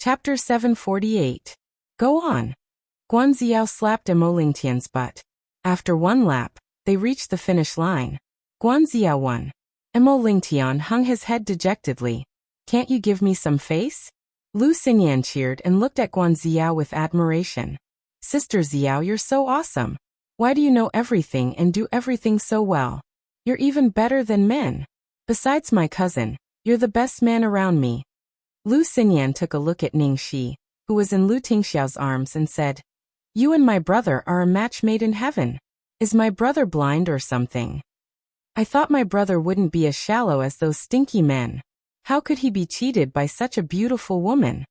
Chapter 748. Go on. Guan Ziao slapped Emo Lingtian's butt. After one lap, they reached the finish line. Guan Ziao won. Emo Lingtian hung his head dejectedly. Can't you give me some face? Lu Xinyan cheered and looked at Guan Ziao with admiration. Sister Ziao, you're so awesome. Why do you know everything and do everything so well? You're even better than men. Besides my cousin, you're the best man around me. Lu Xinyan took a look at Ning Shi, who was in Lu Tingxiao's arms, and said, You and my brother are a match made in heaven. Is my brother blind or something? I thought my brother wouldn't be as shallow as those stinky men. How could he be cheated by such a beautiful woman?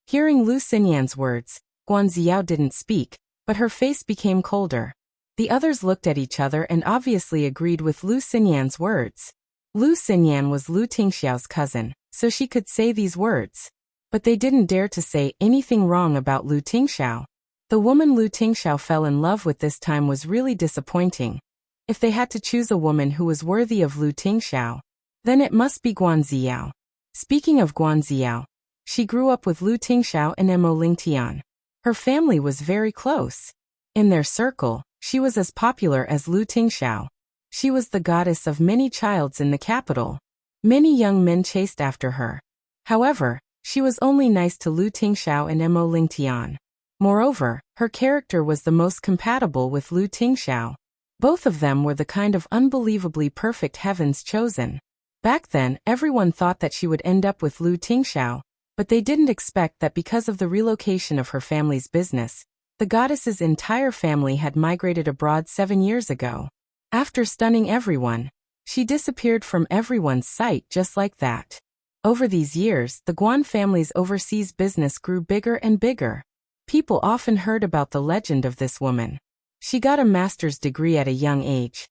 Hearing Lu Xinyan's words, Guan Ziao didn't speak, but her face became colder. The others looked at each other and obviously agreed with Lu Xinyan's words. Lu Xinyan was Lu Tingxiao's cousin, so she could say these words. But they didn't dare to say anything wrong about Lu Tingxiao. The woman Lu Tingxiao fell in love with this time was really disappointing. If they had to choose a woman who was worthy of Lu Tingxiao, then it must be Guan Ziao. Speaking of Guan Ziao, she grew up with Lu Tingxiao and Emo Lingtian. Her family was very close. In their circle, she was as popular as Lu Tingxiao. She was the goddess of many childs in the capital. Many young men chased after her. However, she was only nice to Lu Tingxiao and Emo Lingtian. Moreover, her character was the most compatible with Lu Tingxiao. Both of them were the kind of unbelievably perfect heavens chosen. Back then, everyone thought that she would end up with Lu Tingxiao, but they didn't expect that because of the relocation of her family's business, the goddess's entire family had migrated abroad 7 years ago. After stunning everyone, she disappeared from everyone's sight just like that. Over these years, the Guan family's overseas business grew bigger and bigger. People often heard about the legend of this woman. She got a master's degree at a young age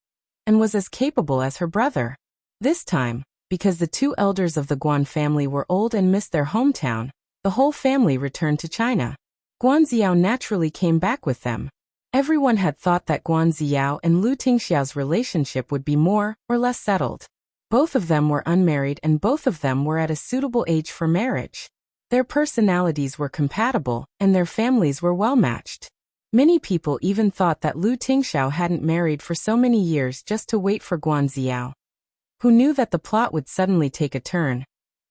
and was as capable as her brother. This time, because the two elders of the Guan family were old and missed their hometown, the whole family returned to China. Guan Ziao naturally came back with them. Everyone had thought that Guan Ziao and Lu Tingxiao's relationship would be more or less settled. Both of them were unmarried and both of them were at a suitable age for marriage. Their personalities were compatible and their families were well matched. Many people even thought that Lu Tingxiao hadn't married for so many years just to wait for Guan Ziao. Who knew that the plot would suddenly take a turn,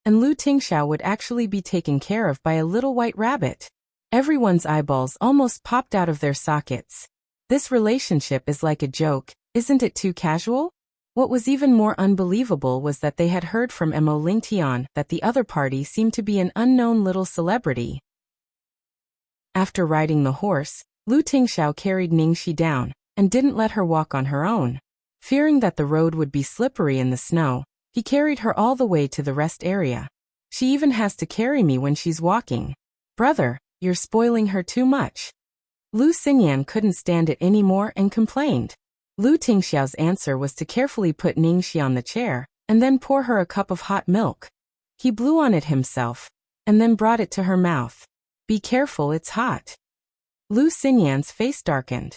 and Lu Tingxiao would actually be taken care of by a little white rabbit? Everyone's eyeballs almost popped out of their sockets. This relationship is like a joke, isn't it too casual? What was even more unbelievable was that they had heard from Emo Lingtian that the other party seemed to be an unknown little celebrity. After riding the horse, Lu Tingxiao carried Ning Shi down, and didn't let her walk on her own. Fearing that the road would be slippery in the snow, he carried her all the way to the rest area. She even has to carry me when she's walking. Brother, you're spoiling her too much. Lu Xinyan couldn't stand it anymore and complained. Lu Tingxiao's answer was to carefully put Ning Shi on the chair, and then pour her a cup of hot milk. He blew on it himself, and then brought it to her mouth. Be careful, it's hot. Lu Xinyan's face darkened.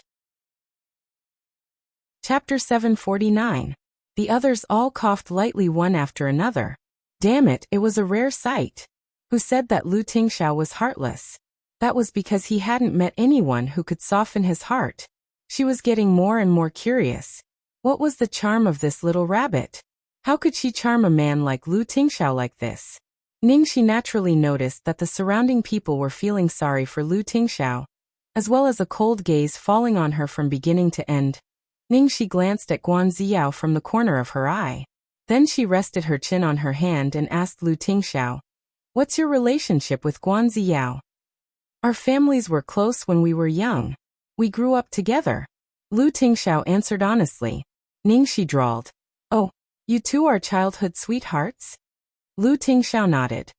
Chapter 749. The others all coughed lightly one after another. Damn it, it was a rare sight. Who said that Lu Tingxiao was heartless? That was because he hadn't met anyone who could soften his heart. She was getting more and more curious. What was the charm of this little rabbit? How could she charm a man like Lu Tingxiao like this? Ning Shi naturally noticed that the surrounding people were feeling sorry for Lu Tingxiao, as well as a cold gaze falling on her from beginning to end. Ning Shi glanced at Guan Ziao from the corner of her eye. Then she rested her chin on her hand and asked Lu Tingxiao, What's your relationship with Guan Ziao? Our families were close when we were young. We grew up together. Lu Tingxiao answered honestly. Ning Shi drawled, Oh, you two are childhood sweethearts? Lu Tingxiao nodded.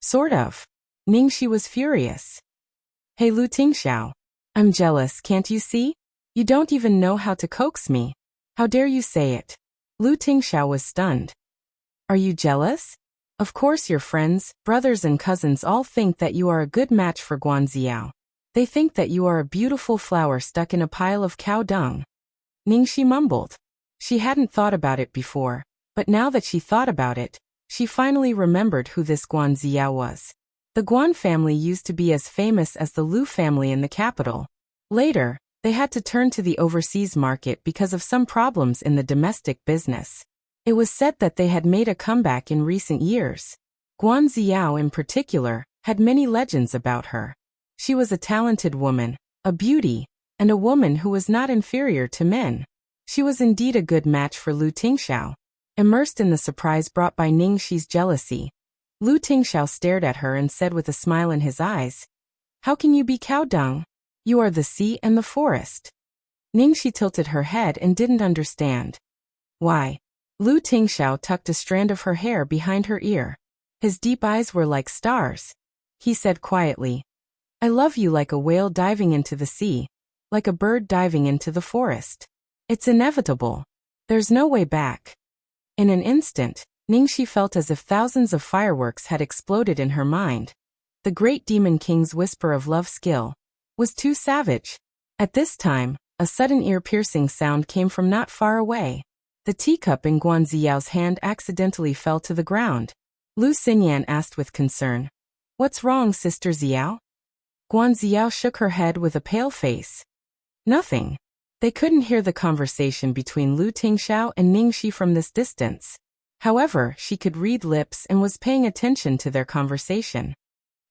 Sort of. Ning Shi was furious. Hey Lu Tingxiao. I'm jealous, can't you see? You don't even know how to coax me. How dare you say it? Lu Tingxiao was stunned. Are you jealous? Of course your friends, brothers and cousins all think that you are a good match for Guan Ziao. They think that you are a beautiful flower stuck in a pile of cow dung. Ning Shi mumbled. She hadn't thought about it before, but now that she thought about it, she finally remembered who this Guan Ziao was. The Guan family used to be as famous as the Liu family in the capital. Later, they had to turn to the overseas market because of some problems in the domestic business. It was said that they had made a comeback in recent years. Guan Ziao in particular had many legends about her. She was a talented woman, a beauty, and a woman who was not inferior to men. She was indeed a good match for Lu Tingxiao. Immersed in the surprise brought by Ning Shi's jealousy, Lu Tingxiao stared at her and said with a smile in his eyes, "How can you be cow dung? You are the sea and the forest." Ning Shi tilted her head and didn't understand. Why? Lu Tingxiao tucked a strand of her hair behind her ear. His deep eyes were like stars. He said quietly, "I love you like a whale diving into the sea, like a bird diving into the forest. It's inevitable. There's no way back." In an instant, Ningxi felt as if thousands of fireworks had exploded in her mind. The great demon king's whisper of love skill was too savage. At this time, a sudden ear-piercing sound came from not far away. The teacup in Guan Ziyao's hand accidentally fell to the ground. Lu Xinyan asked with concern, "What's wrong, Sister Ziyao?" Guan Ziyao shook her head with a pale face. "Nothing." They couldn't hear the conversation between Lu Tingxiao and Ningxi from this distance. However, she could read lips and was paying attention to their conversation.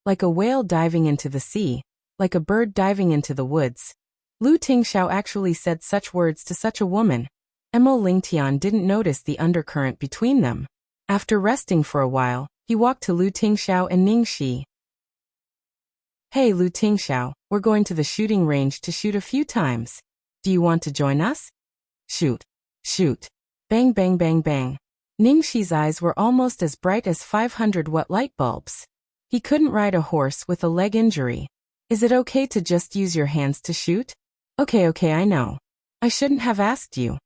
Like a whale diving into the sea, like a bird diving into the woods. Lu Tingxiao actually said such words to such a woman. Mo Lingtian didn't notice the undercurrent between them. After resting for a while, he walked to Lu Tingxiao and Ningxi. "Hey Lu Tingxiao, we're going to the shooting range to shoot a few times. Do you want to join us?" "Shoot. Shoot." Bang bang bang bang. Ningxi's eyes were almost as bright as 500-watt light bulbs. He couldn't ride a horse with a leg injury. "Is it okay to just use your hands to shoot?" Okay, I know. I shouldn't have asked you."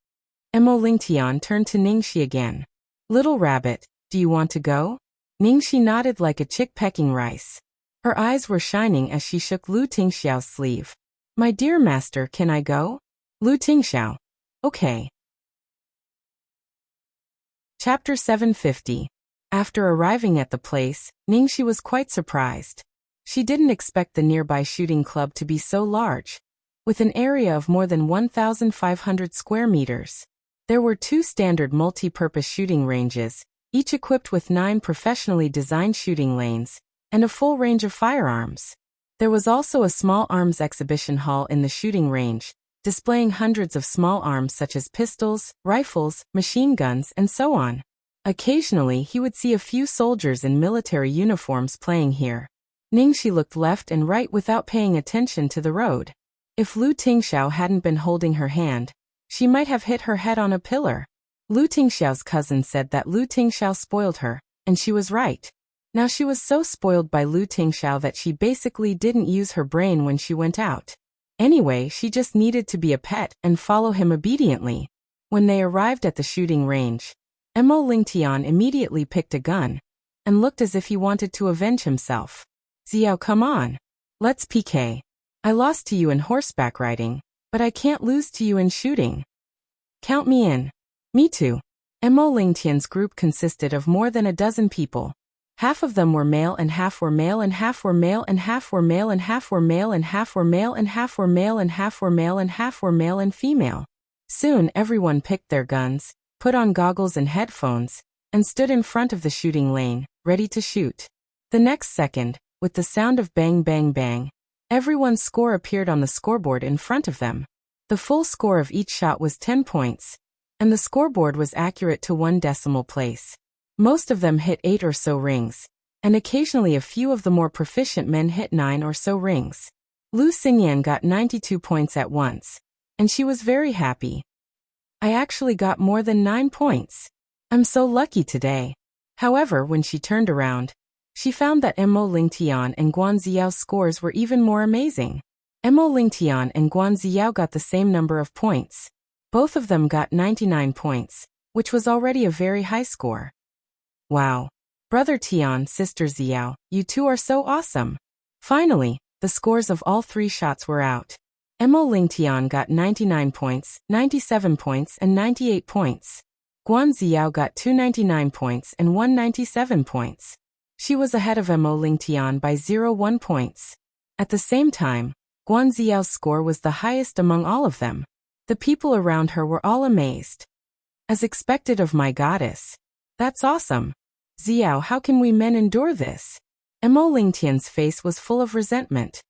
Mo Lingtian turned to Ningxi again. "Little rabbit, do you want to go?" Ningxi nodded like a chick pecking rice. Her eyes were shining as she shook Lu Tingxiao's sleeve. "My dear master, can I go?" Lu Tingxiao. "Okay." Chapter 750. After arriving at the place, Ningxi was quite surprised. She didn't expect the nearby shooting club to be so large. With an area of more than 1,500 square meters. There were 2 standard multi-purpose shooting ranges, each equipped with 9 professionally designed shooting lanes, and a full range of firearms. There was also a small arms exhibition hall in the shooting range, displaying hundreds of small arms such as pistols, rifles, machine guns, and so on. Occasionally he would see a few soldiers in military uniforms playing here. Ningxi looked left and right without paying attention to the road. If Lu Tingxiao hadn't been holding her hand, she might have hit her head on a pillar. Lu Tingxiao's cousin said that Lu Tingxiao spoiled her, and she was right. Now she was so spoiled by Lu Tingxiao that she basically didn't use her brain when she went out. Anyway, she just needed to be a pet and follow him obediently. When they arrived at the shooting range, Mo Lingtian immediately picked a gun and looked as if he wanted to avenge himself. "Ziao, come on. Let's PK. I lost to you in horseback riding, but I can't lose to you in shooting. Count me in." "Me too." Mo Lingtian's group consisted of more than a dozen people. Half of them were male and half were male and half were male and half were male and half were male and half were male and half were male and half were male and half were male and female. Soon everyone picked their guns, put on goggles and headphones, and stood in front of the shooting lane, ready to shoot. The next second, with the sound of bang bang bang, everyone's score appeared on the scoreboard in front of them. The full score of each shot was 10 points, and the scoreboard was accurate to 1 decimal place. Most of them hit 8 or so rings, and occasionally a few of the more proficient men hit 9 or so rings. Lu Xinyan got 92 points at once, and she was very happy. "I actually got more than 9 points. I'm so lucky today." However, when she turned around, she found that Mo Lingtian and Guan Ziyao's scores were even more amazing. Mo Lingtian and Guan Ziyao got the same number of points. Both of them got 99 points, which was already a very high score. "Wow. Brother Tian, Sister Ziyao, you two are so awesome." Finally, the scores of all 3 shots were out. Mo Lingtian got 99 points, 97 points, and 98 points. Guan Ziyao got 299 points and 197 points. She was ahead of Mo Lingtian by 0.1 points. At the same time, Guan Ziyao's score was the highest among all of them. The people around her were all amazed. As expected of my goddess. That's awesome. Xiao, how can we men endure this? Mo Lingtian's face was full of resentment.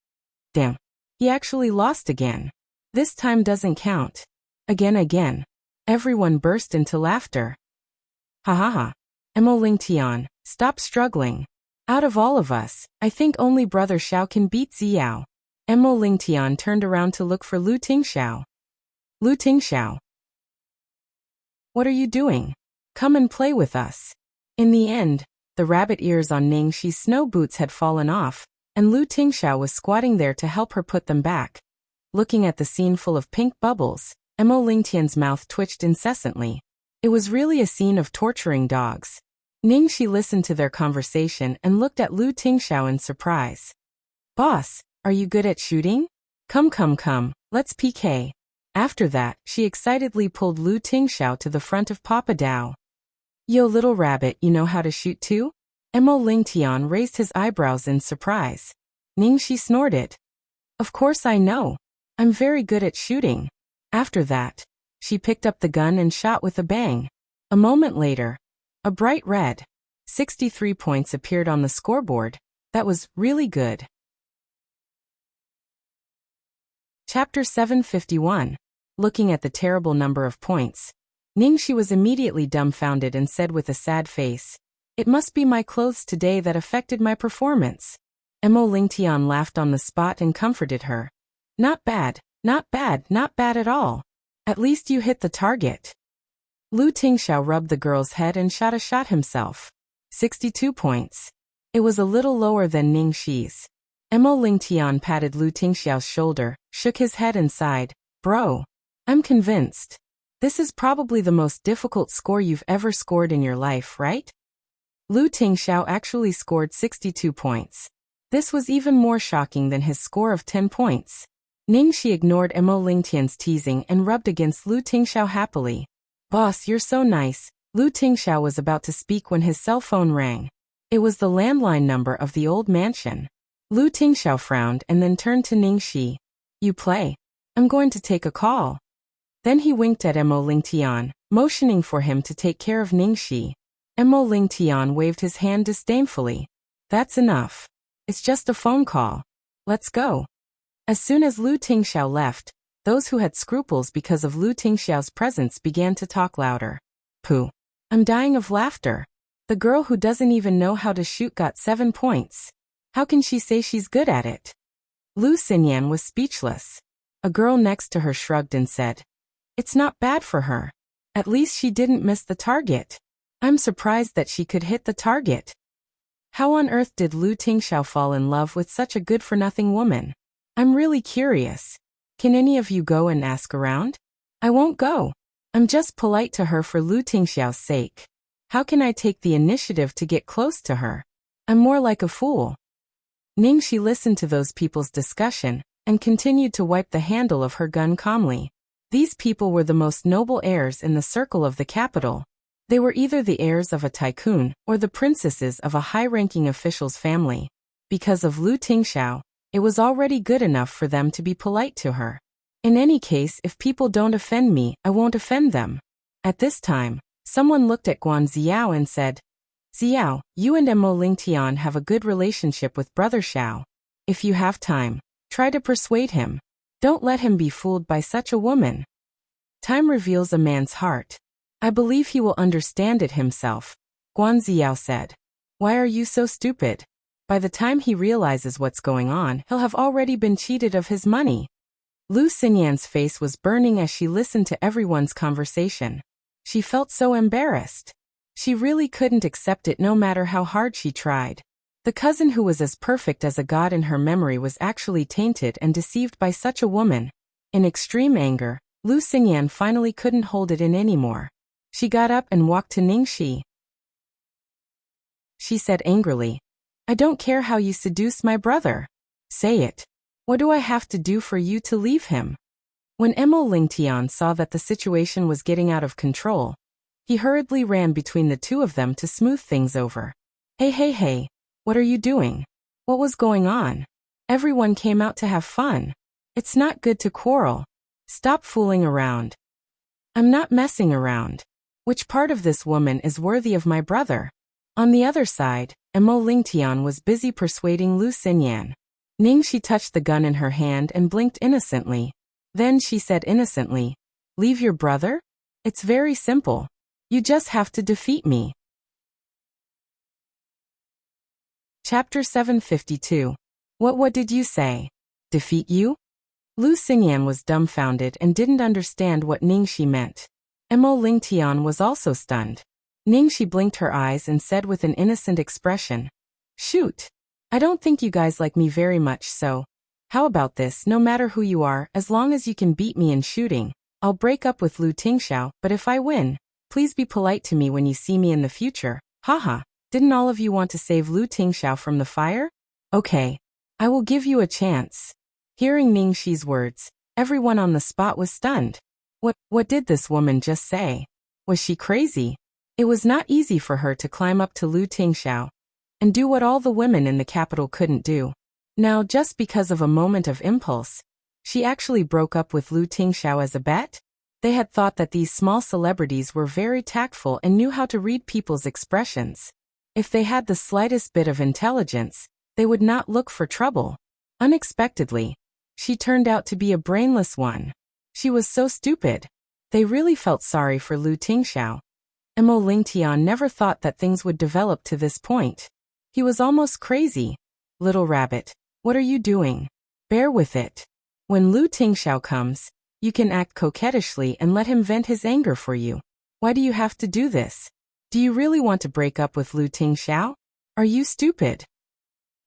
Damn. He actually lost again. This time doesn't count. Again. Everyone burst into laughter. Ha ha ha. Mo Lingtian, stop struggling. Out of all of us, I think only Brother Xiao can beat Xiao. Mo Lingtian turned around to look for Lu Tingxiao. Lu Tingxiao. What are you doing? Come and play with us. In the end, the rabbit ears on Ningxi's snow boots had fallen off, and Lu Tingxiao was squatting there to help her put them back. Looking at the scene full of pink bubbles, Mo Lingtian's mouth twitched incessantly. It was really a scene of torturing dogs. Ningxi listened to their conversation and looked at Lu Tingxiao in surprise. Boss, are you good at shooting? Come, let's PK. After that, she excitedly pulled Lu Tingxiao to the front of Papa Dao. Yo little rabbit, you know how to shoot too? Mo Lingtian raised his eyebrows in surprise. Ningxi snorted. Of course I know. I'm very good at shooting. After that, she picked up the gun and shot with a bang. A moment later, a bright red 63 points appeared on the scoreboard. That was really good. Chapter 751. Looking at the terrible number of points, Ningxi was immediately dumbfounded and said with a sad face, "It must be my clothes today that affected my performance." Mo Lingtian laughed on the spot and comforted her. Not bad at all. At least you hit the target. Lu Tingxiao rubbed the girl's head and shot a shot himself. 62 points. It was a little lower than Ningxi's. Mo Lingtian patted Lu Tingxiao's shoulder, shook his head and sighed. Bro, I'm convinced. This is probably the most difficult score you've ever scored in your life, right? Lu Tingxiao actually scored 62 points. This was even more shocking than his score of 10 points. Ningxi ignored Mo Lingtian's teasing and rubbed against Lu Tingxiao happily. Boss, you're so nice. Lu Tingxiao was about to speak when his cell phone rang. It was the landline number of the old mansion. Lu Tingxiao frowned and then turned to Ningxi. You play. I'm going to take a call. Then he winked at Mo Lingtian, motioning for him to take care of Ningxi. Mo Lingtian waved his hand disdainfully. That's enough. It's just a phone call. Let's go. As soon as Lu Tingxiao left, those who had scruples because of Lu Tingxiao's presence began to talk louder. Pooh. I'm dying of laughter. The girl who doesn't even know how to shoot got 7 points. How can she say she's good at it? Lu Xinyan was speechless. A girl next to her shrugged and said, It's not bad for her. At least she didn't miss the target. I'm surprised that she could hit the target. How on earth did Lu Tingxiao fall in love with such a good-for-nothing woman? I'm really curious. Can any of you go and ask around? I won't go. I'm just polite to her for Lu Tingxiao's sake. How can I take the initiative to get close to her? I'm more like a fool. Ningxi listened to those people's discussion and continued to wipe the handle of her gun calmly. These people were the most noble heirs in the circle of the capital. They were either the heirs of a tycoon or the princesses of a high-ranking official's family. Because of Lu Tingxiao, it was already good enough for them to be polite to her. In any case, if people don't offend me, I won't offend them. At this time, someone looked at Guan Ziao and said, Ziao, you and Mo Lingtian have a good relationship with Brother Xiao. If you have time, try to persuade him. Don't let him be fooled by such a woman. Time reveals a man's heart. I believe he will understand it himself, Guan Ziao said. Why are you so stupid? By the time he realizes what's going on, he'll have already been cheated of his money. Lu Xinyan's face was burning as she listened to everyone's conversation. She felt so embarrassed. She really couldn't accept it no matter how hard she tried. The cousin who was as perfect as a god in her memory was actually tainted and deceived by such a woman. In extreme anger, Lu Xinyan finally couldn't hold it in anymore. She got up and walked to Ningxi. She said angrily, I don't care how you seduce my brother. Say it. What do I have to do for you to leave him? When Mo Lingtian saw that the situation was getting out of control, he hurriedly ran between the two of them to smooth things over. Hey, What are you doing? What was going on? Everyone came out to have fun. It's not good to quarrel. Stop fooling around. I'm not messing around. Which part of this woman is worthy of my brother? On the other side, Emo Lingtian was busy persuading Lu Xinyan. Ningxi touched the gun in her hand and blinked innocently. Then she said innocently, "Leave your brother? It's very simple. You just have to defeat me." Chapter 752. What did you say? Defeat you? Lu Xinyan was dumbfounded and didn't understand what Ningxi meant. Emo Lingtian was also stunned. Ningxi blinked her eyes and said with an innocent expression, "Shoot. I don't think you guys like me very much, so how about this? No matter who you are, as long as you can beat me in shooting, I'll break up with Lu Tingxiao, but if I win, please be polite to me when you see me in the future. Haha, didn't all of you want to save Lu Tingxiao from the fire? Okay, I will give you a chance." Hearing Ningxi's words, everyone on the spot was stunned. What did this woman just say? Was she crazy? It was not easy for her to climb up to Lu Tingxiao and do what all the women in the capital couldn't do. Now, just because of a moment of impulse, she actually broke up with Lu Tingxiao as a bet? They had thought that these small celebrities were very tactful and knew how to read people's expressions. If they had the slightest bit of intelligence, they would not look for trouble. Unexpectedly, she turned out to be a brainless one. She was so stupid. They really felt sorry for Lu Tingxiao. Emo Lingtian never thought that things would develop to this point. He was almost crazy. Little rabbit, what are you doing? Bear with it. When Lu Tingxiao comes, you can act coquettishly and let him vent his anger for you. Why do you have to do this? Do you really want to break up with Lu Tingxiao? Are you stupid?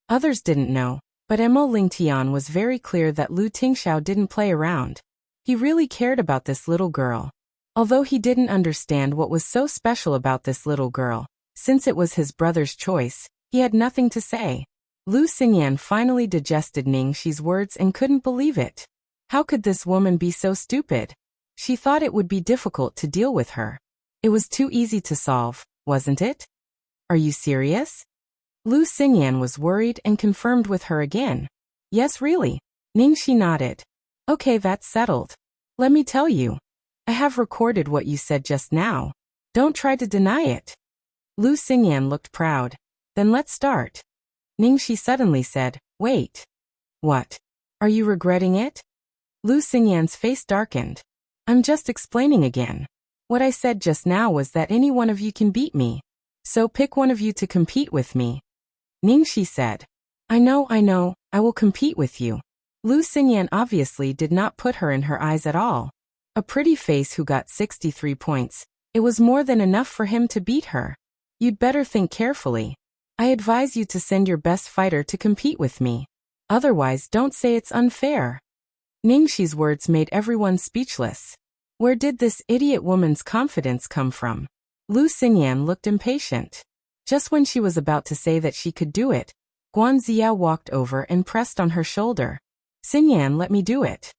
Others didn't know, but Emo Lingtian was very clear that Lu Tingxiao didn't play around. He really cared about this little girl. Although he didn't understand what was so special about this little girl, since it was his brother's choice, he had nothing to say. Lu Xinyan finally digested Ningxi's words and couldn't believe it. How could this woman be so stupid? She thought it would be difficult to deal with her. It was too easy to solve, wasn't it? Are you serious? Lu Xinyan was worried and confirmed with her again. Yes, really. Ningxi nodded. Okay, that's settled. Let me tell you. I have recorded what you said just now. Don't try to deny it. Lu Xinyan looked proud. Then let's start. Ningxi suddenly said, Wait. What? Are you regretting it? Lu Xinyan's face darkened. I'm just explaining again. What I said just now was that any one of you can beat me. So pick one of you to compete with me. Ningxi said, I know, I will compete with you. Lu Xinyan obviously did not put her in her eyes at all. A pretty face who got 63 points. It was more than enough for him to beat her. You'd better think carefully. I advise you to send your best fighter to compete with me. Otherwise, don't say it's unfair. Ningxi's words made everyone speechless. Where did this idiot woman's confidence come from? Lu Xinyan looked impatient. Just when she was about to say that she could do it, Guan Ziao walked over and pressed on her shoulder. Xinyan, let me do it.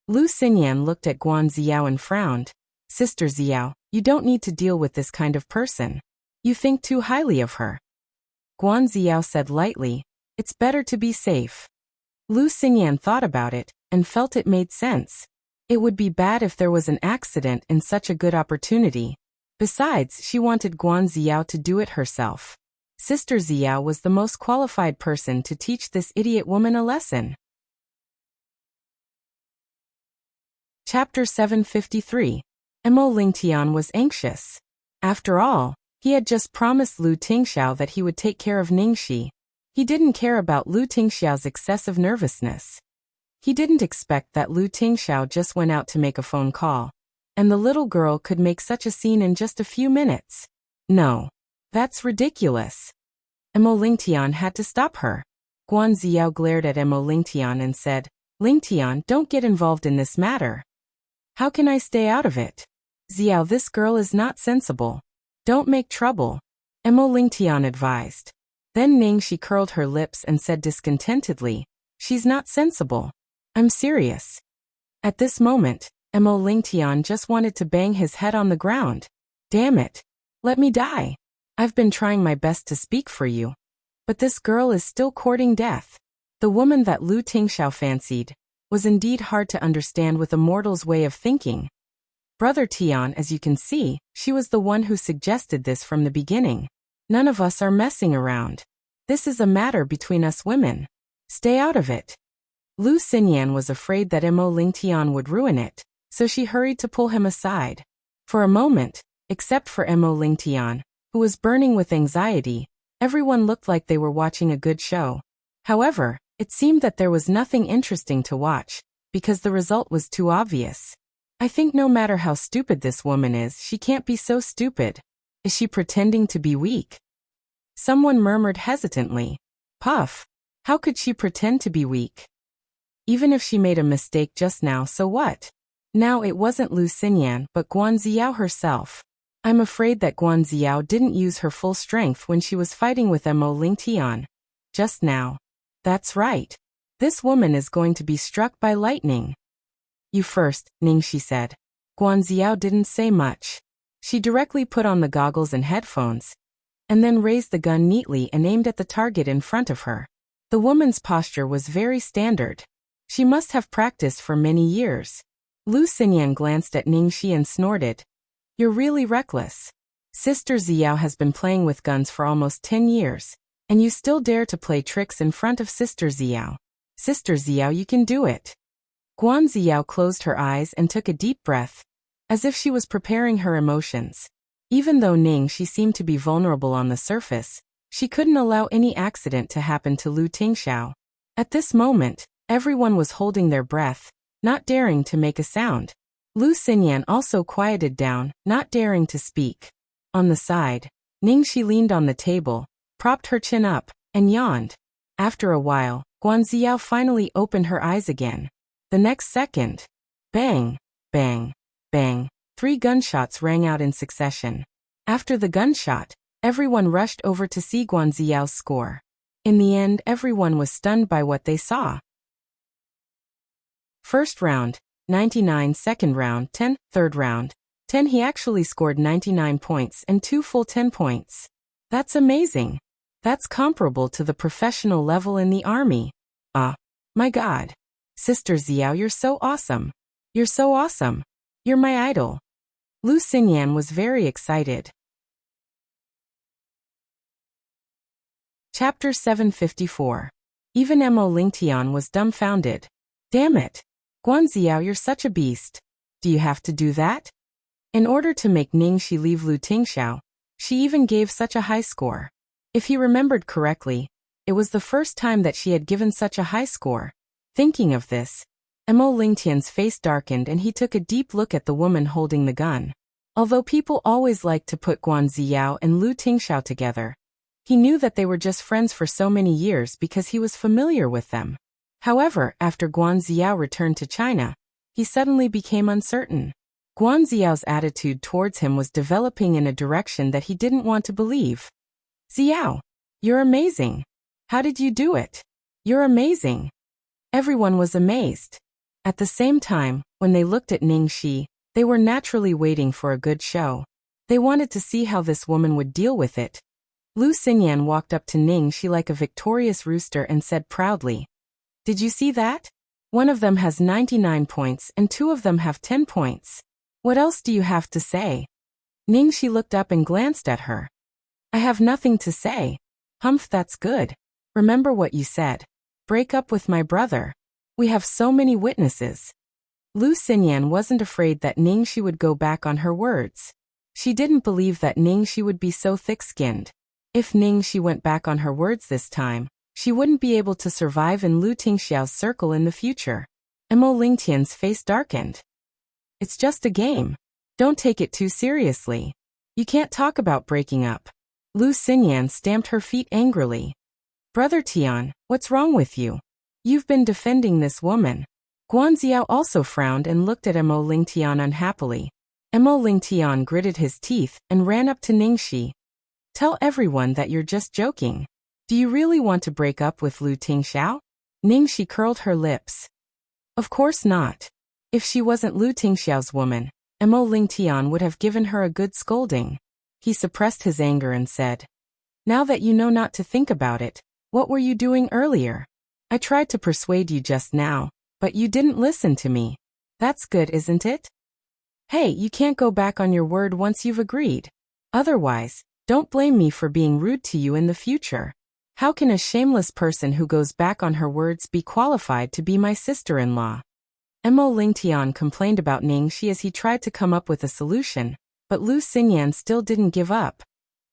Lu Xinyan looked at Guan Ziao and frowned. Sister Ziao, you don't need to deal with this kind of person. You think too highly of her. Guan Ziao said lightly, it's better to be safe. Lu Xinyan thought about it and felt it made sense. It would be bad if there was an accident in such a good opportunity. Besides, she wanted Guan Ziao to do it herself. Sister Ziao was the most qualified person to teach this idiot woman a lesson. Chapter 753. Emo Lingtian was anxious. After all, he had just promised Lu Tingxiao that he would take care of Ningxi. He didn't care about Lu Tingxiao's excessive nervousness. He didn't expect that Lu Tingxiao just went out to make a phone call, and the little girl could make such a scene in just a few minutes. No. That's ridiculous. Emo Lingtian had to stop her. Guan Ziao glared at Emo Lingtian and said, Lingtian, don't get involved in this matter. How can I stay out of it? Ziao, this girl is not sensible. Don't make trouble. Emo Lingtian advised. Then Ningxi curled her lips and said discontentedly, she's not sensible. I'm serious. At this moment, Emo Lingtian just wanted to bang his head on the ground. Damn it. Let me die. I've been trying my best to speak for you. But this girl is still courting death. The woman that Lu Tingxiao fancied was indeed hard to understand with a mortal's way of thinking. Brother Tian, as you can see, she was the one who suggested this from the beginning. None of us are messing around. This is a matter between us women. Stay out of it. Lu Xinyan was afraid that Mo Lingtian would ruin it, so she hurried to pull him aside. For a moment, except for Mo Lingtian, who was burning with anxiety, everyone looked like they were watching a good show. However, it seemed that there was nothing interesting to watch, because the result was too obvious. I think no matter how stupid this woman is, she can't be so stupid. Is she pretending to be weak? Someone murmured hesitantly. Puff. How could she pretend to be weak? Even if she made a mistake just now, so what? Now it wasn't Lu Xinyan but Guan Xiao herself. I'm afraid that Guan Xiao didn't use her full strength when she was fighting with Mo Lingtian. Just now. That's right. This woman is going to be struck by lightning. You first, Ning, she said. Guan Xiao didn't say much. She directly put on the goggles and headphones, and then raised the gun neatly and aimed at the target in front of her. The woman's posture was very standard. She must have practiced for many years. Lu Xinyan glanced at Ningxi and snorted. You're really reckless. Sister Xiao has been playing with guns for almost 10 years, and you still dare to play tricks in front of Sister Xiao. Sister Xiao, you can do it. Guan Xiao closed her eyes and took a deep breath, as if she was preparing her emotions. Even though Ningxi seemed to be vulnerable on the surface, she couldn't allow any accident to happen to Lu Tingxiao. At this moment, everyone was holding their breath, not daring to make a sound. Lu Xinyan also quieted down, not daring to speak. On the side, Ningxi leaned on the table, propped her chin up, and yawned. After a while, Guan Xiao finally opened her eyes again. The next second, bang, bang, bang, 3 gunshots rang out in succession. After the gunshot, everyone rushed over to see Guan Xiao's score. In the end, everyone was stunned by what they saw. First round, 99. Second round, 10. Third round, 10. He actually scored 99 points and 2 full 10 points. That's amazing. That's comparable to the professional level in the army. My God. Sister Xiao, you're so awesome. You're so awesome. You're my idol. Lu Xinyan was very excited. Chapter 754. Even Mo Lingtian was dumbfounded. Damn it. Guan Xiao, you're such a beast. Do you have to do that? In order to make Ningxi leave Lu Tingxiao, she even gave such a high score. If he remembered correctly, it was the first time that she had given such a high score. Thinking of this, Mo Lingtian's face darkened and he took a deep look at the woman holding the gun. Although people always liked to put Guan Xiao and Lu Tingxiao together, he knew that they were just friends for so many years because he was familiar with them. However, after Guan Xiao returned to China, he suddenly became uncertain. Guan Xiao's attitude towards him was developing in a direction that he didn't want to believe. Xiao, you're amazing. How did you do it? You're amazing. Everyone was amazed. At the same time, when they looked at Ningxi, they were naturally waiting for a good show. They wanted to see how this woman would deal with it. Lu Xinyan walked up to Ningxi like a victorious rooster and said proudly, Did you see that? One of them has 99 points and 2 of them have 10 points. What else do you have to say? Ningxi looked up and glanced at her. I have nothing to say. Humph, that's good. Remember what you said. Break up with my brother. We have so many witnesses. Lu Xinyan wasn't afraid that Ningxi would go back on her words. She didn't believe that Ningxi would be so thick-skinned. If Ningxi went back on her words this time, she wouldn't be able to survive in Lu Tingxiao's circle in the future. Mo Lingtian's face darkened. It's just a game. Don't take it too seriously. You can't talk about breaking up. Lu Xinyan stamped her feet angrily. Brother Tian, what's wrong with you? You've been defending this woman. Guan Xiao also frowned and looked at Mo Lingtian unhappily. Mo Lingtian gritted his teeth and ran up to Ningxi. Tell everyone that you're just joking. Do you really want to break up with Lu Tingxiao? Ningxi curled her lips. Of course not. If she wasn't Lu Tingxiao's woman, Mo Lingtian would have given her a good scolding. He suppressed his anger and said, "Now that you know not to think about it, what were you doing earlier? I tried to persuade you just now, but you didn't listen to me. That's good, isn't it? Hey, you can't go back on your word once you've agreed. Otherwise, don't blame me for being rude to you in the future. How can a shameless person who goes back on her words be qualified to be my sister-in-law?" Mo Lingtian complained about Ningxi as he tried to come up with a solution, but Lu Xinyan still didn't give up.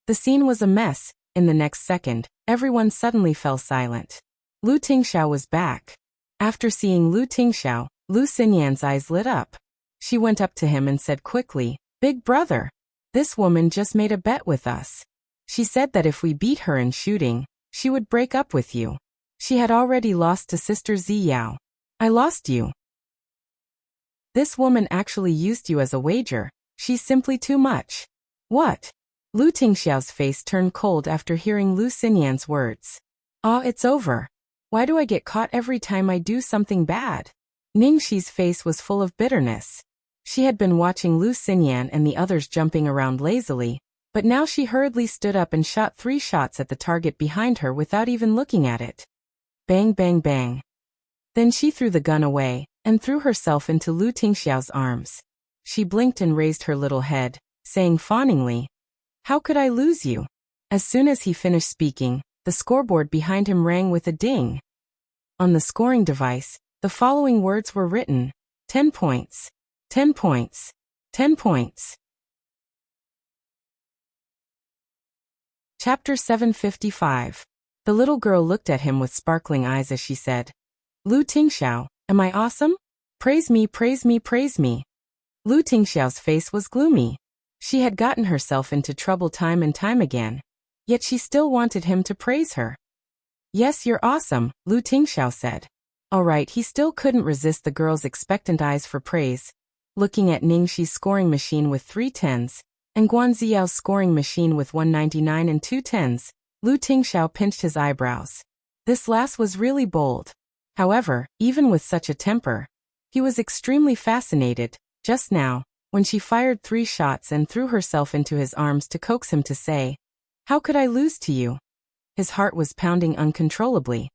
The scene was a mess. In the next second, everyone suddenly fell silent. Lu Tingxiao was back. After seeing Lu Tingxiao, Lu Xinyan's eyes lit up. She went up to him and said quickly, "Big brother, this woman just made a bet with us. She said that if we beat her in shooting, she would break up with you. She had already lost to Sister Ziyao. I lost you. This woman actually used you as a wager. She's simply too much." "What?" Lu Tingxiao's face turned cold after hearing Lu Xinyan's words. "Ah, it's over. Why do I get caught every time I do something bad?" Ningxi's face was full of bitterness. She had been watching Lu Xinyan and the others jumping around lazily, but now she hurriedly stood up and shot 3 shots at the target behind her without even looking at it. Bang, bang, bang. Then she threw the gun away and threw herself into Lu Tingxiao's arms. She blinked and raised her little head, saying fawningly, "How could I lose you?" As soon as he finished speaking, the scoreboard behind him rang with a ding. On the scoring device, the following words were written: 10 points, 10 points, 10 points. Chapter 755. The little girl looked at him with sparkling eyes as she said, "Lu Tingxiao, am I awesome? Praise me, praise me, praise me." Lu Tingxiao's face was gloomy. She had gotten herself into trouble time and time again, yet she still wanted him to praise her. "Yes, you're awesome," Lu Tingxiao said. All right, he still couldn't resist the girl's expectant eyes for praise. Looking at Ningxi's scoring machine with 3 tens, and Guan Ziyao's scoring machine with 199 and 2 tens, Lu Tingxiao pinched his eyebrows. This last was really bold. However, even with such a temper, he was extremely fascinated. Just now, when she fired 3 shots and threw herself into his arms to coax him to say, "How could I lose to you?" His heart was pounding uncontrollably.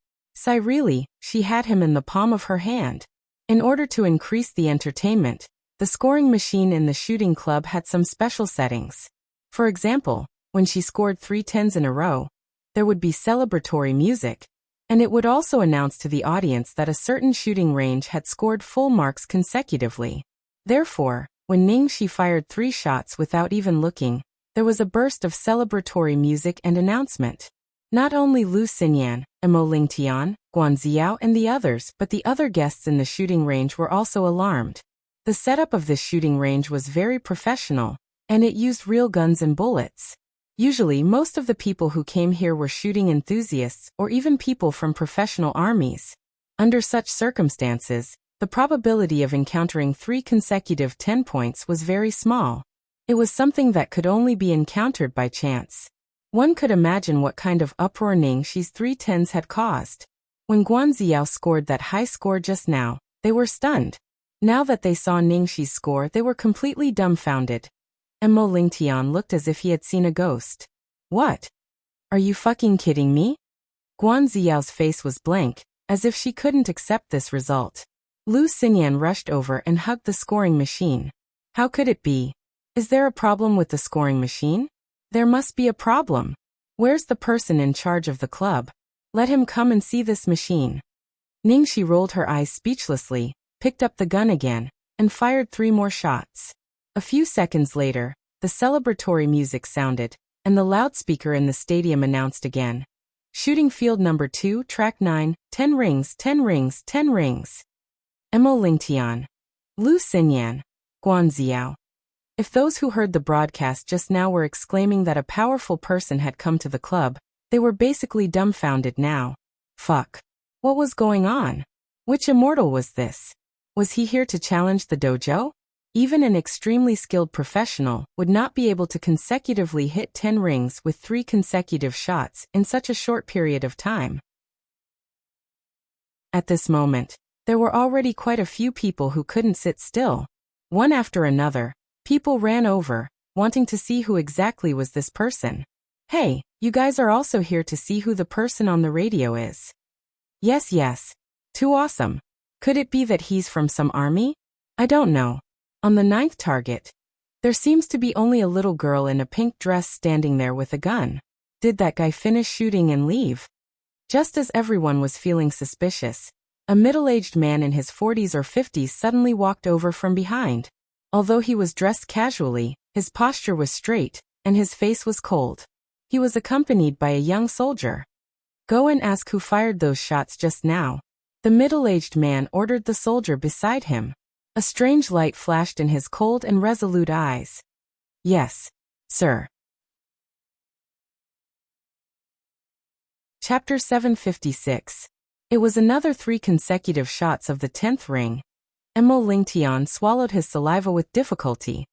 Really, she had him in the palm of her hand. In order to increase the entertainment, the scoring machine in the shooting club had some special settings. For example, when she scored 3 tens in a row, there would be celebratory music, and it would also announce to the audience that a certain shooting range had scored full marks consecutively. Therefore, when Ningxi fired 3 shots without even looking, there was a burst of celebratory music and announcement. Not only Lu Xinyan, Mo Lingtian, Guan Ziyao and the others, but the other guests in the shooting range were also alarmed. The setup of this shooting range was very professional, and it used real guns and bullets. Usually, most of the people who came here were shooting enthusiasts or even people from professional armies. Under such circumstances, the probability of encountering 3 consecutive 10 points was very small. It was something that could only be encountered by chance. One could imagine what kind of uproar Ningxi's 3 tens had caused. When Guan Ziyao scored that high score just now, they were stunned. Now that they saw Ningxi's score, they were completely dumbfounded. Mo Lingtian looked as if he had seen a ghost. "What? Are you fucking kidding me?" Guan Ziyao's face was blank, as if she couldn't accept this result. Lu Xinyan rushed over and hugged the scoring machine. "How could it be? Is there a problem with the scoring machine? There must be a problem. Where's the person in charge of the club? Let him come and see this machine." Ningxi rolled her eyes speechlessly, picked up the gun again, and fired 3 more shots. A few seconds later, the celebratory music sounded, and the loudspeaker in the stadium announced again, "Shooting field number 2, track 9, 10 rings, 10 rings, 10 rings." Mo Lingtian, Lu Xinyan, Guan Ziyao. If those who heard the broadcast just now were exclaiming that a powerful person had come to the club, they were basically dumbfounded now. Fuck. What was going on? Which immortal was this? Was he here to challenge the dojo? Even an extremely skilled professional would not be able to consecutively hit 10 rings with 3 consecutive shots in such a short period of time. At this moment, there were already quite a few people who couldn't sit still. One after another, people ran over, wanting to see who exactly was this person. Hey, you guys are also here to see who the person on the radio is. Yes, yes. Too awesome. Could it be that he's from some army? I don't know. On the 9th target, there seems to be only a little girl in a pink dress standing there with a gun. Did that guy finish shooting and leave? Just as everyone was feeling suspicious, a middle-aged man in his 40s or 50s suddenly walked over from behind. Although he was dressed casually, his posture was straight, and his face was cold. He was accompanied by a young soldier. Go and ask who fired those shots just now. The middle-aged man ordered the soldier beside him. A strange light flashed in his cold and resolute eyes. Yes, sir. Chapter 756. It was another 3 consecutive shots of the 10th ring. Lingtian swallowed his saliva with difficulty.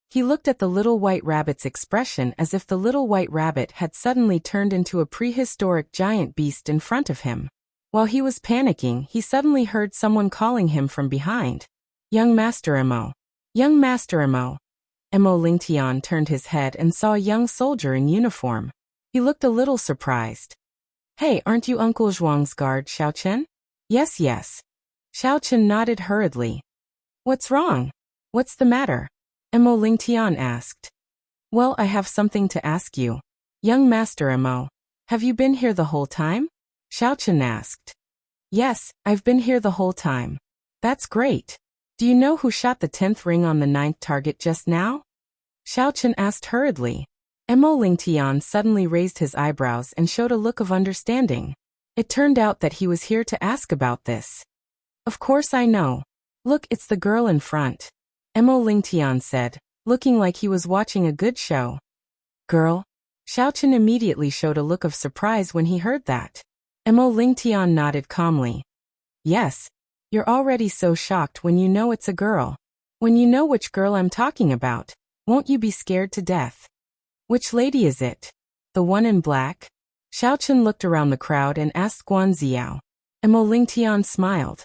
He looked at the little white rabbit's expression as if the little white rabbit had suddenly turned into a prehistoric giant beast in front of him. While he was panicking, he suddenly heard someone calling him from behind. Young Master Emo. Young Master Emo. Lingtian turned his head and saw a young soldier in uniform. He looked a little surprised. Hey, aren't you Uncle Zhuang's guard, Xiaochen? Yes, yes. Xiaochen nodded hurriedly. What's wrong? What's the matter? Lingtian asked. Well, I have something to ask you. Young Master Emo. Have you been here the whole time? Xiaochen asked. Yes, I've been here the whole time. That's great. Do you know who shot the 10th ring on the 9th target just now? Xiaochen asked hurriedly. Lingtian suddenly raised his eyebrows and showed a look of understanding. It turned out that he was here to ask about this. Of course I know. Look, it's the girl in front. Lingtian said, looking like he was watching a good show. Girl? Xiaochen immediately showed a look of surprise when he heard that. Lingtian nodded calmly. Yes. You're already so shocked when you know it's a girl. When you know which girl I'm talking about, won't you be scared to death? Which lady is it? The one in black? Xiaochen looked around the crowd and asked Guanxiao. Lingtian smiled.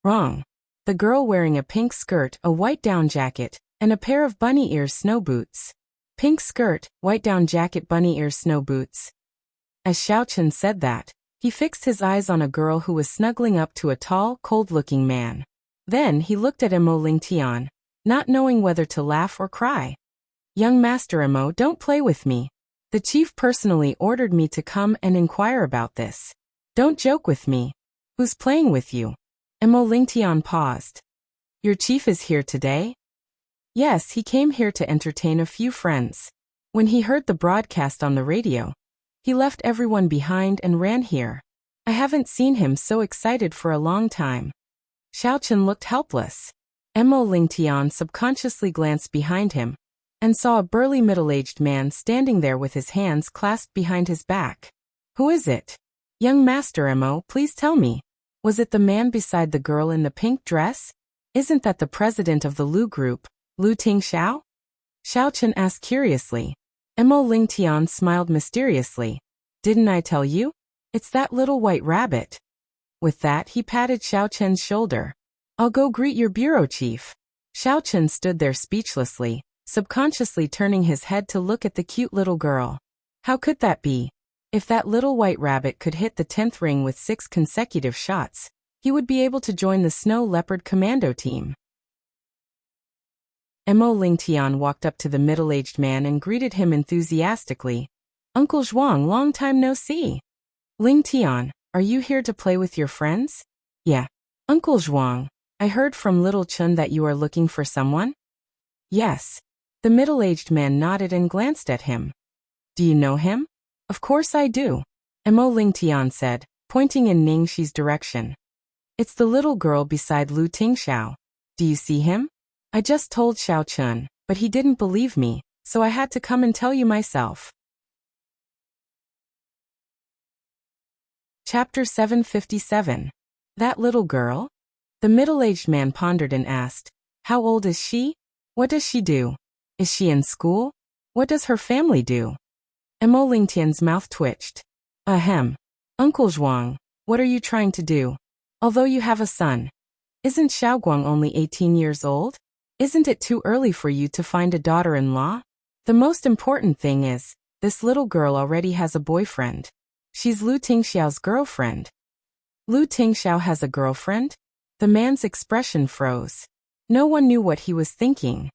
Wrong. The girl wearing a pink skirt, a white down jacket, and a pair of bunny ears snow boots. Pink skirt, white down jacket, bunny ears snow boots. As Xiaochen said that, he fixed his eyes on a girl who was snuggling up to a tall, cold-looking man. Then he looked at Lingtian, not knowing whether to laugh or cry. Young Master Emo, don't play with me. The chief personally ordered me to come and inquire about this. Don't joke with me. Who's playing with you? Lingtian paused. Your chief is here today? Yes, he came here to entertain a few friends. When he heard the broadcast on the radio, he left everyone behind and ran here. I haven't seen him so excited for a long time. Xiaochen looked helpless. Lingtian subconsciously glanced behind him and saw a burly middle-aged man standing there with his hands clasped behind his back. Who is it? Young Master Emo, please tell me. Was it the man beside the girl in the pink dress? Isn't that the president of the Lu group, Lu Tingxiao? Xiaochen asked curiously. Lingtian smiled mysteriously. Didn't I tell you? It's that little white rabbit. With that, he patted Xiaochen's shoulder. I'll go greet your bureau chief. Xiaochen stood there speechlessly, subconsciously turning his head to look at the cute little girl. How could that be? If that little white rabbit could hit the 10th ring with 6 consecutive shots, he would be able to join the Snow Leopard Commando team. Lingtian walked up to the middle-aged man and greeted him enthusiastically. Uncle Zhuang, long time no see. Lingtian, are you here to play with your friends? Yeah. Uncle Zhuang, I heard from Little Chun that you are looking for someone? Yes. The middle-aged man nodded and glanced at him. Do you know him? Of course I do. Lingtian said, pointing in Ningxi's direction. It's the little girl beside Lu Tingxiao. Do you see him? I just told Xiaochen, but he didn't believe me, so I had to come and tell you myself. Chapter 757. That little girl? The middle-aged man pondered and asked, how old is she? What does she do? Is she in school? What does her family do? Lingtian's mouth twitched. Ahem. Uncle Zhuang, what are you trying to do? Although you have a son, isn't Xiaoguang only 18 years old? Isn't it too early for you to find a daughter-in-law? The most important thing is, this little girl already has a boyfriend. She's Lu Tingxiao's girlfriend. Lu Tingxiao has a girlfriend? The man's expression froze. No one knew what he was thinking.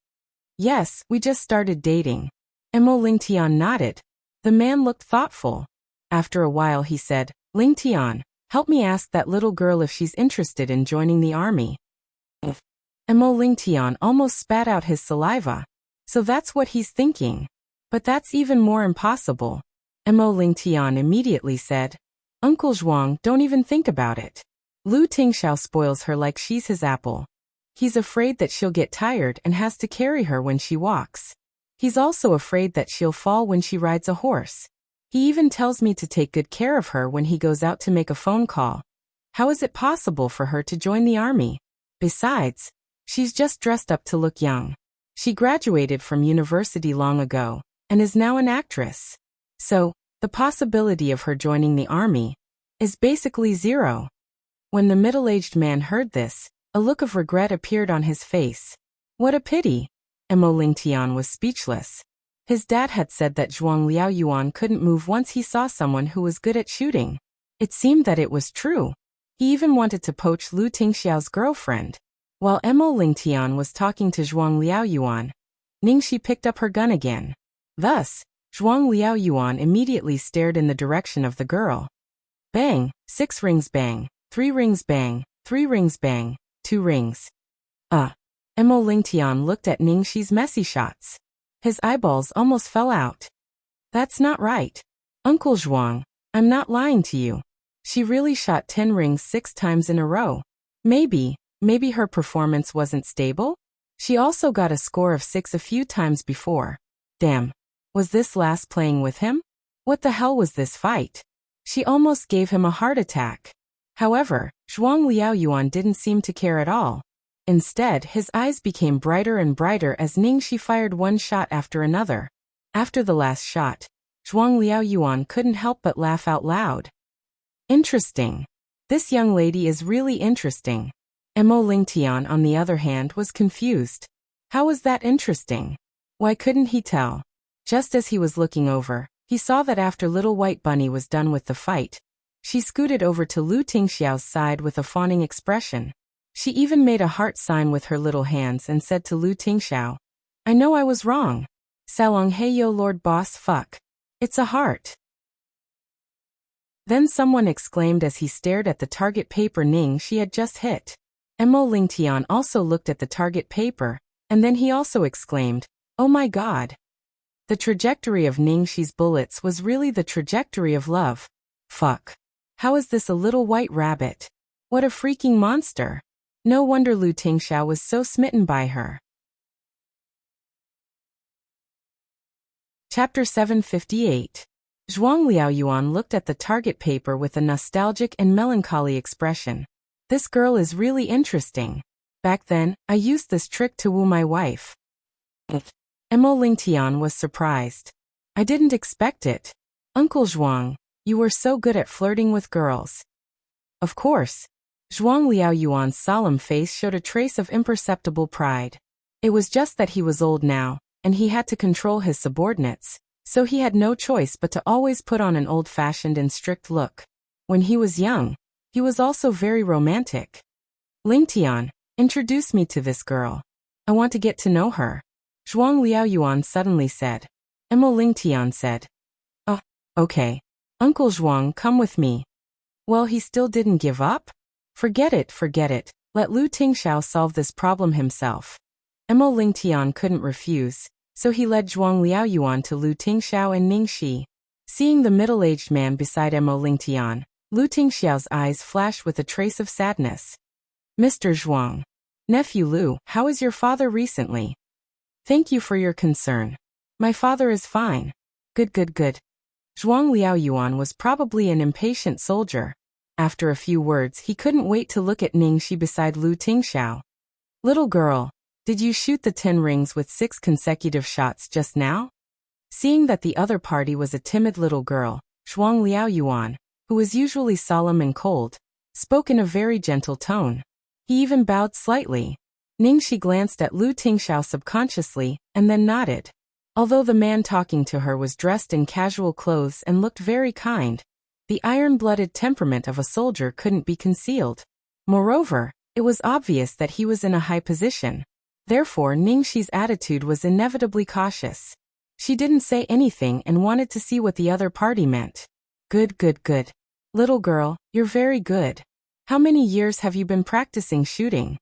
Yes, we just started dating. Emo Lingtian nodded. The man looked thoughtful. After a while he said, Lingtian, help me ask that little girl if she's interested in joining the army. Emo Lingtian almost spat out his saliva. So that's what he's thinking. But that's even more impossible. Emo Lingtian immediately said, Uncle Zhuang, don't even think about it. Lu Tingxiao spoils her like she's his apple. He's afraid that she'll get tired and has to carry her when she walks. He's also afraid that she'll fall when she rides a horse. He even tells me to take good care of her when he goes out to make a phone call. How is it possible for her to join the army? Besides, she's just dressed up to look young. She graduated from university long ago and is now an actress. So, the possibility of her joining the army is basically zero. When the middle-aged man heard this, a look of regret appeared on his face. What a pity! Emo Lingtian was speechless. His dad had said that Zhuang Liaoyuan couldn't move once he saw someone who was good at shooting. It seemed that it was true. He even wanted to poach Lu Tingxiao's girlfriend. While Emo Lingtian was talking to Zhuang Liaoyuan, Ningxi picked up her gun again. Thus, Zhuang Liaoyuan immediately stared in the direction of the girl. Bang, 6 rings bang, 3 rings bang, 3 rings bang, 2 rings. Emo Lingtian looked at Ningxi's messy shots. His eyeballs almost fell out. That's not right. Uncle Zhuang, I'm not lying to you. She really shot 10 rings 6 times in a row. Maybe her performance wasn't stable? She also got a score of 6 a few times before. Damn. Was this last playing with him? What the hell was this fight? She almost gave him a heart attack. However, Zhuang Liaoyuan didn't seem to care at all. Instead, his eyes became brighter and brighter as Ningxi fired one shot after another. After the last shot, Zhuang Liaoyuan couldn't help but laugh out loud. Interesting. This young lady is really interesting. Emo Lingtian, on the other hand, was confused. How was that interesting? Why couldn't he tell? Just as he was looking over, he saw that after Little White Bunny was done with the fight, she scooted over to Lu Tingxiao's side with a fawning expression. She even made a heart sign with her little hands and said to Lu Tingxiao, I know I was wrong. Salong hey yo Lord Boss fuck. It's a heart. Then someone exclaimed as he stared at the target paper Ningxi had just hit. Emo Lingtian also looked at the target paper, and then he also exclaimed, Oh my god. The trajectory of Ningxi's bullets was really the trajectory of love. Fuck. How is this a little white rabbit? What a freaking monster. No wonder Lu Tingxiao was so smitten by her. Chapter 758. Zhuang Liaoyuan looked at the target paper with a nostalgic and melancholy expression. This girl is really interesting. Back then, I used this trick to woo my wife. Emo Lingtian was surprised. I didn't expect it. Uncle Zhuang, you were so good at flirting with girls. Of course. Zhuang Liaoyuan's solemn face showed a trace of imperceptible pride. It was just that he was old now, and he had to control his subordinates, so he had no choice but to always put on an old-fashioned and strict look. When he was young, he was also very romantic. Lingtian, introduce me to this girl. I want to get to know her. Zhuang Liaoyuan suddenly said. Emo Lingtian said. Oh, okay. Uncle Zhuang, come with me. Well, he still didn't give up? Forget it. Let Lu Tingxiao solve this problem himself. Emo Lingtian couldn't refuse, so he led Zhuang Liaoyuan to Lu Tingxiao and Ningxi. Seeing the middle-aged man beside Emo Lingtian, Lu Tingxiao's eyes flashed with a trace of sadness. Mr. Zhuang. Nephew Lu, how is your father recently? Thank you for your concern. My father is fine. Good. Zhuang Liaoyuan was probably an impatient soldier. After a few words, he couldn't wait to look at Ningxi beside Lu Tingxiao. Little girl, did you shoot the 10 rings with 6 consecutive shots just now? Seeing that the other party was a timid little girl, Zhuang Liaoyuan, who was usually solemn and cold, spoke in a very gentle tone. He even bowed slightly. Ningxi glanced at Lu Tingxiao subconsciously, and then nodded. Although the man talking to her was dressed in casual clothes and looked very kind, the iron-blooded temperament of a soldier couldn't be concealed. Moreover, it was obvious that he was in a high position. Therefore, Ningxi's attitude was inevitably cautious. She didn't say anything and wanted to see what the other party meant. Good. Little girl, you're very good. How many years have you been practicing shooting?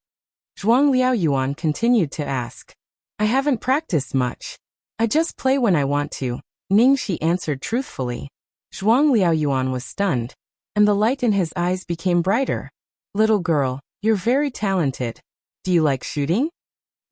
Zhuang Liaoyuan continued to ask. I haven't practiced much. I just play when I want to, Ningxi answered truthfully. Zhuang Liaoyuan was stunned, and the light in his eyes became brighter. Little girl, you're very talented. Do you like shooting?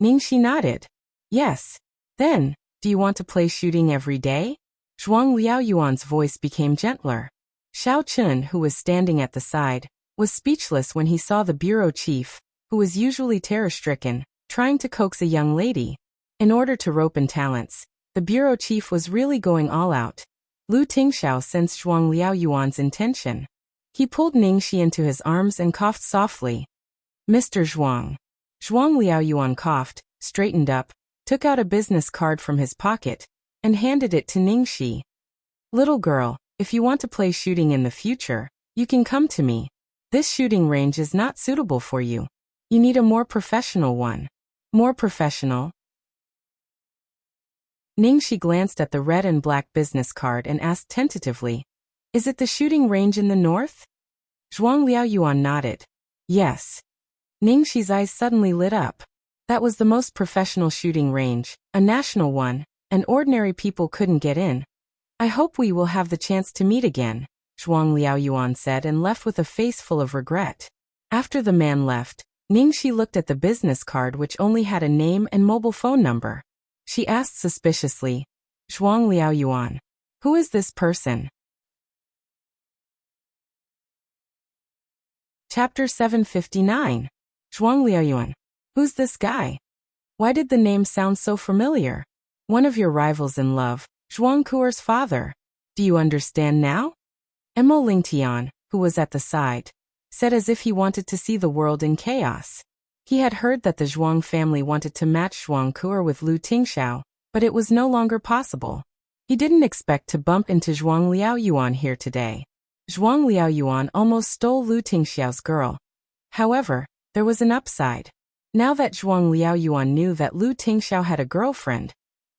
Ningxi nodded. Yes. Then, do you want to play shooting every day? Zhuang Liaoyuan's voice became gentler. Xiao Chun, who was standing at the side, was speechless when he saw the bureau chief, who was usually terror-stricken, trying to coax a young lady. In order to rope in talents, the bureau chief was really going all out. Lu Tingxiao sensed Zhuang Liaoyuan's intention. He pulled Ningxi into his arms and coughed softly. Mr. Zhuang. Zhuang Liaoyuan coughed, straightened up, took out a business card from his pocket, and handed it to Ningxi. Little girl, if you want to play shooting in the future, you can come to me. This shooting range is not suitable for you. You need a more professional one. More professional? Ningxi glanced at the red and black business card and asked tentatively, Is it the shooting range in the north? Zhuang Liaoyuan nodded. Yes. Ningxi's eyes suddenly lit up. That was the most professional shooting range, a national one, and ordinary people couldn't get in. I hope we will have the chance to meet again, Zhuang Liaoyuan said and left with a face full of regret. After the man left, Ningxi looked at the business card which only had a name and mobile phone number. She asked suspiciously, Zhuang Liaoyuan, who is this person? Chapter 759. Zhuang Liaoyuan. Who's this guy? Why did the name sound so familiar? One of your rivals in love, Zhuang Kuer's father. Do you understand now? Mo Lingtian, who was at the side, said as if he wanted to see the world in chaos. He had heard that the Zhuang family wanted to match Zhuang Kuer with Lu Tingxiao, but it was no longer possible. He didn't expect to bump into Zhuang Liaoyuan here today. Zhuang Liaoyuan almost stole Lu Tingxiao's girl. However, there was an upside. Now that Zhuang Liaoyuan knew that Lu Tingxiao had a girlfriend,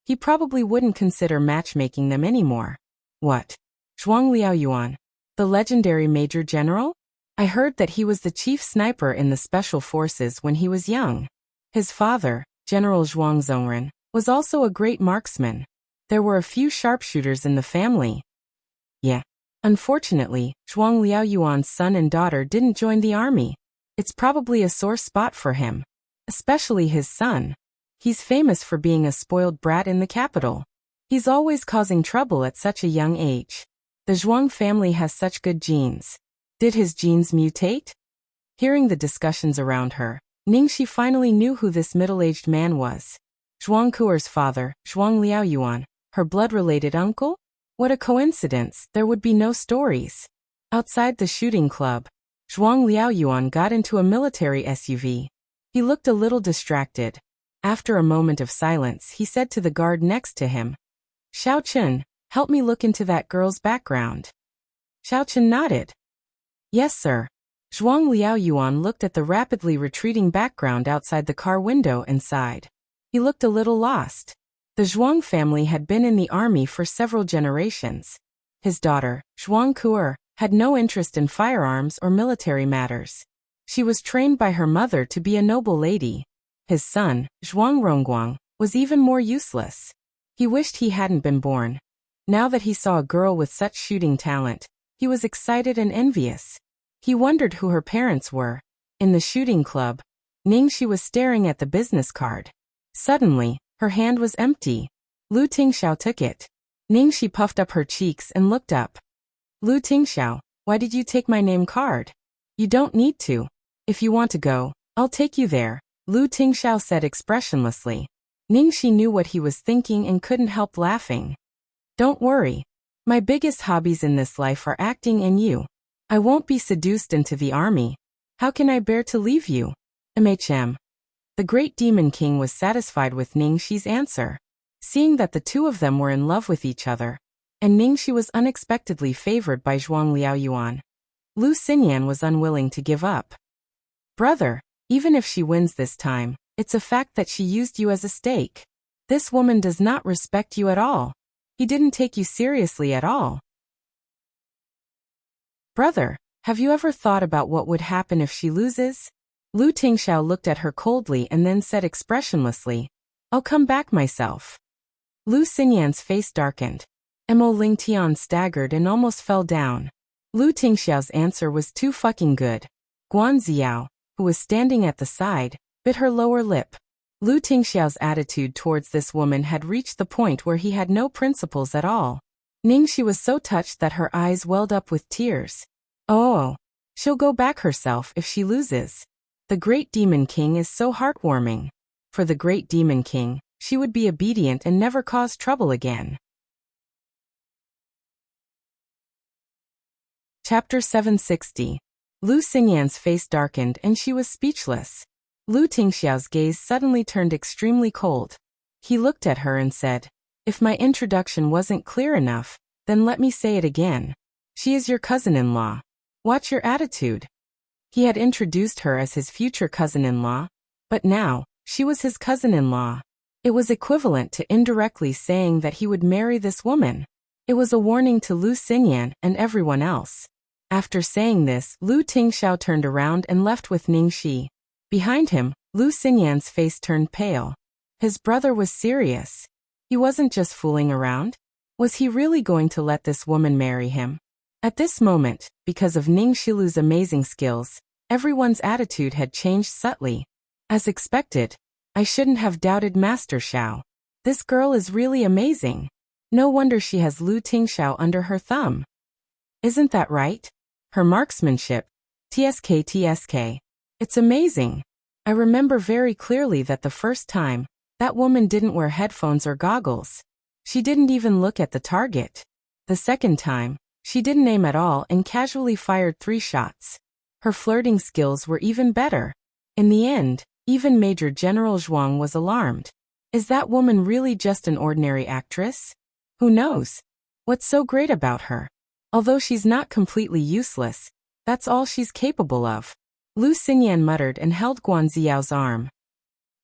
he probably wouldn't consider matchmaking them anymore. What? Zhuang Liaoyuan, the legendary Major General? I heard that he was the chief sniper in the Special Forces when he was young. His father, General Zhuang Zongren, was also a great marksman. There were a few sharpshooters in the family. Yeah. Unfortunately, Zhuang Liaoyuan's son and daughter didn't join the army. It's probably a sore spot for him. Especially his son. He's famous for being a spoiled brat in the capital. He's always causing trouble at such a young age. The Zhuang family has such good genes. Did his genes mutate? Hearing the discussions around her, Ningxi finally knew who this middle-aged man was. Zhuang Kuer's father, Zhuang Liaoyuan, her blood-related uncle? What a coincidence, there would be no stories. Outside the shooting club, Zhuang Liaoyuan got into a military SUV. He looked a little distracted. After a moment of silence, he said to the guard next to him, Xiao Chun, help me look into that girl's background. Xiao Chun nodded. Yes, sir. Zhuang Liaoyuan looked at the rapidly retreating background outside the car window and sighed. He looked a little lost. The Zhuang family had been in the army for several generations. His daughter, Zhuang Kuer, had no interest in firearms or military matters. She was trained by her mother to be a noble lady. His son, Zhuang Rongguang, was even more useless. He wished he hadn't been born. Now that he saw a girl with such shooting talent, he was excited and envious. He wondered who her parents were. In the shooting club, Ningxi was staring at the business card. Suddenly, her hand was empty. Lu Tingxiao took it. Ningxi puffed up her cheeks and looked up. Lu Tingxiao, why did you take my name card? You don't need to. If you want to go, I'll take you there, Lu Tingxiao said expressionlessly. Ningxi knew what he was thinking and couldn't help laughing. Don't worry. My biggest hobbies in this life are acting and you. I won't be seduced into the army. How can I bear to leave you? The Great Demon King was satisfied with Ningxi's answer. Seeing that the two of them were in love with each other, and Ningxi was unexpectedly favored by Zhuang Liaoyuan, Lu Xinyan was unwilling to give up. Brother, even if she wins this time, it's a fact that she used you as a stake. This woman does not respect you at all. He didn't take you seriously at all. Brother, have you ever thought about what would happen if she loses? Lu Tingxiao looked at her coldly and then said expressionlessly, I'll come back myself. Lu Xinyan's face darkened. Mo Lingtian staggered and almost fell down. Lu Tingxiao's answer was too fucking good. Guan Ziao, who was standing at the side, bit her lower lip. Lu Tingxiao's attitude towards this woman had reached the point where he had no principles at all. Ningxi was so touched that her eyes welled up with tears. Oh, she'll go back herself if she loses. The Great Demon King is so heartwarming. For the Great Demon King, she would be obedient and never cause trouble again. Chapter 760. Lu Xinyan's face darkened and she was speechless. Lu Tingxiao's gaze suddenly turned extremely cold. He looked at her and said, If my introduction wasn't clear enough, then let me say it again. She is your cousin-in-law. Watch your attitude. He had introduced her as his future cousin-in-law, but now, she was his cousin-in-law. It was equivalent to indirectly saying that he would marry this woman. It was a warning to Lu Xinyan and everyone else. After saying this, Lu Tingxiao turned around and left with Ningxi. Behind him, Lu Xinyan's face turned pale. His brother was serious. He wasn't just fooling around. Was he really going to let this woman marry him? At this moment, because of Ningxilu's amazing skills, everyone's attitude had changed subtly. As expected, I shouldn't have doubted Master Xiao. This girl is really amazing. No wonder she has Lu Tingxiao under her thumb. Isn't that right? Her marksmanship, TSK. It's amazing. I remember very clearly that the first time, that woman didn't wear headphones or goggles. She didn't even look at the target. The second time, she didn't aim at all and casually fired 3 shots. Her flirting skills were even better. In the end, even Major General Zhuang was alarmed. Is that woman really just an ordinary actress? Who knows? What's so great about her? Although she's not completely useless, that's all she's capable of. Lu Xinyan muttered and held Guan Ziao's arm.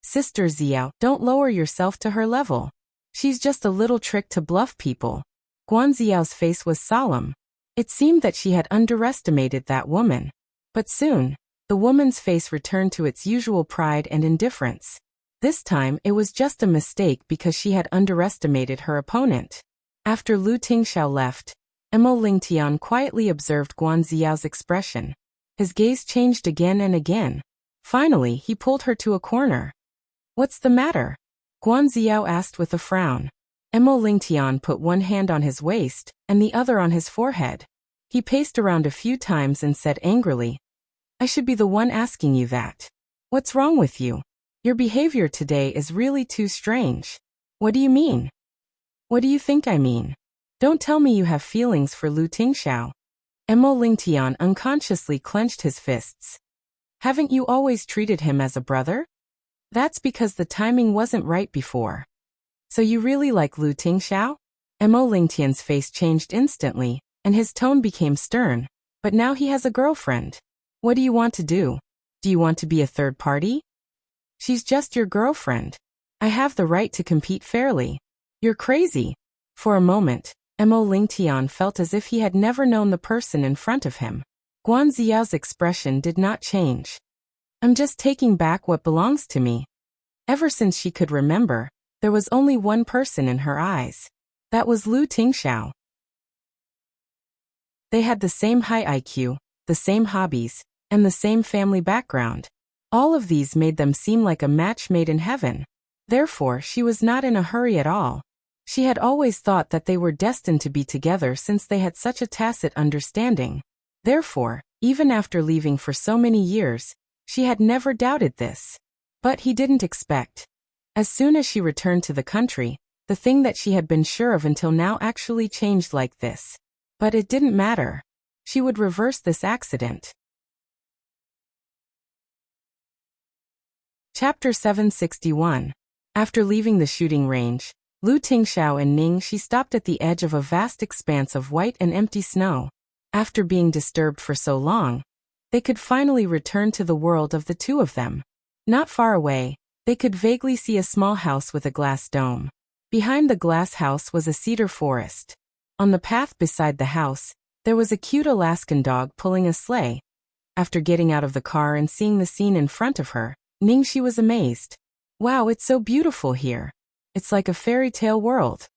Sister Ziao, don't lower yourself to her level. She's just a little trick to bluff people. Guan Ziao's face was solemn. It seemed that she had underestimated that woman. But soon, the woman's face returned to its usual pride and indifference. This time it was just a mistake because she had underestimated her opponent. After Lu Tingxiao left, Mo Lingtian quietly observed Guan Ziao's expression. His gaze changed again and again. Finally, he pulled her to a corner. What's the matter? Guan Ziao asked with a frown. Mo Lingtian put one hand on his waist and the other on his forehead. He paced around a few times and said angrily, I should be the one asking you that. What's wrong with you? Your behavior today is really too strange. What do you mean? What do you think I mean? Don't tell me you have feelings for Lu Tingxiao. Mo Lingtian unconsciously clenched his fists. Haven't you always treated him as a brother? That's because the timing wasn't right before. So you really like Lu Tingxiao? Mo Lingtian's face changed instantly, and his tone became stern. But now he has a girlfriend. What do you want to do? Do you want to be a third party? She's just your girlfriend. I have the right to compete fairly. You're crazy. For a moment, Mo Lingtian felt as if he had never known the person in front of him. Guan Ziao's expression did not change. I'm just taking back what belongs to me. Ever since she could remember, there was only one person in her eyes. That was Lu Tingxiao. They had the same high IQ, the same hobbies, and the same family background. All of these made them seem like a match made in heaven. Therefore, she was not in a hurry at all. She had always thought that they were destined to be together since they had such a tacit understanding. Therefore, even after leaving for so many years, she had never doubted this. But he didn't expect. As soon as she returned to the country, the thing that she had been sure of until now actually changed like this. But it didn't matter. She would reverse this accident. Chapter 761. After leaving the shooting range, Lu Tingxiao and Ningxi stopped at the edge of a vast expanse of white and empty snow. After being disturbed for so long, they could finally return to the world of the two of them. Not far away, they could vaguely see a small house with a glass dome. Behind the glass house was a cedar forest. On the path beside the house, there was a cute Alaskan dog pulling a sleigh. After getting out of the car and seeing the scene in front of her, Ningxi was amazed. Wow, it's so beautiful here. It's like a fairy tale world.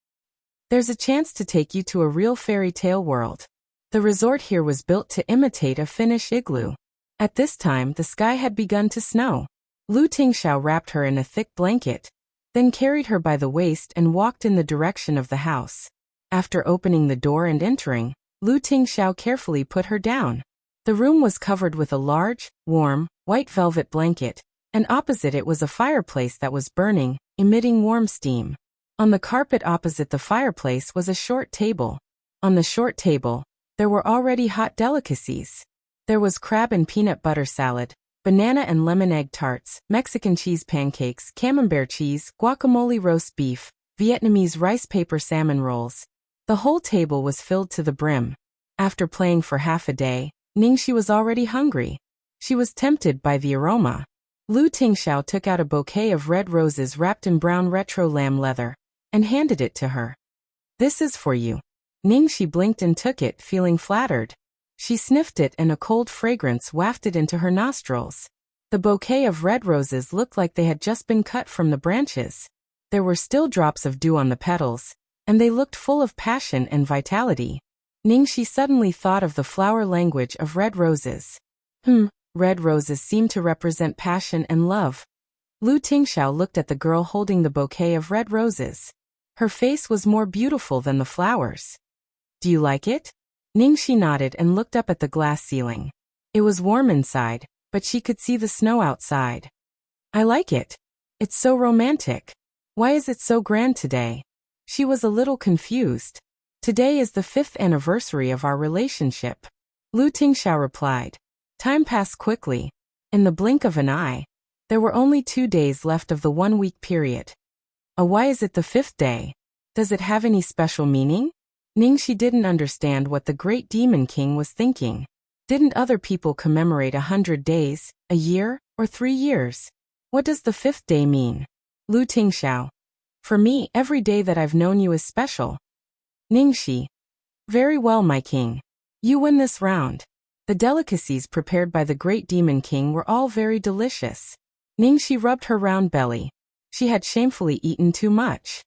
There's a chance to take you to a real fairy tale world. The resort here was built to imitate a Finnish igloo. At this time, the sky had begun to snow. Lu Tingxiao wrapped her in a thick blanket, then carried her by the waist and walked in the direction of the house. After opening the door and entering, Lu Tingxiao carefully put her down. The room was covered with a large, warm, white velvet blanket, and opposite it was a fireplace that was burning, emitting warm steam. On the carpet opposite the fireplace was a short table. On the short table, there were already hot delicacies. There was crab and peanut butter salad, banana and lemon egg tarts, Mexican cheese pancakes, camembert cheese, guacamole roast beef, Vietnamese rice paper salmon rolls. The whole table was filled to the brim. After playing for half a day, Ningxi was already hungry. She was tempted by the aroma. Lu Tingxiao took out a bouquet of red roses wrapped in brown retro lamb leather, and handed it to her. This is for you. Ningxi blinked and took it, feeling flattered. She sniffed it and a cold fragrance wafted into her nostrils. The bouquet of red roses looked like they had just been cut from the branches. There were still drops of dew on the petals, and they looked full of passion and vitality. Ningxi suddenly thought of the flower language of red roses. Red roses seem to represent passion and love. Lu Tingxiao looked at the girl holding the bouquet of red roses. Her face was more beautiful than the flowers. Do you like it? Ningxi nodded and looked up at the glass ceiling. It was warm inside, but she could see the snow outside. I like it. It's so romantic. Why is it so grand today? She was a little confused. Today is the 5th anniversary of our relationship. Lu Tingxiao replied. Time passed quickly. In the blink of an eye, there were only 2 days left of the 1-week period. Why is it the 5th day? Does it have any special meaning? Ningxi didn't understand what the great demon king was thinking. Didn't other people commemorate 100 days, a year, or 3 years? What does the 5th day mean? Lu Tingxiao. For me, every day that I've known you is special. Ningxi. Very well, my king. You win this round. The delicacies prepared by the great demon king were all very delicious. Ningxi rubbed her round belly. She had shamefully eaten too much.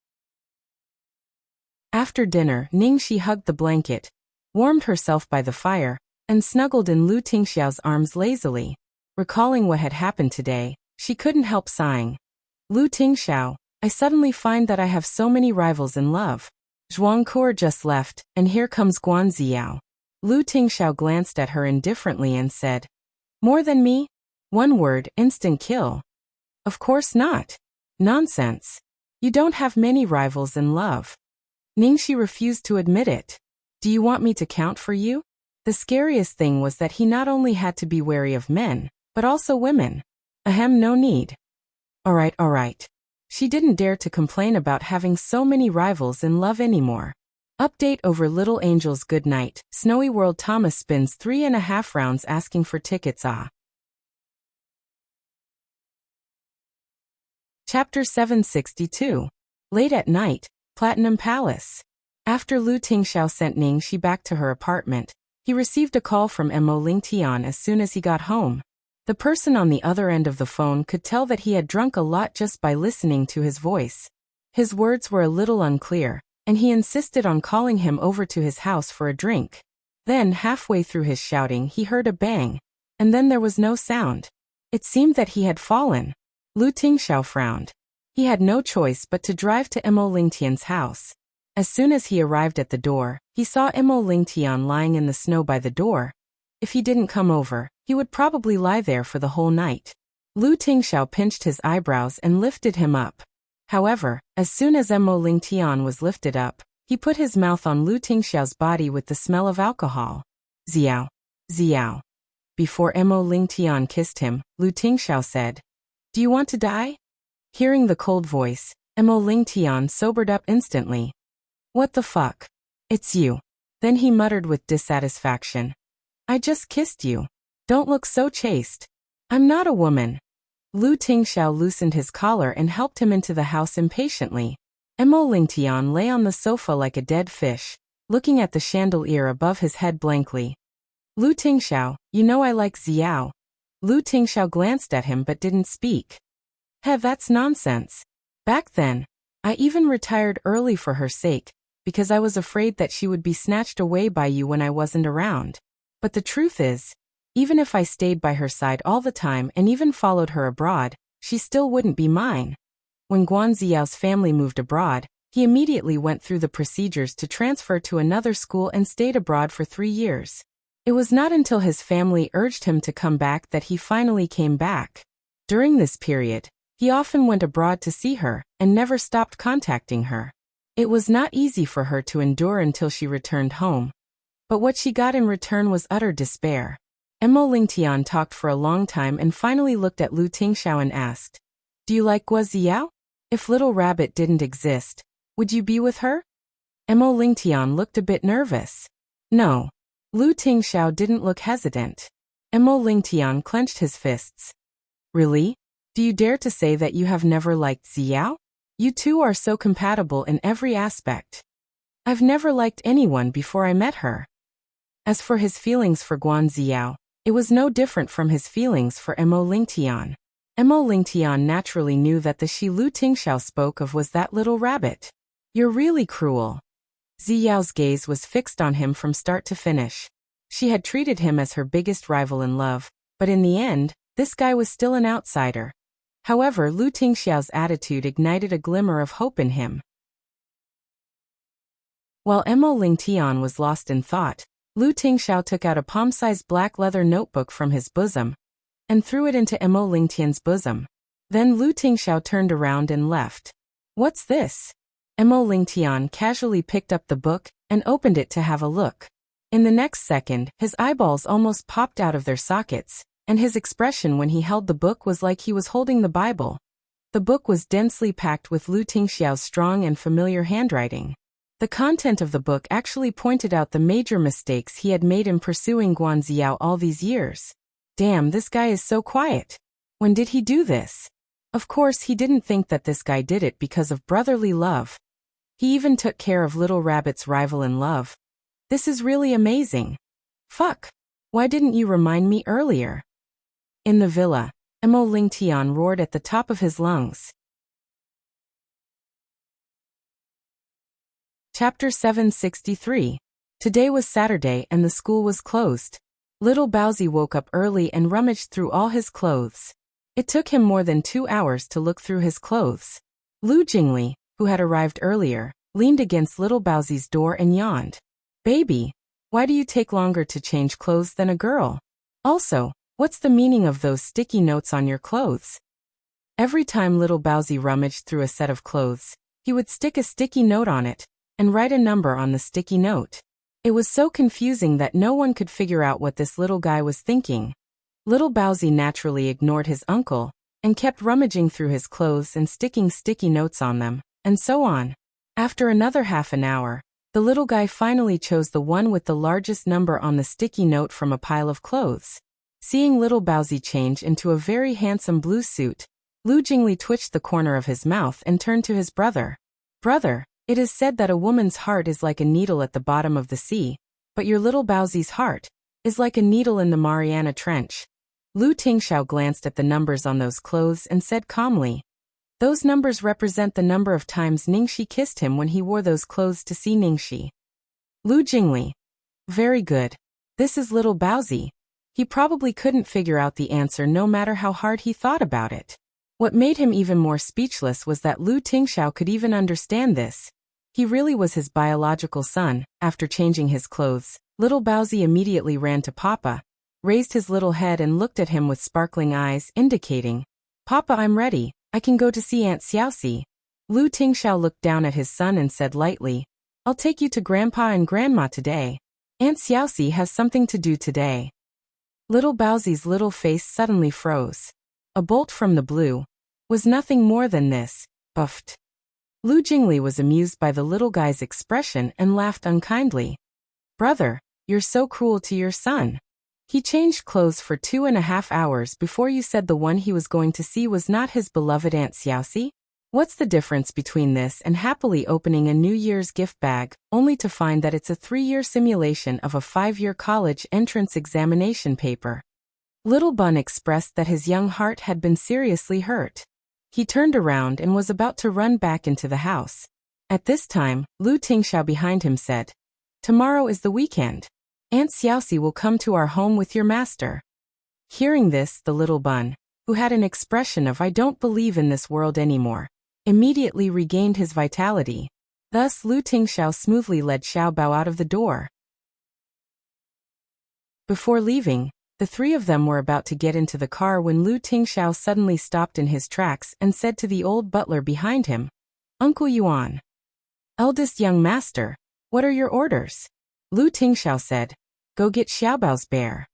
After dinner, Ningxi hugged the blanket, warmed herself by the fire, and snuggled in Lu Tingxiao's arms lazily. Recalling what had happened today, she couldn't help sighing. Lu Tingxiao, I suddenly find that I have so many rivals in love. Zhuangke just left, and here comes Guanziao. Lu Tingxiao glanced at her indifferently and said, More than me? One word, instant kill. Of course not. Nonsense. You don't have many rivals in love. Ningxi refused to admit it. Do you want me to count for you? The scariest thing was that he not only had to be wary of men, but also women. Ahem, no need. All right. She didn't dare to complain about having so many rivals in love anymore. Update over Little Angel's Good Night. Snowy World. Thomas spins 3.5 rounds asking for tickets. Chapter 762. Late at night, Platinum Palace. After Lu Tingxiao sent Ningxi back to her apartment, he received a call from Mo Lingtian as soon as he got home. The person on the other end of the phone could tell that he had drunk a lot just by listening to his voice. His words were a little unclear, and he insisted on calling him over to his house for a drink. Then, halfway through his shouting, he heard a bang, and then there was no sound. It seemed that he had fallen. Lu Tingxiao frowned. He had no choice but to drive to Mo Lingtian's house. As soon as he arrived at the door, he saw Mo Lingtian lying in the snow by the door. If he didn't come over, he would probably lie there for the whole night. Lu Tingxiao pinched his eyebrows and lifted him up. However, as soon as Mo Lingtian was lifted up, he put his mouth on Lu Tingxiao's body with the smell of alcohol. Xiao. Xiao. Before Mo Lingtian kissed him, Lu Tingxiao said, Do you want to die? Hearing the cold voice, Mo Lingtian sobered up instantly. What the fuck? It's you. Then he muttered with dissatisfaction. I just kissed you. Don't look so chaste. I'm not a woman. Lu Tingxiao loosened his collar and helped him into the house impatiently. Mo Lingtian lay on the sofa like a dead fish, looking at the chandelier above his head blankly. Lu Tingxiao, you know I like Xiao. Lu Tingxiao glanced at him but didn't speak. Hey, that's nonsense. Back then, I even retired early for her sake, because I was afraid that she would be snatched away by you when I wasn't around. But the truth is, even if I stayed by her side all the time and even followed her abroad, she still wouldn't be mine. When Guanziyao's family moved abroad, he immediately went through the procedures to transfer to another school and stayed abroad for 3 years. It was not until his family urged him to come back that he finally came back. During this period, he often went abroad to see her and never stopped contacting her. It was not easy for her to endure until she returned home. But what she got in return was utter despair. Mo Lingtian talked for a long time and finally looked at Lu Tingxiao and asked, Do you like Guaziao? If Little Rabbit didn't exist, would you be with her? Mo Lingtian looked a bit nervous. No. Lu Tingxiao didn't look hesitant. Mo Lingtian clenched his fists. Really? Do you dare to say that you have never liked Xiao? You two are so compatible in every aspect. I've never liked anyone before I met her. As for his feelings for Guanziao, it was no different from his feelings for Mo Lingtian. Mo Lingtian naturally knew that the she Lu Tingxiao spoke of was that little rabbit. You're really cruel. Xiao's gaze was fixed on him from start to finish. She had treated him as her biggest rival in love, but in the end, this guy was still an outsider. However, Lu Tingxiao's attitude ignited a glimmer of hope in him. While Mo Lingtian was lost in thought, Lu Tingxiao took out a palm-sized black leather notebook from his bosom and threw it into Mo Lingtian's bosom. Then Lu Tingxiao turned around and left. What's this? Mo Lingtian casually picked up the book and opened it to have a look. In the next second, his eyeballs almost popped out of their sockets, and his expression when he held the book was like he was holding the Bible. The book was densely packed with Lu Tingxiao's strong and familiar handwriting. The content of the book actually pointed out the major mistakes he had made in pursuing Guanziao all these years. Damn, this guy is so quiet. When did he do this? Of course, he didn't think that this guy did it because of brotherly love. He even took care of Little Rabbit's rival in love. This is really amazing. Fuck. Why didn't you remind me earlier? In the villa, Mo Lingtian roared at the top of his lungs. Chapter 763. Today was Saturday and the school was closed. Little Baozi woke up early and rummaged through all his clothes. It took him more than 2 hours to look through his clothes. Lu Jingli, who had arrived earlier, leaned against Little Baozi's door and yawned. Baby, why do you take longer to change clothes than a girl? Also, what's the meaning of those sticky notes on your clothes? Every time Little Baozi rummaged through a set of clothes, he would stick a sticky note on it and write a number on the sticky note. It was so confusing that no one could figure out what this little guy was thinking. Little Baozi naturally ignored his uncle and kept rummaging through his clothes and sticking sticky notes on them, and so on. After another half an hour, the little guy finally chose the one with the largest number on the sticky note from a pile of clothes. Seeing Little Baozi change into a very handsome blue suit, Lu Jingli twitched the corner of his mouth and turned to his brother. Brother, it is said that a woman's heart is like a needle at the bottom of the sea, but your Little Baozi's heart is like a needle in the Mariana Trench. Lu Tingxiao glanced at the numbers on those clothes and said calmly, Those numbers represent the number of times Ningxi kissed him when he wore those clothes to see Ningxi. Lu Jingli. Very good. This is Little Baozi. He probably couldn't figure out the answer no matter how hard he thought about it. What made him even more speechless was that Lu Tingxiao could even understand this. He really was his biological son. After changing his clothes, Little Baozi immediately ran to Papa, raised his little head and looked at him with sparkling eyes, indicating, Papa, I'm ready. I can go to see Aunt Xiaoxi. Lu Tingxiao looked down at his son and said lightly, I'll take you to Grandpa and Grandma today. Aunt Xiaoxi has something to do today. Little Baozi's little face suddenly froze. A bolt from the blue was nothing more than this. Buffed. Lu Jingli was amused by the little guy's expression and laughed unkindly. Brother, you're so cruel to your son. He changed clothes for 2.5 hours before you said the one he was going to see was not his beloved Aunt Xiaoxi? What's the difference between this and happily opening a New Year's gift bag, only to find that it's a 3-year simulation of a 5-year college entrance examination paper? Little Bun expressed that his young heart had been seriously hurt. He turned around and was about to run back into the house. At this time, Lu Tingxiao behind him said, "Tomorrow is the weekend. Aunt Xiaoxi will come to our home with your master." Hearing this, the little Bun, who had an expression of "I don't believe in this world anymore," immediately regained his vitality. Thus Lu Tingxiao smoothly led Xiaobao out of the door. Before leaving, the three of them were about to get into the car when Lu Tingxiao suddenly stopped in his tracks and said to the old butler behind him, "Uncle Yuan, eldest young master, what are your orders?" Lu Tingxiao said, "Go get Xiaobao's bear."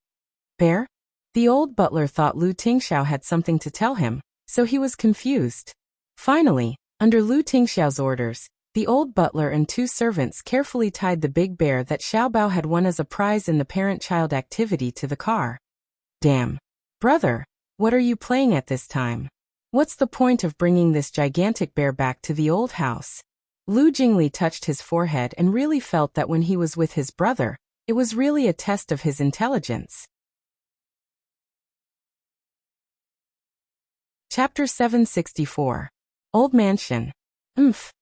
Bear? The old butler thought Lu Tingxiao had something to tell him, so he was confused. Finally, under Lu Tingxiao's orders, the old butler and 2 servants carefully tied the big bear that Xiaobao had won as a prize in the parent-child activity to the car. Damn. Brother, what are you playing at this time? What's the point of bringing this gigantic bear back to the old house? Lu Jingli touched his forehead and really felt that when he was with his brother, it was really a test of his intelligence. Chapter 764. Old Mansion.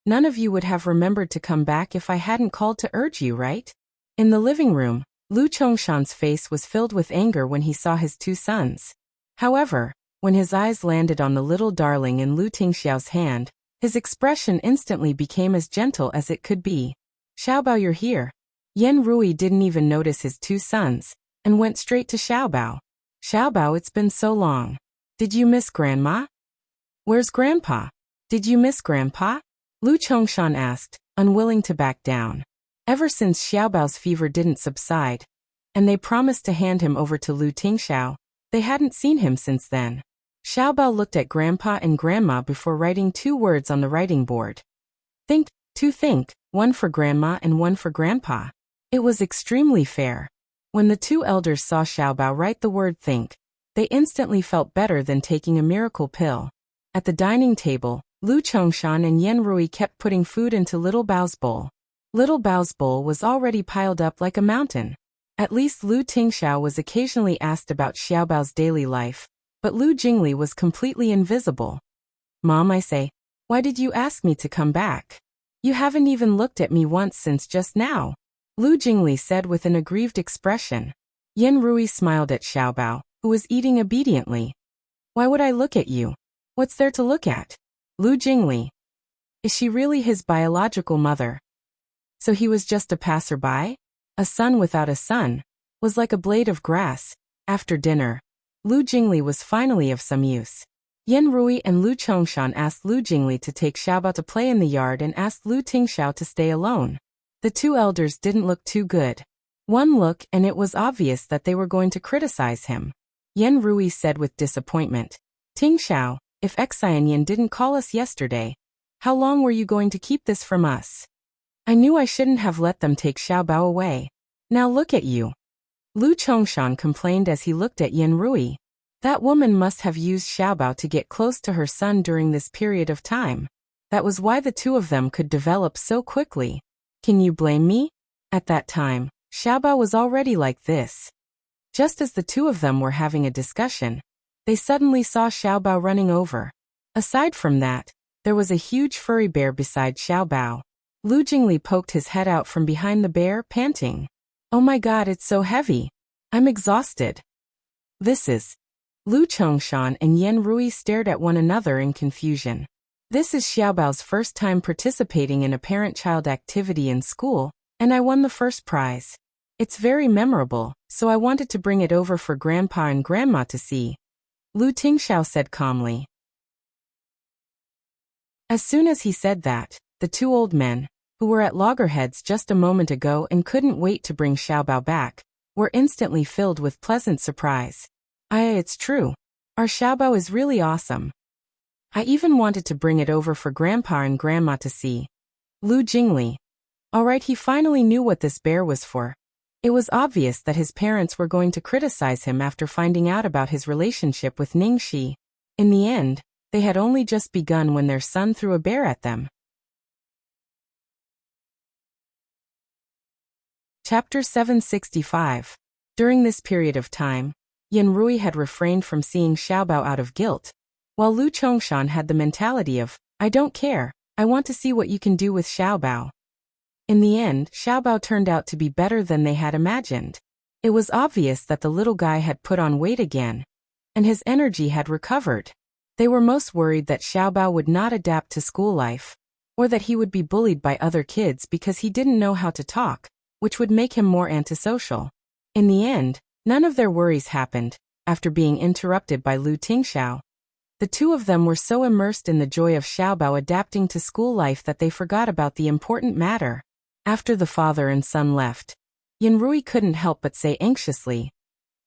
None of you would have remembered to come back if I hadn't called to urge you, right? In the living room, Lu Chongshan's face was filled with anger when he saw his 2 sons. However, when his eyes landed on the little darling in Lu Tingxiao's hand, his expression instantly became as gentle as it could be. "Xiaobao, you're here." Yan Rui didn't even notice his 2 sons, and went straight to Xiaobao. "Xiaobao, it's been so long. Did you miss Grandma? Where's Grandpa? Did you miss Grandpa?" Lu Chongshan asked, unwilling to back down. Ever since Xiaobao's fever didn't subside, and they promised to hand him over to Lu Tingxiao, they hadn't seen him since then. Xiaobao looked at Grandpa and Grandma before writing 2 words on the writing board. Think, to think, 1 for Grandma and 1 for Grandpa. It was extremely fair. When the 2 elders saw Xiaobao write the word think, they instantly felt better than taking a miracle pill. At the dining table, Lu Chongshan and Yan Rui kept putting food into Little Bao's bowl. Little Bao's bowl was already piled up like a mountain. At least Lu Tingxiao was occasionally asked about Xiaobao's daily life, but Lu Jingli was completely invisible. "Mom," I say, "why did you ask me to come back? You haven't even looked at me once since just now," Lu Jingli said with an aggrieved expression. Yan Rui smiled at Xiaobao, who was eating obediently. "Why would I look at you? What's there to look at? Lu Jingli. Is she really his biological mother? So he was just a passerby? A son without a son? Was like a blade of grass." After dinner, Lu Jingli was finally of some use. Yan Rui and Lu Chongshan asked Lu Jingli to take Xiaobao to play in the yard and asked Lu Tingxiao to stay alone. The 2 elders didn't look too good. One look and it was obvious that they were going to criticize him. Yan Rui said with disappointment, "Tingxiao, if Xianyan didn't call us yesterday, how long were you going to keep this from us? I knew I shouldn't have let them take Xiaobao away. Now look at you." Lu Chongshan complained as he looked at Yan Rui. That woman must have used Xiaobao to get close to her son during this period of time. That was why the 2 of them could develop so quickly. Can you blame me? At that time, Xiaobao was already like this. Just as the 2 of them were having a discussion, they suddenly saw Xiaobao running over. Aside from that, there was a huge furry bear beside Xiaobao. Lu Jingli poked his head out from behind the bear, panting. "Oh my god, it's so heavy. I'm exhausted." This is. Lu Chongshan and Yan Rui stared at one another in confusion. This is Xiaobao's first time participating in a parent-child activity in school, and I won the first prize. It's very memorable, so I wanted to bring it over for Grandpa and Grandma to see, Lu Tingxiao said calmly. As soon as he said that, the 2 old men, who were at loggerheads just a moment ago and couldn't wait to bring Xiaobao back, were instantly filled with pleasant surprise. It's true. Our Xiaobao is really awesome. I even wanted to bring it over for Grandpa and Grandma to see. Lu Jingli. Alright, he finally knew what this bear was for. It was obvious that his parents were going to criticize him after finding out about his relationship with Ningxi. In the end, they had only just begun when their son threw a bear at them. Chapter 765. During this period of time, Yan Rui had refrained from seeing Xiaobao out of guilt, while Lu Chongshan had the mentality of, I don't care, I want to see what you can do with Xiaobao. In the end, Xiaobao turned out to be better than they had imagined. It was obvious that the little guy had put on weight again, and his energy had recovered. They were most worried that Xiaobao would not adapt to school life, or that he would be bullied by other kids because he didn't know how to talk, which would make him more antisocial. In the end, none of their worries happened, after being interrupted by Lu Tingxiao. The two of them were so immersed in the joy of Xiaobao adapting to school life that they forgot about the important matter. After the father and son left, Yan Rui couldn't help but say anxiously,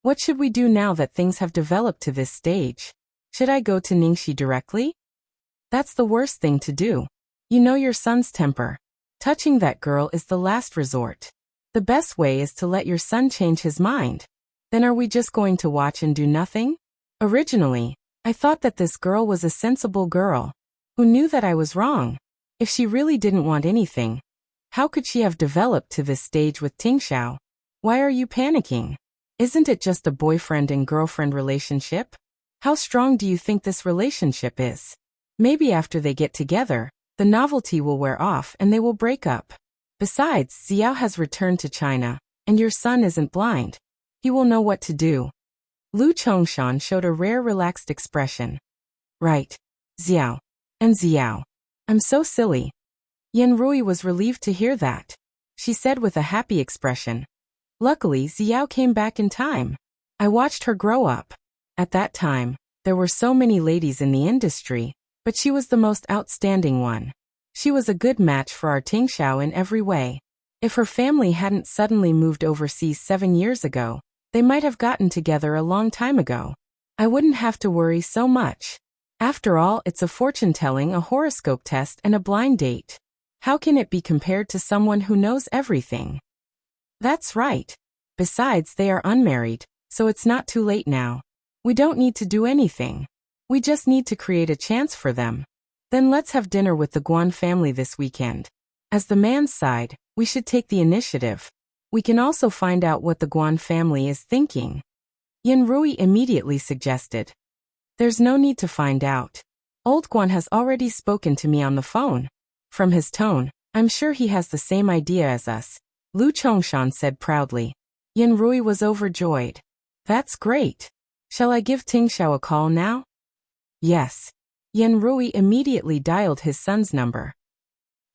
what should we do now that things have developed to this stage? Should I go to Ningxi directly? That's the worst thing to do. You know your son's temper. Touching that girl is the last resort. The best way is to let your son change his mind. Then are we just going to watch and do nothing? Originally, I thought that this girl was a sensible girl, who knew that I was wrong. If she really didn't want anything, how could she have developed to this stage with Tingxiao? Why are you panicking? Isn't it just a boyfriend and girlfriend relationship? How strong do you think this relationship is? Maybe after they get together, the novelty will wear off and they will break up. Besides, Xiao has returned to China, and your son isn't blind. He will know what to do. Lu Chongshan showed a rare relaxed expression. Right. Xiao. And Xiao. I'm so silly. Yan Rui was relieved to hear that. She said with a happy expression. Luckily, Xiao came back in time. I watched her grow up. At that time, there were so many ladies in the industry, but she was the most outstanding one. She was a good match for our Tingxiao in every way. If her family hadn't suddenly moved overseas 7 years ago, they might have gotten together a long time ago. I wouldn't have to worry so much. After all, it's a fortune-telling, a horoscope test, and a blind date. How can it be compared to someone who knows everything? That's right. Besides, they are unmarried, so it's not too late now. We don't need to do anything. We just need to create a chance for them. Then let's have dinner with the Guan family this weekend. As the man's side, we should take the initiative. We can also find out what the Guan family is thinking. Yan Rui immediately suggested. There's no need to find out. Old Guan has already spoken to me on the phone. From his tone, I'm sure he has the same idea as us. Lu Chongshan said proudly. Yan Rui was overjoyed. That's great. Shall I give Tingxiao a call now? Yes. Yan Rui immediately dialed his son's number.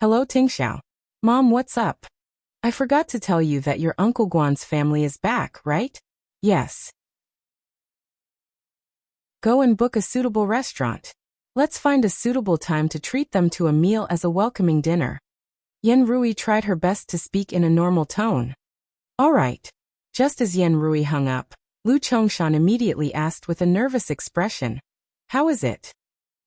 Hello Tingxiao. Mom, what's up? I forgot to tell you that your Uncle Guan's family is back, right? Yes. Go and book a suitable restaurant. Let's find a suitable time to treat them to a meal as a welcoming dinner. Yan Rui tried her best to speak in a normal tone. All right. Just as Yan Rui hung up, Lu Chongshan immediately asked with a nervous expression. How is it?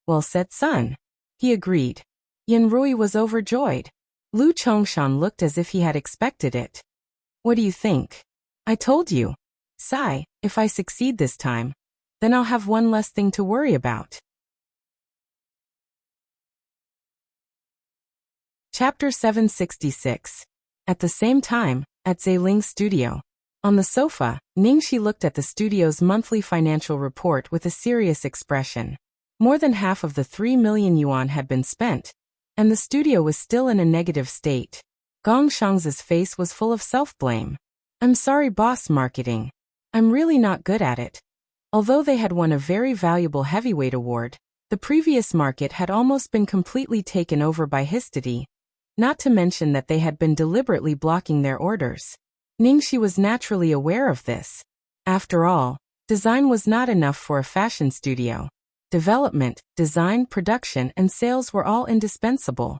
Well said, son. He agreed. Yan Rui was overjoyed. Lu Chongshan looked as if he had expected it. What do you think? I told you. Sigh, if I succeed this time, then I'll have one less thing to worry about. Chapter 766. At the same time, at Zeiling's studio. On the sofa, Ningxi looked at the studio's monthly financial report with a serious expression. More than half of the 3 million yuan had been spent, and the studio was still in a negative state. Gong Shang's face was full of self-blame. I'm sorry, boss marketing. I'm really not good at it. Although they had won a very valuable heavyweight award, the previous market had almost been completely taken over by Histity. Not to mention that they had been deliberately blocking their orders. Ningxi was naturally aware of this. After all, design was not enough for a fashion studio. Development, design, production, and sales were all indispensable.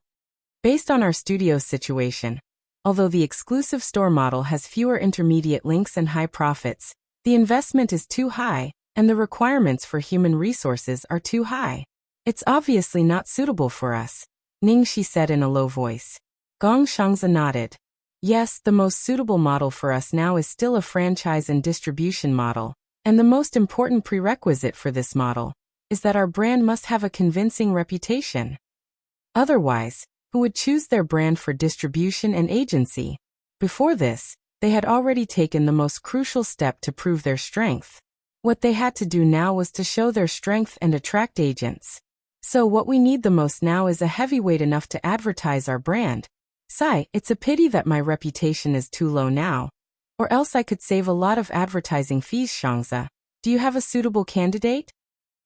Based on our studio's situation, although the exclusive store model has fewer intermediate links and high profits, the investment is too high, and the requirements for human resources are too high. It's obviously not suitable for us, Ningxi said in a low voice. Gong Shangzi nodded. Yes, the most suitable model for us now is still a franchise and distribution model, and the most important prerequisite for this model is that our brand must have a convincing reputation. Otherwise, who would choose their brand for distribution and agency? Before this, they had already taken the most crucial step to prove their strength. What they had to do now was to show their strength and attract agents. So what we need the most now is a heavyweight enough to advertise our brand. Sigh, it's a pity that my reputation is too low now. Or else I could save a lot of advertising fees, Shangzi. Do you have a suitable candidate?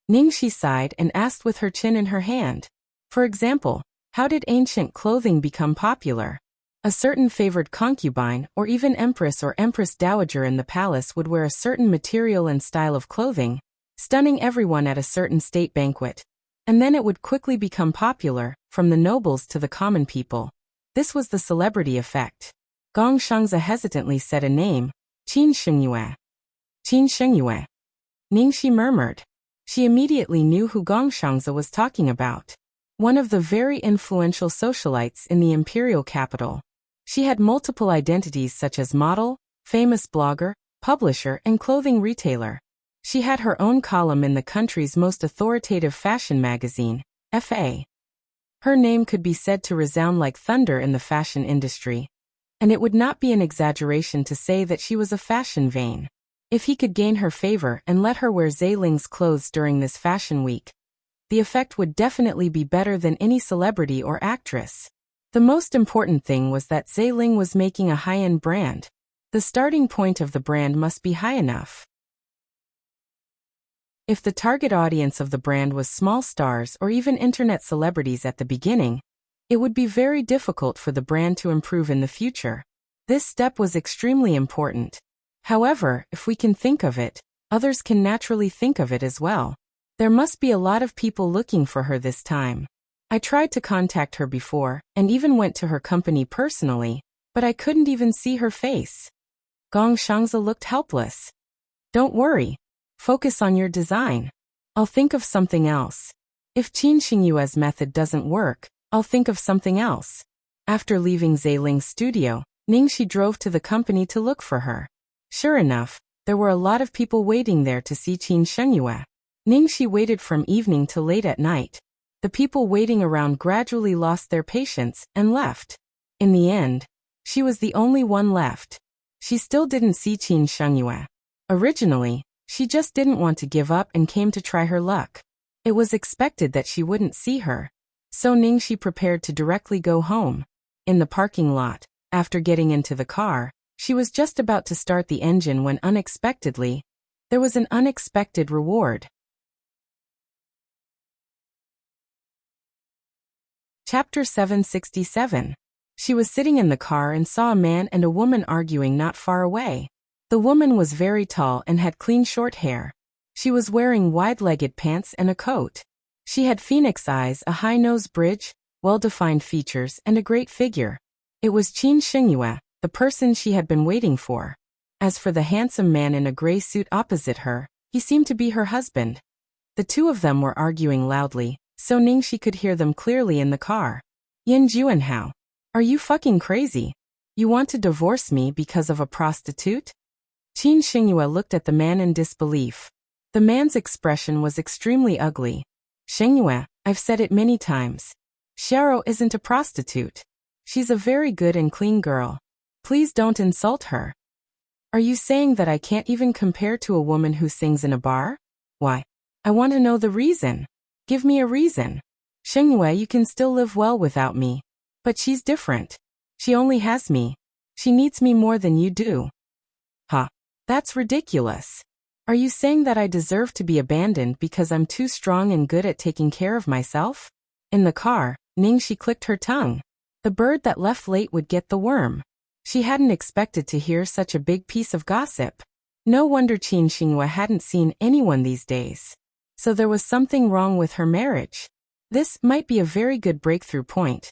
Ningxi sighed and asked with her chin in her hand. For example, how did ancient clothing become popular? A certain favored concubine, or even empress or empress dowager in the palace would wear a certain material and style of clothing, stunning everyone at a certain state banquet. And then it would quickly become popular, from the nobles to the common people. This was the celebrity effect. Gong Shangzi hesitantly said a name, Qin Shengyue. Qin Shengyue. Ningxi murmured. She immediately knew who Gong Shangzi was talking about. One of the very influential socialites in the imperial capital. She had multiple identities such as model, famous blogger, publisher, and clothing retailer. She had her own column in the country's most authoritative fashion magazine, FA. Her name could be said to resound like thunder in the fashion industry. And it would not be an exaggeration to say that she was a fashion vain. If he could gain her favor and let her wear Zeiling's clothes during this fashion week, the effect would definitely be better than any celebrity or actress. The most important thing was that Zeiling was making a high-end brand. The starting point of the brand must be high enough. If the target audience of the brand was small stars or even internet celebrities at the beginning, it would be very difficult for the brand to improve in the future. This step was extremely important. However, if we can think of it, others can naturally think of it as well. There must be a lot of people looking for her this time. I tried to contact her before, and even went to her company personally, but I couldn't even see her face. Gong Shangzi looked helpless. Don't worry. Focus on your design. I'll think of something else. If Qin Xingyue's method doesn't work, I'll think of something else. After leaving Zeiling's studio, Ningxi drove to the company to look for her. Sure enough, there were a lot of people waiting there to see Qin Shengyue. Ningxi waited from evening till late at night. The people waiting around gradually lost their patience and left. In the end, she was the only one left. She still didn't see Qin Shengyue. Originally, she just didn't want to give up and came to try her luck. It was expected that she wouldn't see her. So Ningxi prepared to directly go home. In the parking lot, after getting into the car, she was just about to start the engine when unexpectedly, there was an unexpected reward. Chapter 767. She was sitting in the car and saw a man and a woman arguing not far away. The woman was very tall and had clean short hair. She was wearing wide-legged pants and a coat. She had phoenix eyes, a high nose bridge, well-defined features, and a great figure. It was Qin Shengyue, the person she had been waiting for. As for the handsome man in a gray suit opposite her, he seemed to be her husband. The two of them were arguing loudly, so Ningxi could hear them clearly in the car. Yin Juanhao, are you fucking crazy? You want to divorce me because of a prostitute? Qin Shengyue looked at the man in disbelief. The man's expression was extremely ugly. Shengyue, I've said it many times. Xiao isn't a prostitute. She's a very good and clean girl. Please don't insult her. Are you saying that I can't even compare to a woman who sings in a bar? Why? I want to know the reason. Give me a reason. Shengyue, you can still live well without me. But she's different. She only has me. She needs me more than you do. Ha. That's ridiculous. Are you saying that I deserve to be abandoned because I'm too strong and good at taking care of myself? In the car, Ningxi clicked her tongue. The bird that left late would get the worm. She hadn't expected to hear such a big piece of gossip. No wonder Qin Shengyue hadn't seen anyone these days. So there was something wrong with her marriage. This might be a very good breakthrough point.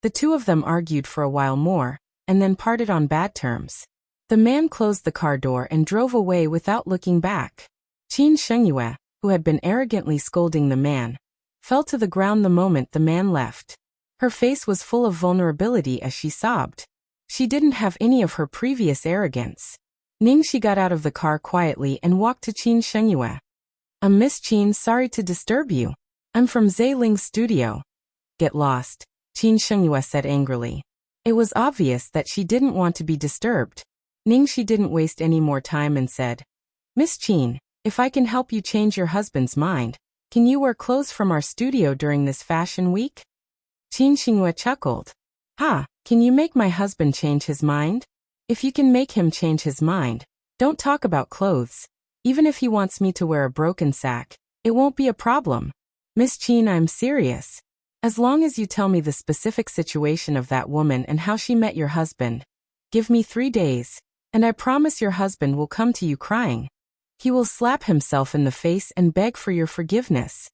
The two of them argued for a while more, and then parted on bad terms. The man closed the car door and drove away without looking back. Qin Shengyue, who had been arrogantly scolding the man, fell to the ground the moment the man left. Her face was full of vulnerability as she sobbed. She didn't have any of her previous arrogance. Ningxi got out of the car quietly and walked to Qin Shengyue. Miss Qin, sorry to disturb you. I'm from Ling's studio. Get lost, Qin Shengyue said angrily. It was obvious that she didn't want to be disturbed. Ningxi didn't waste any more time and said, Miss Qin, if I can help you change your husband's mind, can you wear clothes from our studio during this fashion week? Qin Shengyue chuckled. Ha, can you make my husband change his mind? If you can make him change his mind, don't talk about clothes. Even if he wants me to wear a broken sack, it won't be a problem. Miss Qin, I'm serious. As long as you tell me the specific situation of that woman and how she met your husband. Give me 3 days, and I promise your husband will come to you crying. He will slap himself in the face and beg for your forgiveness.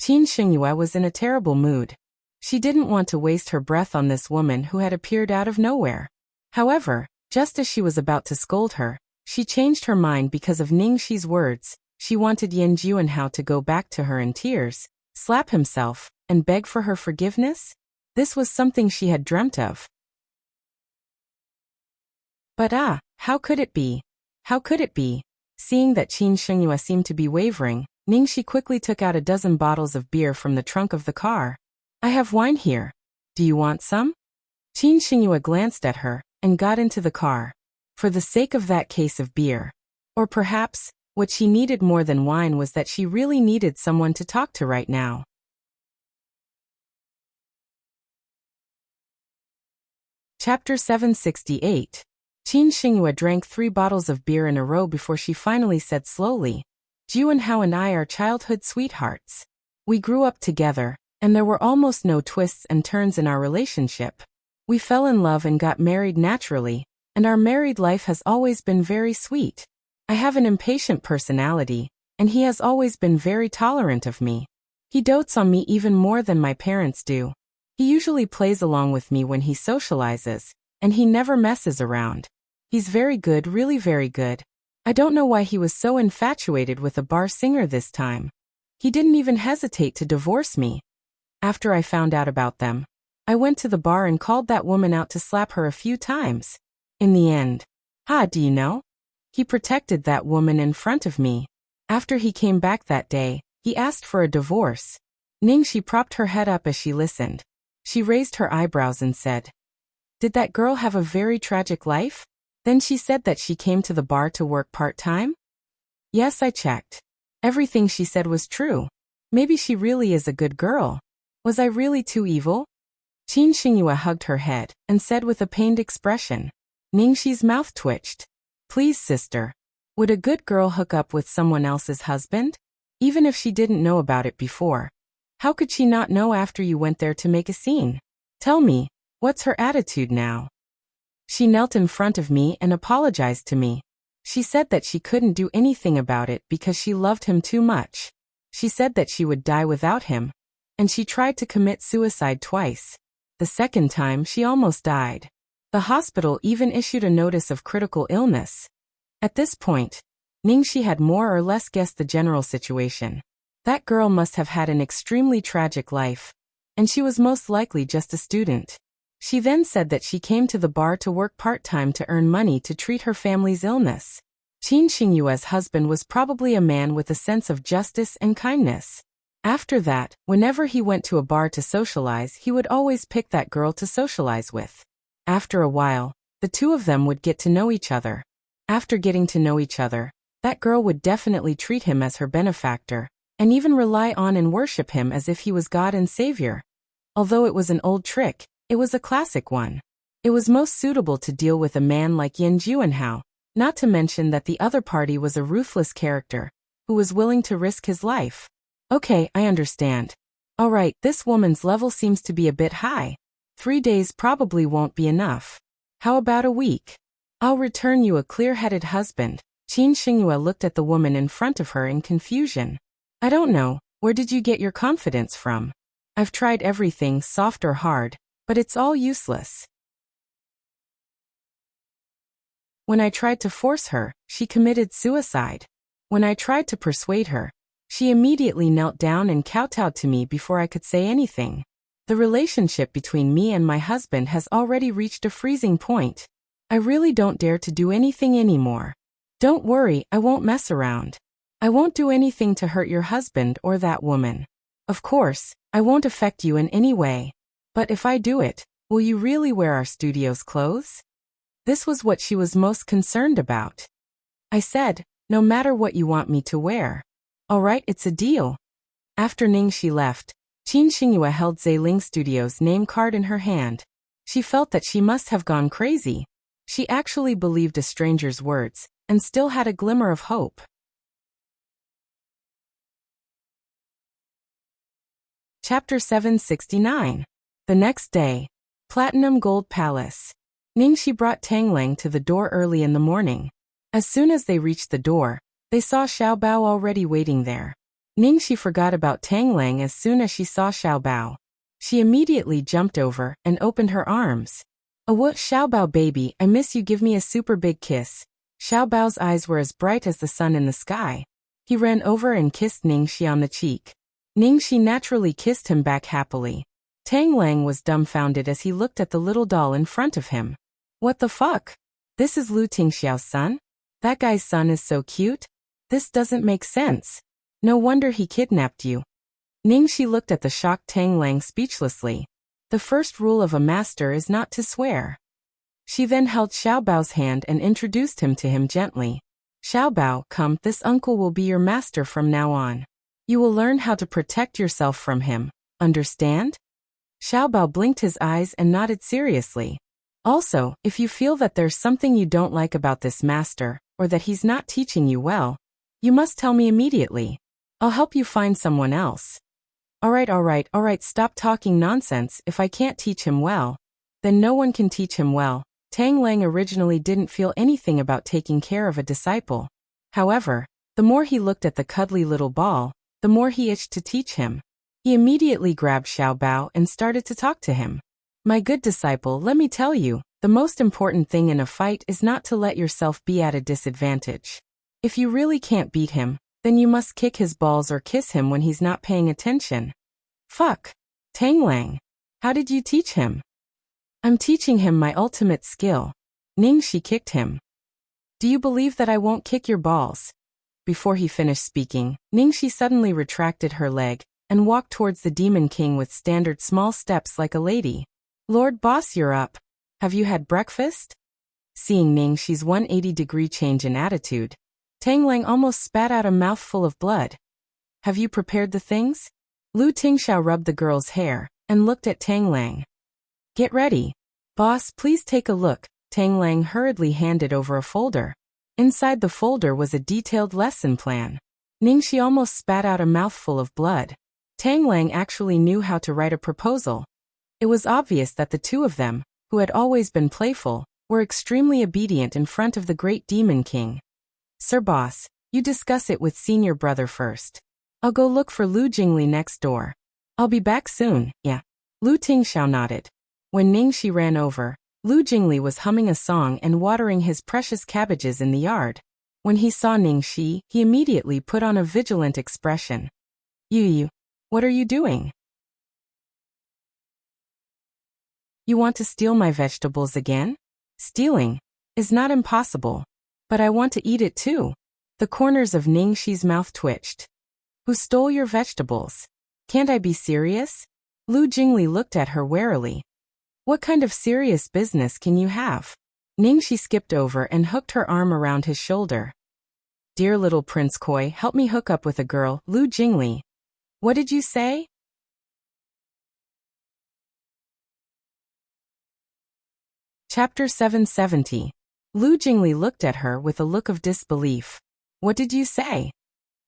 Qin Shengyue was in a terrible mood. She didn't want to waste her breath on this woman who had appeared out of nowhere. However, just as she was about to scold her, she changed her mind because of Ningxi's words. She wanted Yan Juanhao to go back to her in tears, slap himself, and beg for her forgiveness? This was something she had dreamt of. But how could it be? How could it be? Seeing that Qin Shengyue seemed to be wavering, Ningxi quickly took out a dozen bottles of beer from the trunk of the car. I have wine here. Do you want some? Qin Shengyue glanced at her and got into the car. For the sake of that case of beer. Or perhaps, what she needed more than wine was that she really needed someone to talk to right now. Chapter 768. Qin Shengyue drank 3 bottles of beer in a row before she finally said slowly, Juanhao and I are childhood sweethearts. We grew up together, and there were almost no twists and turns in our relationship. We fell in love and got married naturally, and our married life has always been very sweet. I have an impatient personality, and he has always been very tolerant of me. He dotes on me even more than my parents do. He usually plays along with me when he socializes, and he never messes around. He's very good, really very good. I don't know why he was so infatuated with a bar singer this time. He didn't even hesitate to divorce me. After I found out about them, I went to the bar and called that woman out to slap her a few times. In the end, do you know? He protected that woman in front of me. After he came back that day, he asked for a divorce. Ningxi propped her head up as she listened. She raised her eyebrows and said, Did that girl have a very tragic life? Then she said that she came to the bar to work part-time? Yes, I checked. Everything she said was true. Maybe she really is a good girl. Was I really too evil? Qin Shengyue hugged her head and said with a pained expression. Ningxi's mouth twitched. Please, sister. Would a good girl hook up with someone else's husband? Even if she didn't know about it before. How could she not know after you went there to make a scene? Tell me, what's her attitude now? She knelt in front of me and apologized to me. She said that she couldn't do anything about it because she loved him too much. She said that she would die without him. And she tried to commit suicide twice. The second time she almost died. The hospital even issued a notice of critical illness. At this point, Ningxi had more or less guessed the general situation. That girl must have had an extremely tragic life. And she was most likely just a student. She then said that she came to the bar to work part-time to earn money to treat her family's illness. Qin Shengyue's husband was probably a man with a sense of justice and kindness. After that, whenever he went to a bar to socialize, he would always pick that girl to socialize with. After a while, the two of them would get to know each other. After getting to know each other, that girl would definitely treat him as her benefactor, and even rely on and worship him as if he was God and Savior. Although it was an old trick, it was a classic one. It was most suitable to deal with a man like Yan Juanhao, not to mention that the other party was a ruthless character, who was willing to risk his life. Okay, I understand. Alright, this woman's level seems to be a bit high. 3 days probably won't be enough. How about a week? I'll return you a clear-headed husband. Qin Shengyue looked at the woman in front of her in confusion. I don't know, where did you get your confidence from? I've tried everything, soft or hard, but it's all useless. When I tried to force her, she committed suicide. When I tried to persuade her, She immediately knelt down and kowtowed to me before I could say anything. The relationship between me and my husband has already reached a freezing point. I really don't dare to do anything anymore. Don't worry, I won't mess around. I won't do anything to hurt your husband or that woman. Of course, I won't affect you in any way. But if I do it, will you really wear our studio's clothes? This was what she was most concerned about. I said, no matter what you want me to wear. All right, it's a deal. After Ningxi left, Qin Xingyue held Zailing Studios' name card in her hand. She felt that she must have gone crazy. She actually believed a stranger's words, and still had a glimmer of hope. Chapter 769. The next day. Platinum Gold Palace. Ningxi brought Tanglang to the door early in the morning. As soon as they reached the door, they saw Xiaobao already waiting there. Ningxi forgot about Tanglang as soon as she saw Xiaobao. She immediately jumped over and opened her arms. "Oh, what, Xiaobao baby, I miss you, give me a super big kiss." Xiaobao's eyes were as bright as the sun in the sky. He ran over and kissed Ningxi on the cheek. Ningxi naturally kissed him back happily. Tanglang was dumbfounded as he looked at the little doll in front of him. What the fuck? This is Lu Tingxiao's son? That guy's son is so cute? This doesn't make sense. No wonder he kidnapped you. Ningxi looked at the shocked Tanglang speechlessly. The first rule of a master is not to swear. She then held Xiaobao's hand and introduced him to him gently. "Xiaobao, come, this uncle will be your master from now on. You will learn how to protect yourself from him, understand?" Xiaobao blinked his eyes and nodded seriously. "Also, if you feel that there's something you don't like about this master, or that he's not teaching you well, you must tell me immediately. I'll help you find someone else." All right, stop talking nonsense. If I can't teach him well, then no one can teach him well." Tanglang originally didn't feel anything about taking care of a disciple. However, the more he looked at the cuddly little ball, the more he itched to teach him. He immediately grabbed Xiaobao and started to talk to him. "My good disciple, let me tell you, the most important thing in a fight is not to let yourself be at a disadvantage. If you really can't beat him, then you must kick his balls or kiss him when he's not paying attention." "Fuck. Tanglang. How did you teach him?" "I'm teaching him my ultimate skill." Ningxi kicked him. "Do you believe that I won't kick your balls?" Before he finished speaking, Ningxi suddenly retracted her leg and walked towards the Demon King with standard small steps like a lady. "Lord Boss, you're up. Have you had breakfast?" Seeing Ningxi's 180-degree change in attitude, Tanglang almost spat out a mouthful of blood. "Have you prepared the things?" Lu Tingxiao rubbed the girl's hair and looked at Tanglang. "Get ready. Boss, please take a look." Tanglang hurriedly handed over a folder. Inside the folder was a detailed lesson plan. Ningxi almost spat out a mouthful of blood. Tanglang actually knew how to write a proposal. It was obvious that the two of them, who had always been playful, were extremely obedient in front of the great Demon King. "Sir Boss, you discuss it with senior brother first. I'll go look for Lu Jingli next door. I'll be back soon, yeah." Lu Tingxiao nodded. When Ningxi ran over, Lu Jingli was humming a song and watering his precious cabbages in the yard. When he saw Ningxi, he immediately put on a vigilant expression. You, what are you doing? You want to steal my vegetables again?" "Stealing is not impossible, but I want to eat it too." The corners of Ningxi's mouth twitched. "Who stole your vegetables? Can't I be serious?" Lu Jingli looked at her warily. "What kind of serious business can you have?" Ningxi skipped over and hooked her arm around his shoulder. "Dear little Prince Koi, help me hook up with a girl." "Lu Jingli, what did you say?" Chapter 770. Lu Jingli looked at her with a look of disbelief. "What did you say?"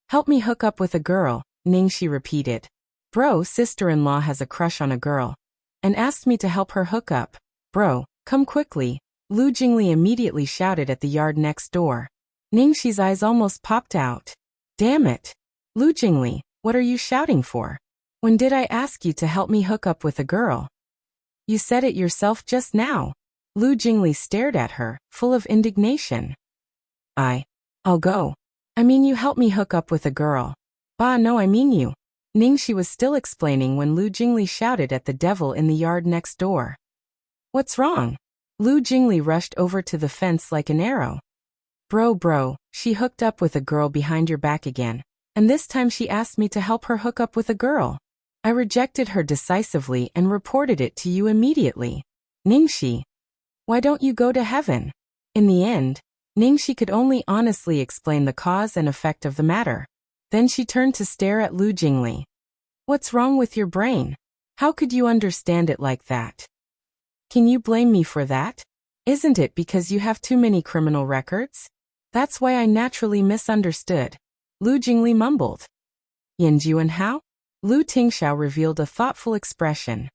"Help me hook up with a girl," Ningxi repeated. "Bro, sister-in-law has a crush on a girl and asked me to help her hook up. Bro, come quickly." Lu Jingli immediately shouted at the yard next door. Ningxi's eyes almost popped out. "Damn it. Lu Jingli, what are you shouting for? When did I ask you to help me hook up with a girl? You said it yourself just now." Lu Jingli stared at her, full of indignation. I'll go. I mean, you help me hook up with a girl. Bah, no, I mean you. Ningxi was still explaining when Lu Jingli shouted at the devil in the yard next door. What's wrong? Lu Jingli rushed over to the fence like an arrow. Bro, she hooked up with a girl behind your back again, and this time she asked me to help her hook up with a girl. I rejected her decisively and reported it to you immediately. Ningxi, why don't you go to heaven? In the end, Ningxi could only honestly explain the cause and effect of the matter. Then she turned to stare at Lu Jingli. What's wrong with your brain? How could you understand it like that? Can you blame me for that? Isn't it because you have too many criminal records? That's why I naturally misunderstood. Lu Jingli mumbled. Yanjuanhao? Lu Tingxiao revealed a thoughtful expression.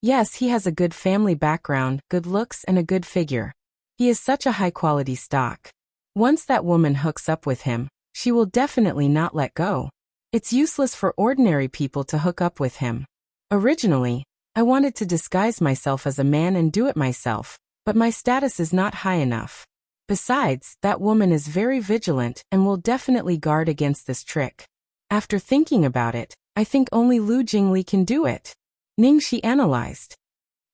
Yes, he has a good family background, good looks, and a good figure. He is such a high-quality stock. Once that woman hooks up with him, she will definitely not let go. It's useless for ordinary people to hook up with him. Originally, I wanted to disguise myself as a man and do it myself, but my status is not high enough. Besides, that woman is very vigilant and will definitely guard against this trick. After thinking about it, I think only Lu Jingli can do it. Ningxi analyzed.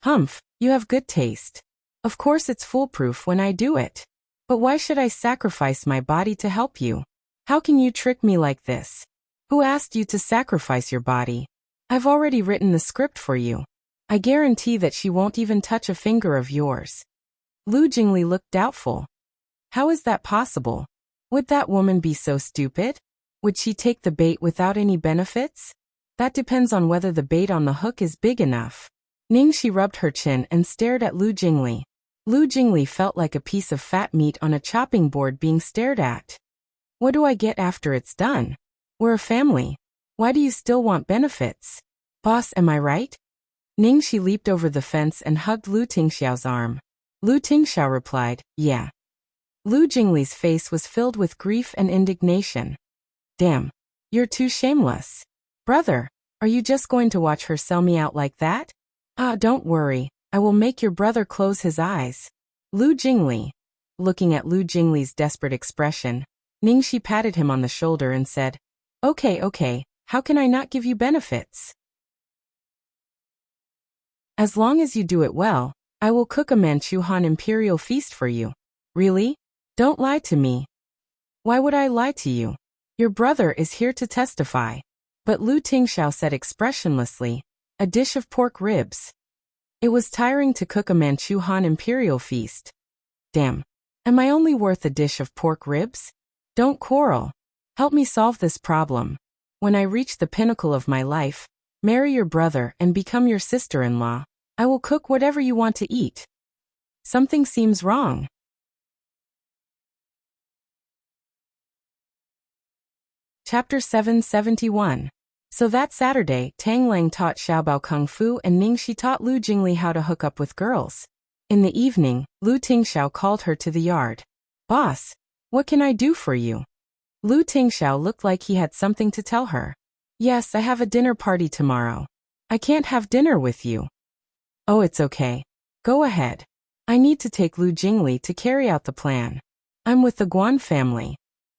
Humph, you have good taste. Of course it's foolproof when I do it. But why should I sacrifice my body to help you? How can you trick me like this? Who asked you to sacrifice your body? I've already written the script for you. I guarantee that she won't even touch a finger of yours. Lu Jingli looked doubtful. How is that possible? Would that woman be so stupid? Would she take the bait without any benefits? That depends on whether the bait on the hook is big enough. Ningxi rubbed her chin and stared at Lu Jingli. Lu Jingli felt like a piece of fat meat on a chopping board being stared at. What do I get after it's done? We're a family. Why do you still want benefits? Boss, am I right? Ningxi leaped over the fence and hugged Lu Tingxiao's arm. Lu Tingxiao replied, yeah. Lu Jingli's face was filled with grief and indignation. Damn, you're too shameless. Brother, are you just going to watch her sell me out like that? Ah, don't worry, I will make your brother close his eyes. Lu Jingli. Looking at Lu Jingli's desperate expression, Ningxi patted him on the shoulder and said, Okay, how can I not give you benefits? As long as you do it well, I will cook a Manchu Han imperial feast for you. Really? Don't lie to me. Why would I lie to you? Your brother is here to testify. But Lu Tingxiao said expressionlessly, a dish of pork ribs. It was tiring to cook a Manchu Han imperial feast. Damn. Am I only worth a dish of pork ribs? Don't quarrel. Help me solve this problem. When I reach the pinnacle of my life, marry your brother and become your sister-in-law. I will cook whatever you want to eat. Something seems wrong. Chapter 771. So that Saturday, Tang Lang taught Xiaobao Kung Fu and Ningxi taught Lu Jingli how to hook up with girls. In the evening, Lu Tingxiao called her to the yard. Boss, what can I do for you? Lu Tingxiao looked like he had something to tell her. Yes, I have a dinner party tomorrow. I can't have dinner with you. Oh, it's okay. Go ahead. I need to take Lu Jingli to carry out the plan. I'm with the Guan family.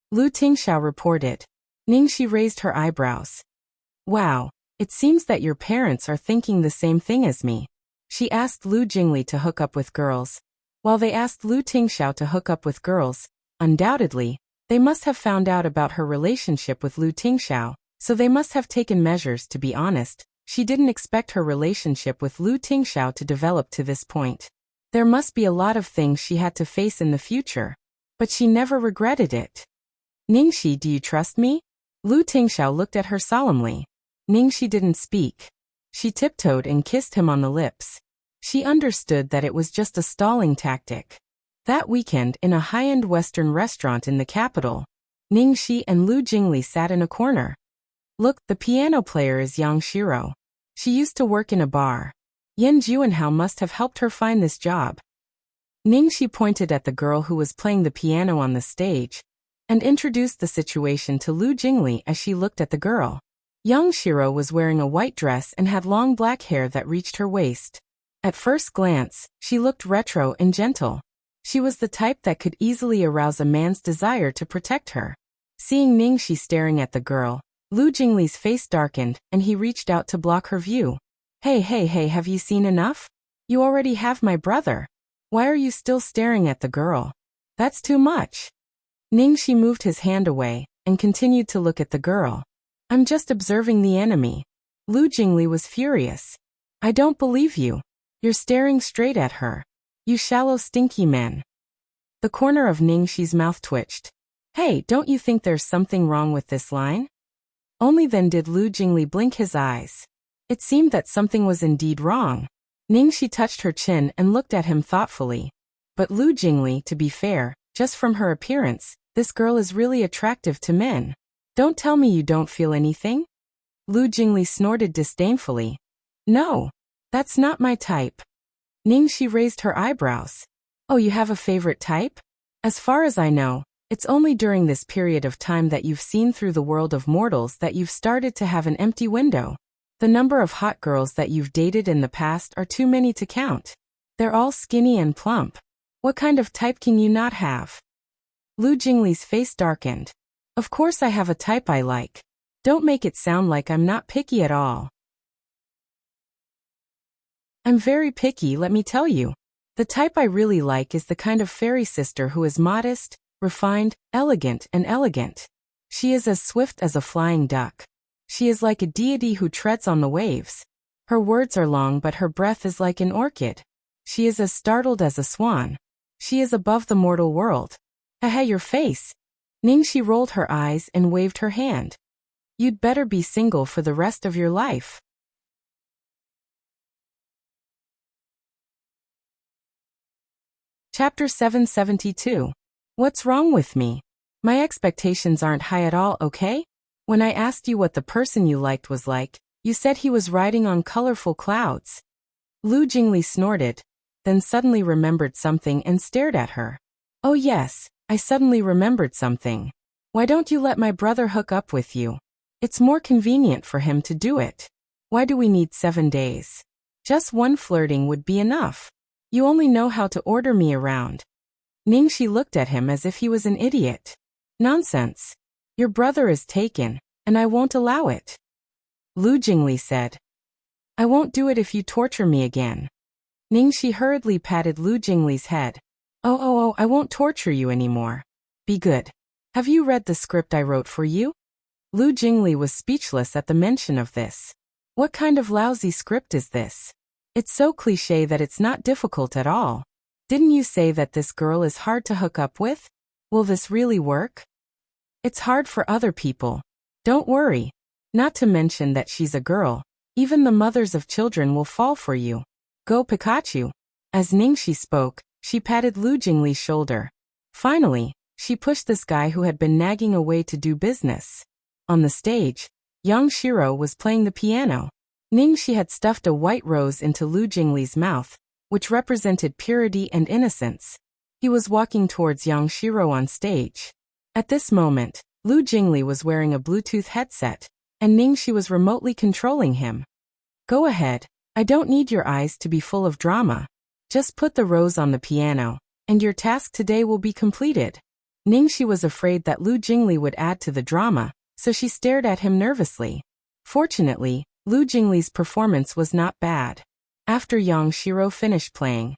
Lu Tingxiao reported. Ningxi raised her eyebrows. Wow, it seems that your parents are thinking the same thing as me. She asked Lu Jingli to hook up with girls. While they asked Lu Tingxiao to hook up with girls, undoubtedly, they must have found out about her relationship with Lu Tingxiao, so they must have taken measures. To be honest, she didn't expect her relationship with Lu Tingxiao to develop to this point. There must be a lot of things she had to face in the future, but she never regretted it. Ningxi, do you trust me? Lu Tingxiao looked at her solemnly. Ningxi didn't speak. She tiptoed and kissed him on the lips. She understood that it was just a stalling tactic. That weekend in a high-end Western restaurant in the capital, Ningxi and Lu Jingli sat in a corner. Look, the piano player is Yang Shiro. She used to work in a bar. Yan Juanhao must have helped her find this job. Ningxi pointed at the girl who was playing the piano on the stage and introduced the situation to Lu Jingli as she looked at the girl. Yang Shiro was wearing a white dress and had long black hair that reached her waist. At first glance, she looked retro and gentle. She was the type that could easily arouse a man's desire to protect her. Seeing Ningxi staring at the girl, Lu Jingli's face darkened, and he reached out to block her view. Hey, have you seen enough? You already have my brother. Why are you still staring at the girl? That's too much. Ningxi moved his hand away, and continued to look at the girl. I'm just observing the enemy. Lu Jingli was furious. I don't believe you. You're staring straight at her. You shallow stinky man. The corner of Ningxi's mouth twitched. Hey, don't you think there's something wrong with this line? Only then did Lu Jingli blink his eyes. It seemed that something was indeed wrong. Ningxi touched her chin and looked at him thoughtfully. But Lu Jingli, to be fair, just from her appearance, this girl is really attractive to men. Don't tell me you don't feel anything? Lu Jingli snorted disdainfully. No, that's not my type. Ningxi raised her eyebrows. Oh, you have a favorite type? As far as I know, it's only during this period of time that you've seen through the world of mortals that you've started to have an empty window. The number of hot girls that you've dated in the past are too many to count. They're all skinny and plump. What kind of type can you not have? Lu Jingli's face darkened. Of course I have a type I like. Don't make it sound like I'm not picky at all. I'm very picky, let me tell you. The type I really like is the kind of fairy sister who is modest, refined, elegant, and elegant. She is as swift as a flying duck. She is like a deity who treads on the waves. Her words are long but her breath is like an orchid. She is as startled as a swan. She is above the mortal world. Haha, your face. Ningxi rolled her eyes and waved her hand. You'd better be single for the rest of your life. Chapter 772. What's wrong with me? My expectations aren't high at all, okay? When I asked you what the person you liked was like, you said he was riding on colorful clouds. Lu Jingli snorted, then suddenly remembered something and stared at her. Oh yes, I suddenly remembered something. Why don't you let my brother hook up with you? It's more convenient for him to do it. Why do we need 7 days? Just one flirting would be enough. You only know how to order me around. Ningxi looked at him as if he was an idiot. Nonsense. Your brother is taken, and I won't allow it. Lu Jingli said. I won't do it if you torture me again. Ningxi hurriedly patted Lu Jingli's head. Oh, I won't torture you anymore. Be good. Have you read the script I wrote for you? Lu Jingli was speechless at the mention of this. What kind of lousy script is this? It's so cliché that it's not difficult at all. Didn't you say that this girl is hard to hook up with? Will this really work? It's hard for other people. Don't worry. Not to mention that she's a girl. Even the mothers of children will fall for you. Go Pikachu. As Ningxi spoke, she patted Lu Jingli's shoulder. Finally, she pushed this guy who had been nagging away to do business. On the stage, young Shiro was playing the piano. Ningxi had stuffed a white rose into Lu Jingli's mouth, which represented purity and innocence. He was walking towards young Shiro on stage. At this moment, Lu Jingli was wearing a Bluetooth headset, and Ningxi was remotely controlling him. Go ahead, I don't need your eyes to be full of drama. Just put the rose on the piano, and your task today will be completed. Ningxi was afraid that Lu Jingli would add to the drama, so she stared at him nervously. Fortunately, Lu Jingli's performance was not bad. After Yang Shiro finished playing,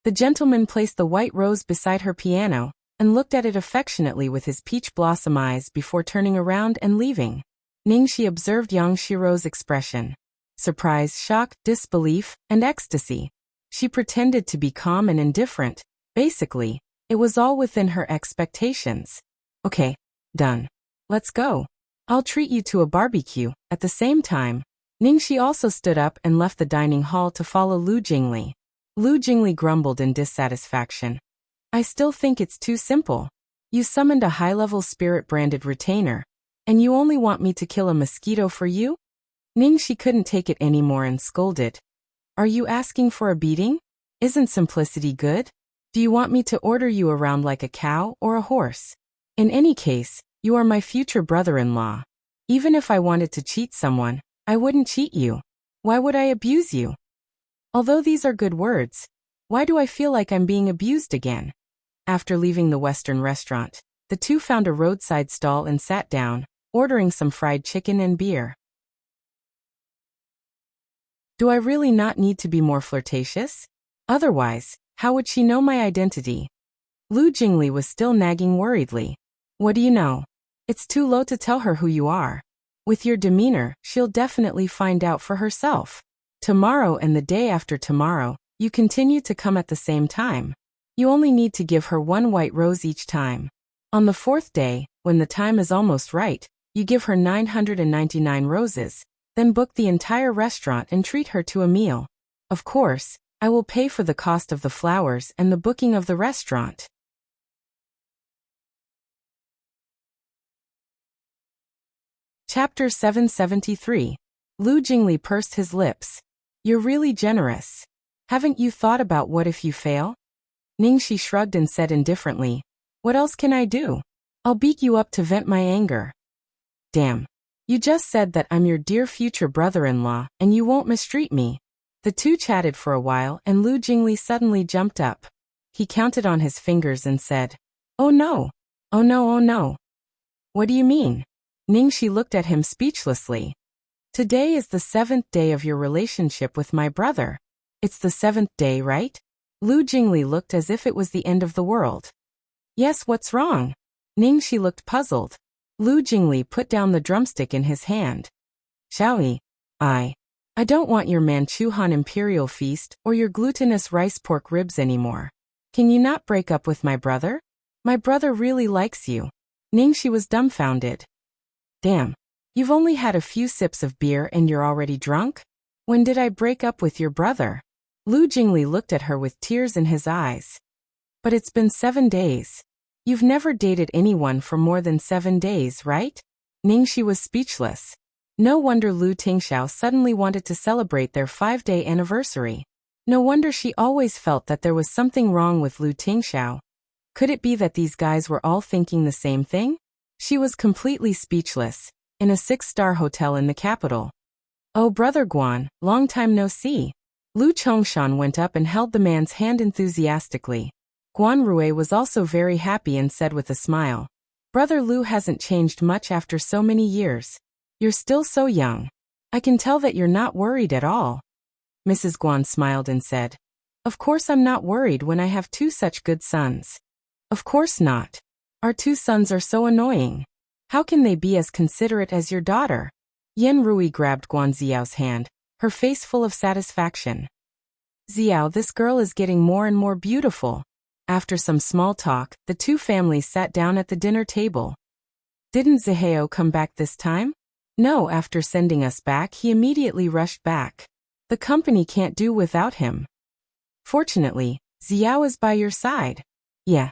the gentleman placed the white rose beside her piano, and looked at it affectionately with his peach blossom eyes before turning around and leaving. Ningxi observed Yang Shiro's expression. Surprise, shock, disbelief, and ecstasy. She pretended to be calm and indifferent. Basically, it was all within her expectations. Okay, done. Let's go. I'll treat you to a barbecue. At the same time, Ningxi also stood up and left the dining hall to follow Lu Jingli. Lu Jingli grumbled in dissatisfaction. I still think it's too simple. You summoned a high-level spirit-branded retainer, and you only want me to kill a mosquito for you? Ningxi couldn't take it anymore and scolded. Are you asking for a beating? Isn't simplicity good? Do you want me to order you around like a cow or a horse? In any case, you are my future brother-in-law. Even if I wanted to cheat someone, I wouldn't cheat you. Why would I abuse you? Although these are good words, why do I feel like I'm being abused again? After leaving the Western restaurant, the two found a roadside stall and sat down. ordering some fried chicken and beer. Do I really not need to be more flirtatious? Otherwise, how would she know my identity? Lu Jingli was still nagging worriedly. What do you know? It's too low to tell her who you are. With your demeanor, she'll definitely find out for herself. Tomorrow and the day after tomorrow, you continue to come at the same time. You only need to give her one white rose each time. On the fourth day, when the time is almost right, you give her 999 roses, then book the entire restaurant and treat her to a meal. Of course, I will pay for the cost of the flowers and the booking of the restaurant. Chapter 773. Lu Jingli pursed his lips. You're really generous. Haven't you thought about what if you fail? Ningxi shrugged and said indifferently, what else can I do? I'll beat you up to vent my anger. Damn. You just said that I'm your dear future brother-in-law, and you won't mistreat me. The two chatted for a while and Lu Jingli suddenly jumped up. He counted on his fingers and said, Oh no. Oh no, oh no. What do you mean? Ningxi looked at him speechlessly. Today is the 7th day of your relationship with my brother. It's the 7th day, right? Lu Jingli looked as if it was the end of the world. Yes, what's wrong? Ningxi looked puzzled. Lu Jingli put down the drumstick in his hand. Xiaoyi, I don't want your Manchuhan Imperial Feast or your glutinous rice pork ribs anymore. Can you not break up with my brother? My brother really likes you. Ningxi was dumbfounded. Damn. You've only had a few sips of beer and you're already drunk? When did I break up with your brother? Lu Jingli looked at her with tears in his eyes. But it's been 7 days. You've never dated anyone for more than 7 days, right? Ningxi was speechless. No wonder Lu Tingxiao suddenly wanted to celebrate their 5-day anniversary. No wonder she always felt that there was something wrong with Lu Tingxiao. Could it be that these guys were all thinking the same thing? She was completely speechless, in a 6-star hotel in the capital. Oh, Brother Guan, long time no see. Lu Chongshan went up and held the man's hand enthusiastically. Guan Rui was also very happy and said with a smile, Brother Lu hasn't changed much after so many years. You're still so young. I can tell that you're not worried at all. Mrs. Guan smiled and said, Of course I'm not worried when I have 2 such good sons. Of course not. Our 2 sons are so annoying. How can they be as considerate as your daughter? Yan Rui grabbed Guan Xiao's hand, her face full of satisfaction. Xiao, this girl is getting more and more beautiful. After some small talk, the 2 families sat down at the dinner table. Didn't Zihao come back this time? No, after sending us back, he immediately rushed back. The company can't do without him. Fortunately, Xiao is by your side. Yeah.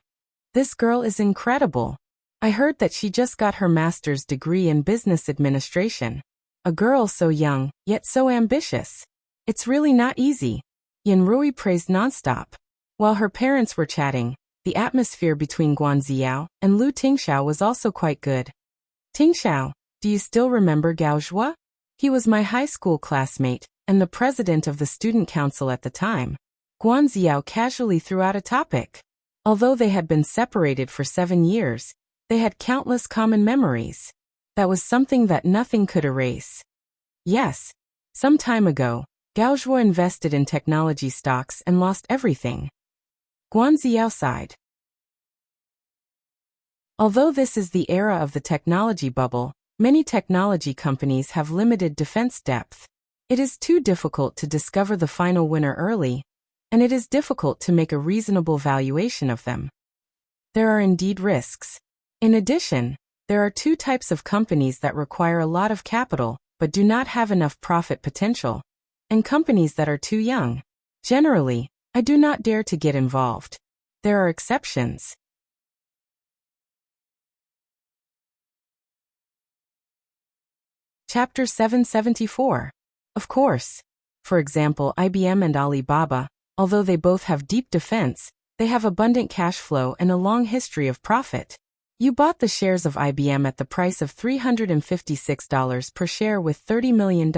This girl is incredible. I heard that she just got her master's degree in business administration. A girl so young, yet so ambitious. It's really not easy. Yan Rui praised nonstop. While her parents were chatting, the atmosphere between Guan Xiao and Lu Tingxiao was also quite good. Tingxiao, do you still remember Gao Zhua? He was my high school classmate and the president of the student council at the time. Guan Xiao casually threw out a topic. Although they had been separated for 7 years, they had countless common memories. That was something that nothing could erase. Yes. Some time ago, Gao Zhua invested in technology stocks and lost everything. Guan Xiao sighed. Although this is the era of the technology bubble, many technology companies have limited defense depth. It is too difficult to discover the final winner early, and it is difficult to make a reasonable valuation of them. There are indeed risks. In addition, there are 2 types of companies that require a lot of capital but do not have enough profit potential, and companies that are too young. Generally, I do not dare to get involved. There are exceptions. Chapter 774. Of course. For example, IBM and Alibaba, although they both have deep defense, they have abundant cash flow and a long history of profit. You bought the shares of IBM at the price of $356 per share with $30 million.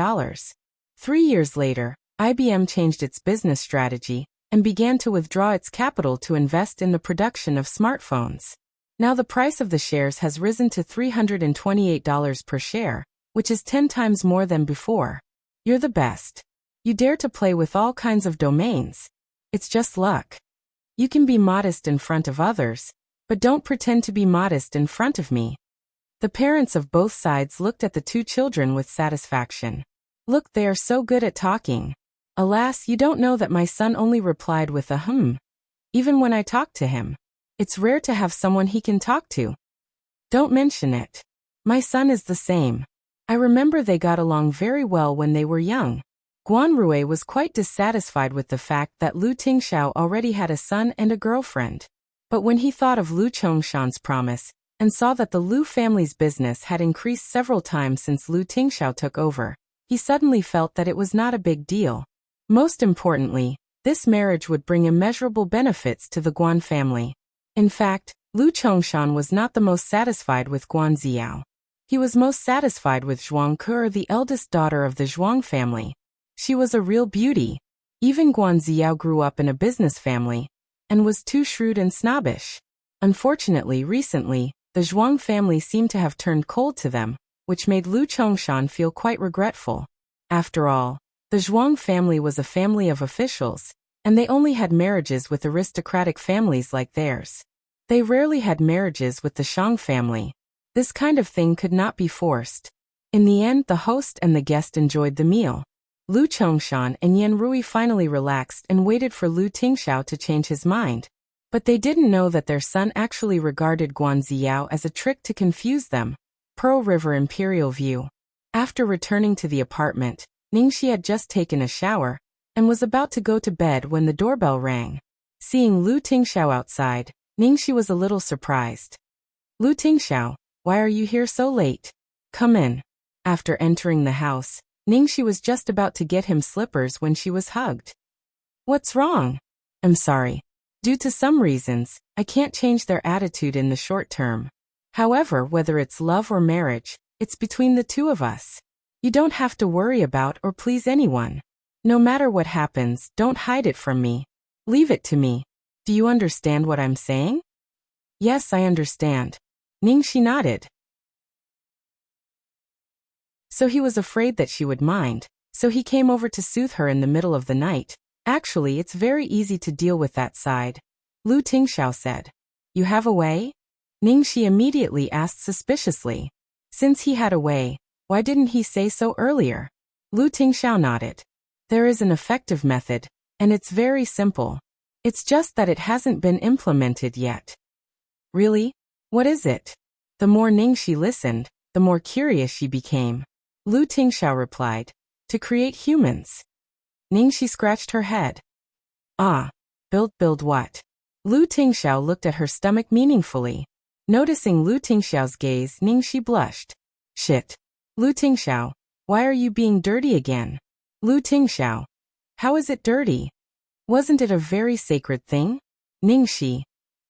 3 years later, IBM changed its business strategy and began to withdraw its capital to invest in the production of smartphones. Now the price of the shares has risen to $328 per share, which is 10 times more than before. You're the best. You dare to play with all kinds of domains. It's just luck. You can be modest in front of others, but don't pretend to be modest in front of me. The parents of both sides looked at the two children with satisfaction. Look, they are so good at talking. Alas, you don't know that my son only replied with a even when I talked to him. It's rare to have someone he can talk to. Don't mention it. My son is the same. I remember they got along very well when they were young. Guan Rui was quite dissatisfied with the fact that Lu Tingxiao already had a son and a girlfriend. But when he thought of Lu Chongshan's promise, and saw that the Lu family's business had increased several times since Lu Tingxiao took over, he suddenly felt that it was not a big deal. Most importantly, this marriage would bring immeasurable benefits to the Guan family. In fact, Lu Chongshan was not the most satisfied with Guan Ziao. He was most satisfied with Zhuang Ke, the eldest daughter of the Zhuang family. She was a real beauty. Even Guan Ziao grew up in a business family, and was too shrewd and snobbish. Unfortunately, recently, the Zhuang family seemed to have turned cold to them, which made Lu Chongshan feel quite regretful. After all, the Zhuang family was a family of officials, and they only had marriages with aristocratic families like theirs. They rarely had marriages with the Shang family. This kind of thing could not be forced. In the end, the host and the guest enjoyed the meal. Lu Chongshan and Yan Rui finally relaxed and waited for Lu Tingxiao to change his mind. But they didn't know that their son actually regarded Guan Ziao as a trick to confuse them. Pearl River Imperial View. After returning to the apartment, Ningxi had just taken a shower and was about to go to bed when the doorbell rang. Seeing Lu Tingxiao outside, Ningxi was a little surprised. Lu Tingxiao, why are you here so late? Come in. After entering the house, Ningxi was just about to get him slippers when she was hugged. What's wrong? I'm sorry. Due to some reasons, I can't change their attitude in the short term. However, whether it's love or marriage, it's between the two of us. You don't have to worry about or please anyone. No matter what happens, don't hide it from me. Leave it to me. Do you understand what I'm saying? Yes, I understand. Ningxi nodded. So he was afraid that she would mind, so he came over to soothe her in the middle of the night. Actually, it's very easy to deal with that side. Lu Tingxiao said. You have a way? Ningxi immediately asked suspiciously. Since he had a way, why didn't he say so earlier? Lu Tingxiao nodded. There is an effective method, and it's very simple. It's just that it hasn't been implemented yet. Really? What is it? The more Ningxi listened, the more curious she became. Lu Tingxiao replied, to create humans. Ningxi scratched her head. Ah, build what? Lu Tingxiao looked at her stomach meaningfully. Noticing Lu Tingxiao's gaze, Ningxi blushed. Shit. Lu Tingxiao, why are you being dirty again? Lu Tingxiao. How is it dirty? Wasn't it a very sacred thing? Ningxi.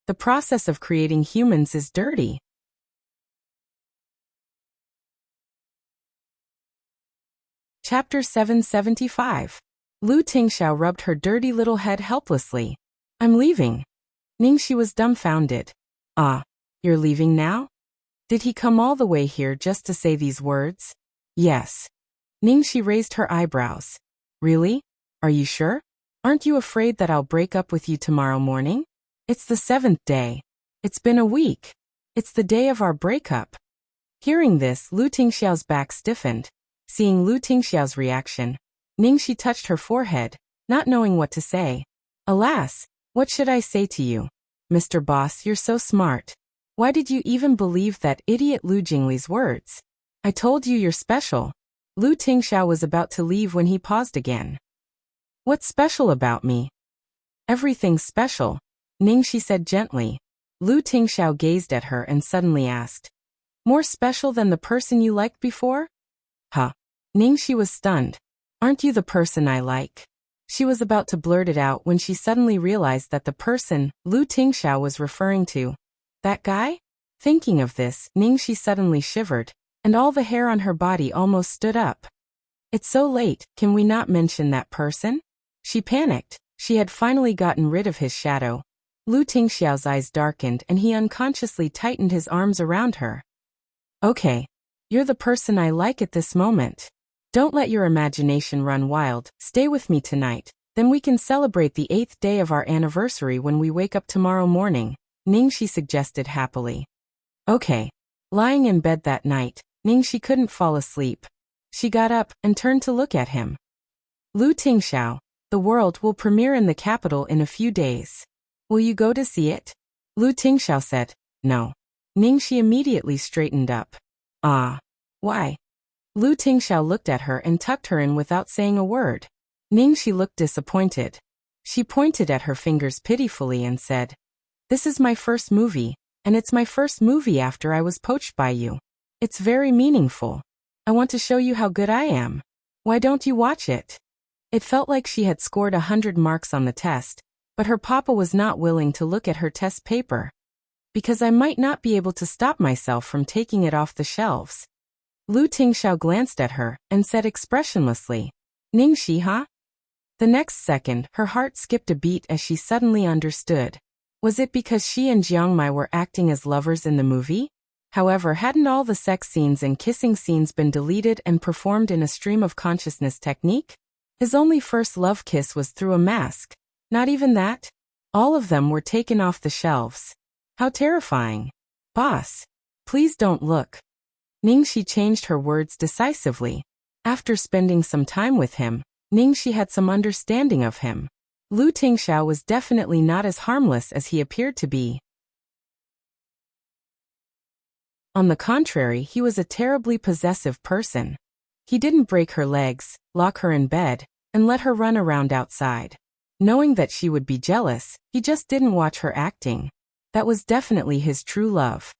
The process of creating humans is dirty. Chapter 775. Lu Tingxiao rubbed her dirty little head helplessly. I'm leaving. Ningxi was dumbfounded. Ah, you're leaving now? Did he come all the way here just to say these words? Yes. Ningxi raised her eyebrows. Really? Are you sure? Aren't you afraid that I'll break up with you tomorrow morning? It's the 7th day. It's been a week. It's the day of our breakup. Hearing this, Lu Tingxiao's back stiffened. Seeing Lu Tingxiao's reaction, Ningxi touched her forehead, not knowing what to say. Alas, what should I say to you? Mr. Boss, you're so smart. Why did you even believe that idiot Lu Jingli's words? I told you you're special. Lu Tingxiao was about to leave when he paused again. What's special about me? Everything's special, Ningxi said gently. Lu Tingxiao gazed at her and suddenly asked. More special than the person you liked before? Huh. Ningxi was stunned. Aren't you the person I like? She was about to blurt it out when she suddenly realized that the person Lu Tingxiao was referring to. That guy? Thinking of this, Ningxi suddenly shivered, and all the hair on her body almost stood up. It's so late, can we not mention that person? She panicked. She had finally gotten rid of his shadow. Lu Tingxiao's eyes darkened and he unconsciously tightened his arms around her. Okay. You're the person I like at this moment. Don't let your imagination run wild, stay with me tonight, then we can celebrate the 8th day of our anniversary when we wake up tomorrow morning, Ningxi suggested happily. Okay. Lying in bed that night, Ningxi couldn't fall asleep. She got up and turned to look at him. Lu Tingxiao, the world will premiere in the capital in a few days. Will you go to see it? Lu Tingxiao said, no. Ningxi immediately straightened up. Ah. Why? Lu Tingxiao looked at her and tucked her in without saying a word. Ningxi looked disappointed. She pointed at her fingers pitifully and said, this is my first movie, and it's my first movie after I was poached by you. It's very meaningful. I want to show you how good I am. Why don't you watch it? It felt like she had scored 100 marks on the test, but her papa was not willing to look at her test paper. Because I might not be able to stop myself from taking it off the shelves. Lu Tingxiao glanced at her and said expressionlessly, Ningxi, huh? The next second, her heart skipped a beat as she suddenly understood. Was it because she and Jiangmai were acting as lovers in the movie? However, hadn't all the sex scenes and kissing scenes been deleted and performed in a stream of consciousness technique? His only first love kiss was through a mask. Not even that? All of them were taken off the shelves. How terrifying. Boss. Please don't look. Ningxi changed her words decisively. After spending some time with him, Ningxi had some understanding of him. Lu Tingxiao was definitely not as harmless as he appeared to be. On the contrary, he was a terribly possessive person. He didn't break her legs, lock her in bed, and let her run around outside. Knowing that she would be jealous, he just didn't watch her acting. That was definitely his true love.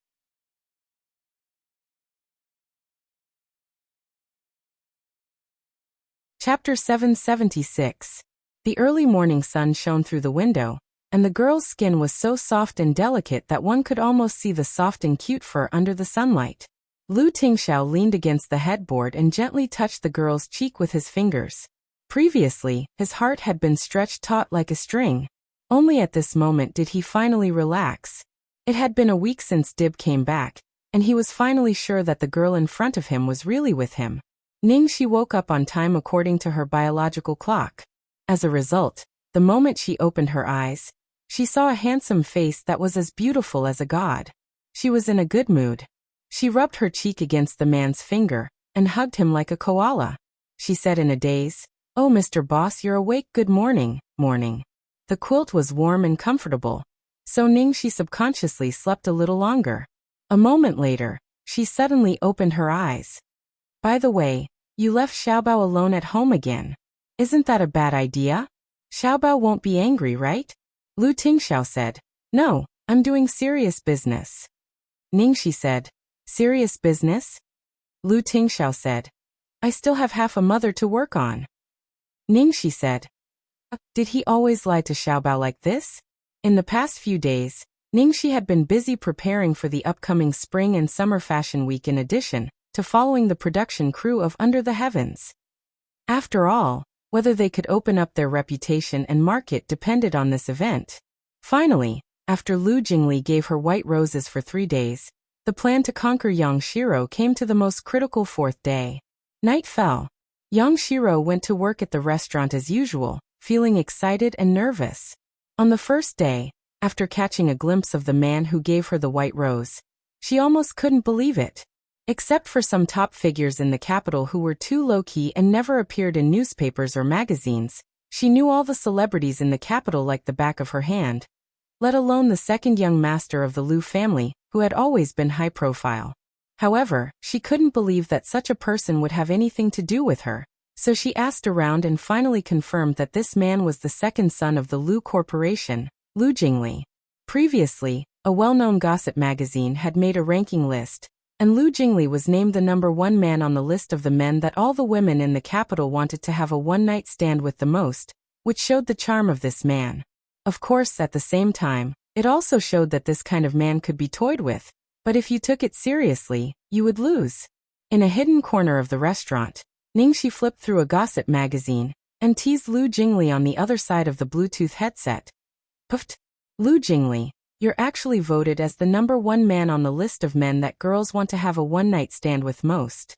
Chapter 776. The early morning sun shone through the window, and the girl's skin was so soft and delicate that one could almost see the soft and cute fur under the sunlight. Lu Tingxiao leaned against the headboard and gently touched the girl's cheek with his fingers. Previously, his heart had been stretched taut like a string. Only at this moment did he finally relax. It had been a week since Dib came back, and he was finally sure that the girl in front of him was really with him. Ningxi woke up on time according to her biological clock. As a result, the moment she opened her eyes, she saw a handsome face that was as beautiful as a god. She was in a good mood. She rubbed her cheek against the man's finger and hugged him like a koala. She said in a daze, "Oh, Mr. Boss, you're awake. Good morning, morning." The quilt was warm and comfortable, so Ningxi subconsciously slept a little longer. A moment later, she suddenly opened her eyes. "By the way, you left Xiaobao alone at home again. Isn't that a bad idea? Xiaobao won't be angry, right?" Lu Tingxiao said, "No, I'm doing serious business." Ningxi said, "Serious business?" Lu Tingxiao said, "I still have half a mother to work on." Ningxi said, "Did he always lie to Xiaobao like this?" In the past few days, Ningxi had been busy preparing for the upcoming spring and summer fashion week in addition to following the production crew of Under the Heavens. After all, whether they could open up their reputation and market depended on this event. Finally, after Lu Jingli gave her white roses for 3 days, the plan to conquer Yang Shiro came to the most critical 4th day. Night fell. Yang Shiro went to work at the restaurant as usual, feeling excited and nervous. On the first day, after catching a glimpse of the man who gave her the white rose, she almost couldn't believe it. Except for some top figures in the capital who were too low-key and never appeared in newspapers or magazines, she knew all the celebrities in the capital like the back of her hand, let alone the second young master of the Lu family, who had always been high profile. However, she couldn't believe that such a person would have anything to do with her, so she asked around and finally confirmed that this man was the second son of the Lu Corporation, Lu Jingli. Previously, a well-known gossip magazine had made a ranking list, and Lu Jingli was named the #1 man on the list of the men that all the women in the capital wanted to have a one-night stand with the most, which showed the charm of this man. Of course, at the same time, it also showed that this kind of man could be toyed with, but if you took it seriously, you would lose. In a hidden corner of the restaurant, Ningxi flipped through a gossip magazine and teased Lu Jingli on the other side of the Bluetooth headset. Puffed. Lu Jingli, you're actually voted as the #1 man on the list of men that girls want to have a one-night stand with most.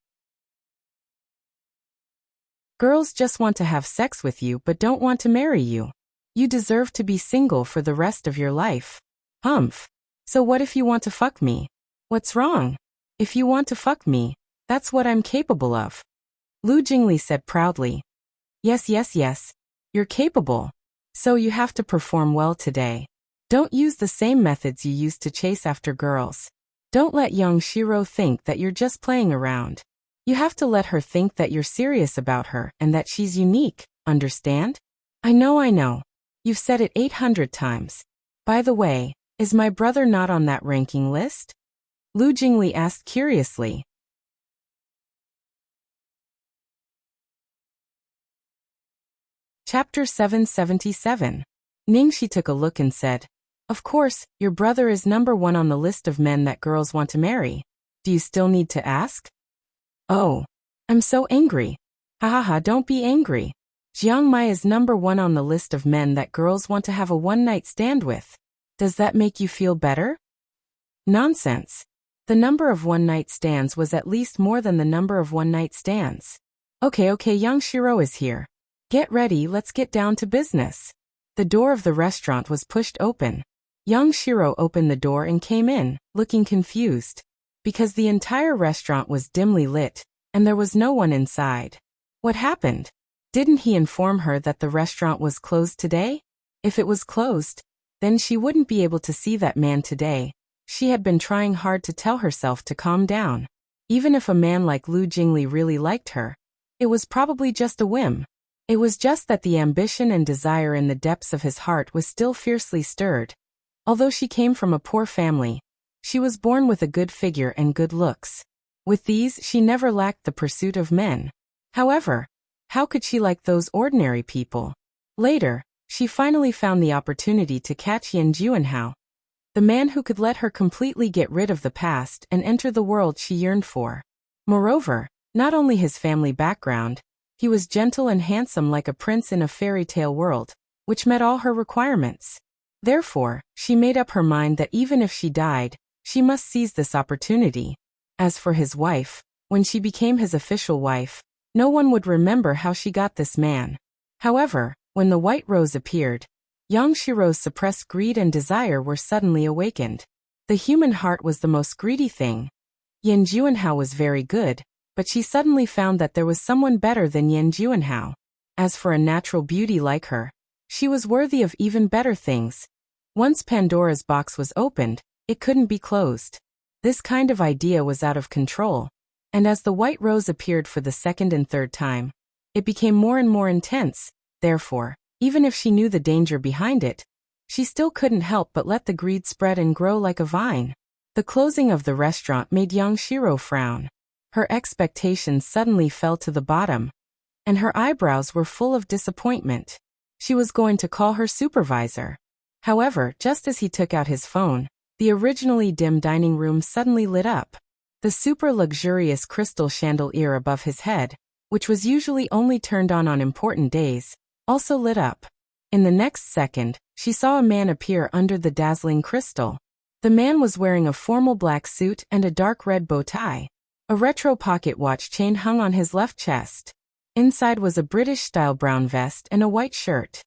Girls just want to have sex with you but don't want to marry you. You deserve to be single for the rest of your life. Humph. So what if you want to fuck me? What's wrong? If you want to fuck me, that's what I'm capable of. Lu Jingli said proudly. Yes, yes, yes. You're capable. So you have to perform well today. Don't use the same methods you used to chase after girls. Don't let young Shiro think that you're just playing around. You have to let her think that you're serious about her and that she's unique, understand? I know. You've said it 800 times. By the way, is my brother not on that ranking list? Lu Jingli asked curiously. Chapter 777. Ningxi took a look and said, Of course, your brother is #1 on the list of men that girls want to marry. Do you still need to ask? Oh, I'm so angry. Hahaha, don't be angry. Jiang Mai is #1 on the list of men that girls want to have a one-night stand with. Does that make you feel better? Nonsense. The number of one-night stands was at least more than the number of one-night stands. Okay, young Shiro is here. Get ready, let's get down to business. The door of the restaurant was pushed open. Young Shiro opened the door and came in, looking confused. Because the entire restaurant was dimly lit, and there was no one inside. What happened? Didn't he inform her that the restaurant was closed today? If it was closed, then she wouldn't be able to see that man today. She had been trying hard to tell herself to calm down. Even if a man like Lu Jingli really liked her, it was probably just a whim. It was just that the ambition and desire in the depths of his heart was still fiercely stirred. Although she came from a poor family, she was born with a good figure and good looks. With these, she never lacked the pursuit of men. However, how could she like those ordinary people? Later, she finally found the opportunity to catch Yan Juanhao, the man who could let her completely get rid of the past and enter the world she yearned for. Moreover, not only his family background, he was gentle and handsome like a prince in a fairy tale world, which met all her requirements. Therefore, she made up her mind that even if she died, she must seize this opportunity. As for his wife, when she became his official wife, no one would remember how she got this man. However, when the white rose appeared, young Shiro's suppressed greed and desire were suddenly awakened. The human heart was the most greedy thing. Yan Juanhao was very good, but she suddenly found that there was someone better than Yan Juanhao. As for a natural beauty like her, she was worthy of even better things. Once Pandora's box was opened, it couldn't be closed. This kind of idea was out of control, and as the white rose appeared for the second and third time, it became more and more intense. Therefore, even if she knew the danger behind it, she still couldn't help but let the greed spread and grow like a vine. The closing of the restaurant made young Shiro frown. Her expectations suddenly fell to the bottom, and her eyebrows were full of disappointment. She was going to call her supervisor. However, just as he took out his phone, the originally dim dining room suddenly lit up. The super luxurious crystal chandelier above his head, which was usually only turned on important days, also lit up. In the next second, she saw a man appear under the dazzling crystal. The man was wearing a formal black suit and a dark red bow tie. A retro pocket watch chain hung on his left chest. Inside was a British-style brown vest and a white shirt.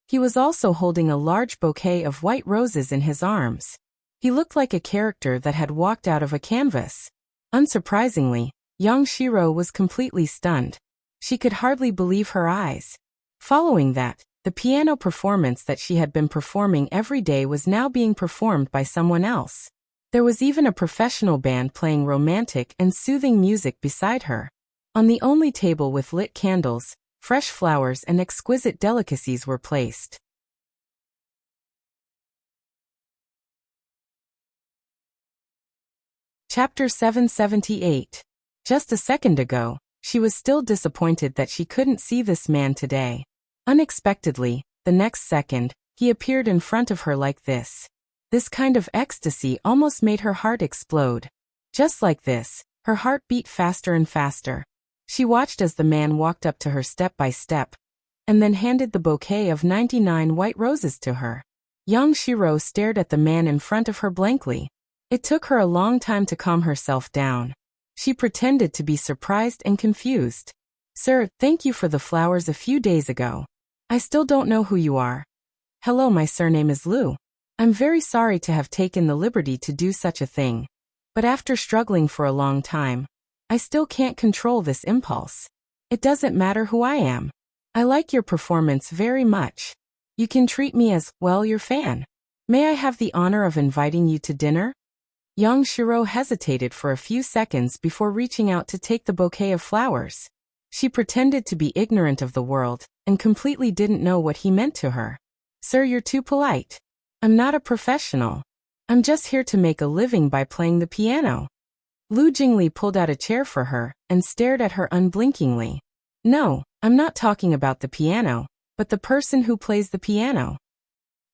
He was also holding a large bouquet of white roses in his arms. He looked like a character that had walked out of a canvas. Unsurprisingly, young Shiro was completely stunned. She could hardly believe her eyes. Following that, the piano performance that she had been performing every day was now being performed by someone else. There was even a professional band playing romantic and soothing music beside her. On the only table with lit candles, fresh flowers and exquisite delicacies were placed. Chapter 778. Just a second ago, she was still disappointed that she couldn't see this man today. Unexpectedly, the next second, he appeared in front of her like this. This kind of ecstasy almost made her heart explode. Just like this, her heart beat faster and faster. She watched as the man walked up to her step by step, and then handed the bouquet of 99 white roses to her. Young Shiro stared at the man in front of her blankly. It took her a long time to calm herself down. She pretended to be surprised and confused. Sir, thank you for the flowers a few days ago. I still don't know who you are. Hello, my surname is Liu. I'm very sorry to have taken the liberty to do such a thing. But after struggling for a long time, I still can't control this impulse. It doesn't matter who I am. I like your performance very much. You can treat me as, well, your fan. May I have the honor of inviting you to dinner? Young Shiro hesitated for a few seconds before reaching out to take the bouquet of flowers. She pretended to be ignorant of the world and completely didn't know what he meant to her. Sir, you're too polite. I'm not a professional. I'm just here to make a living by playing the piano. Lu Jingli pulled out a chair for her and stared at her unblinkingly. No, I'm not talking about the piano, but the person who plays the piano.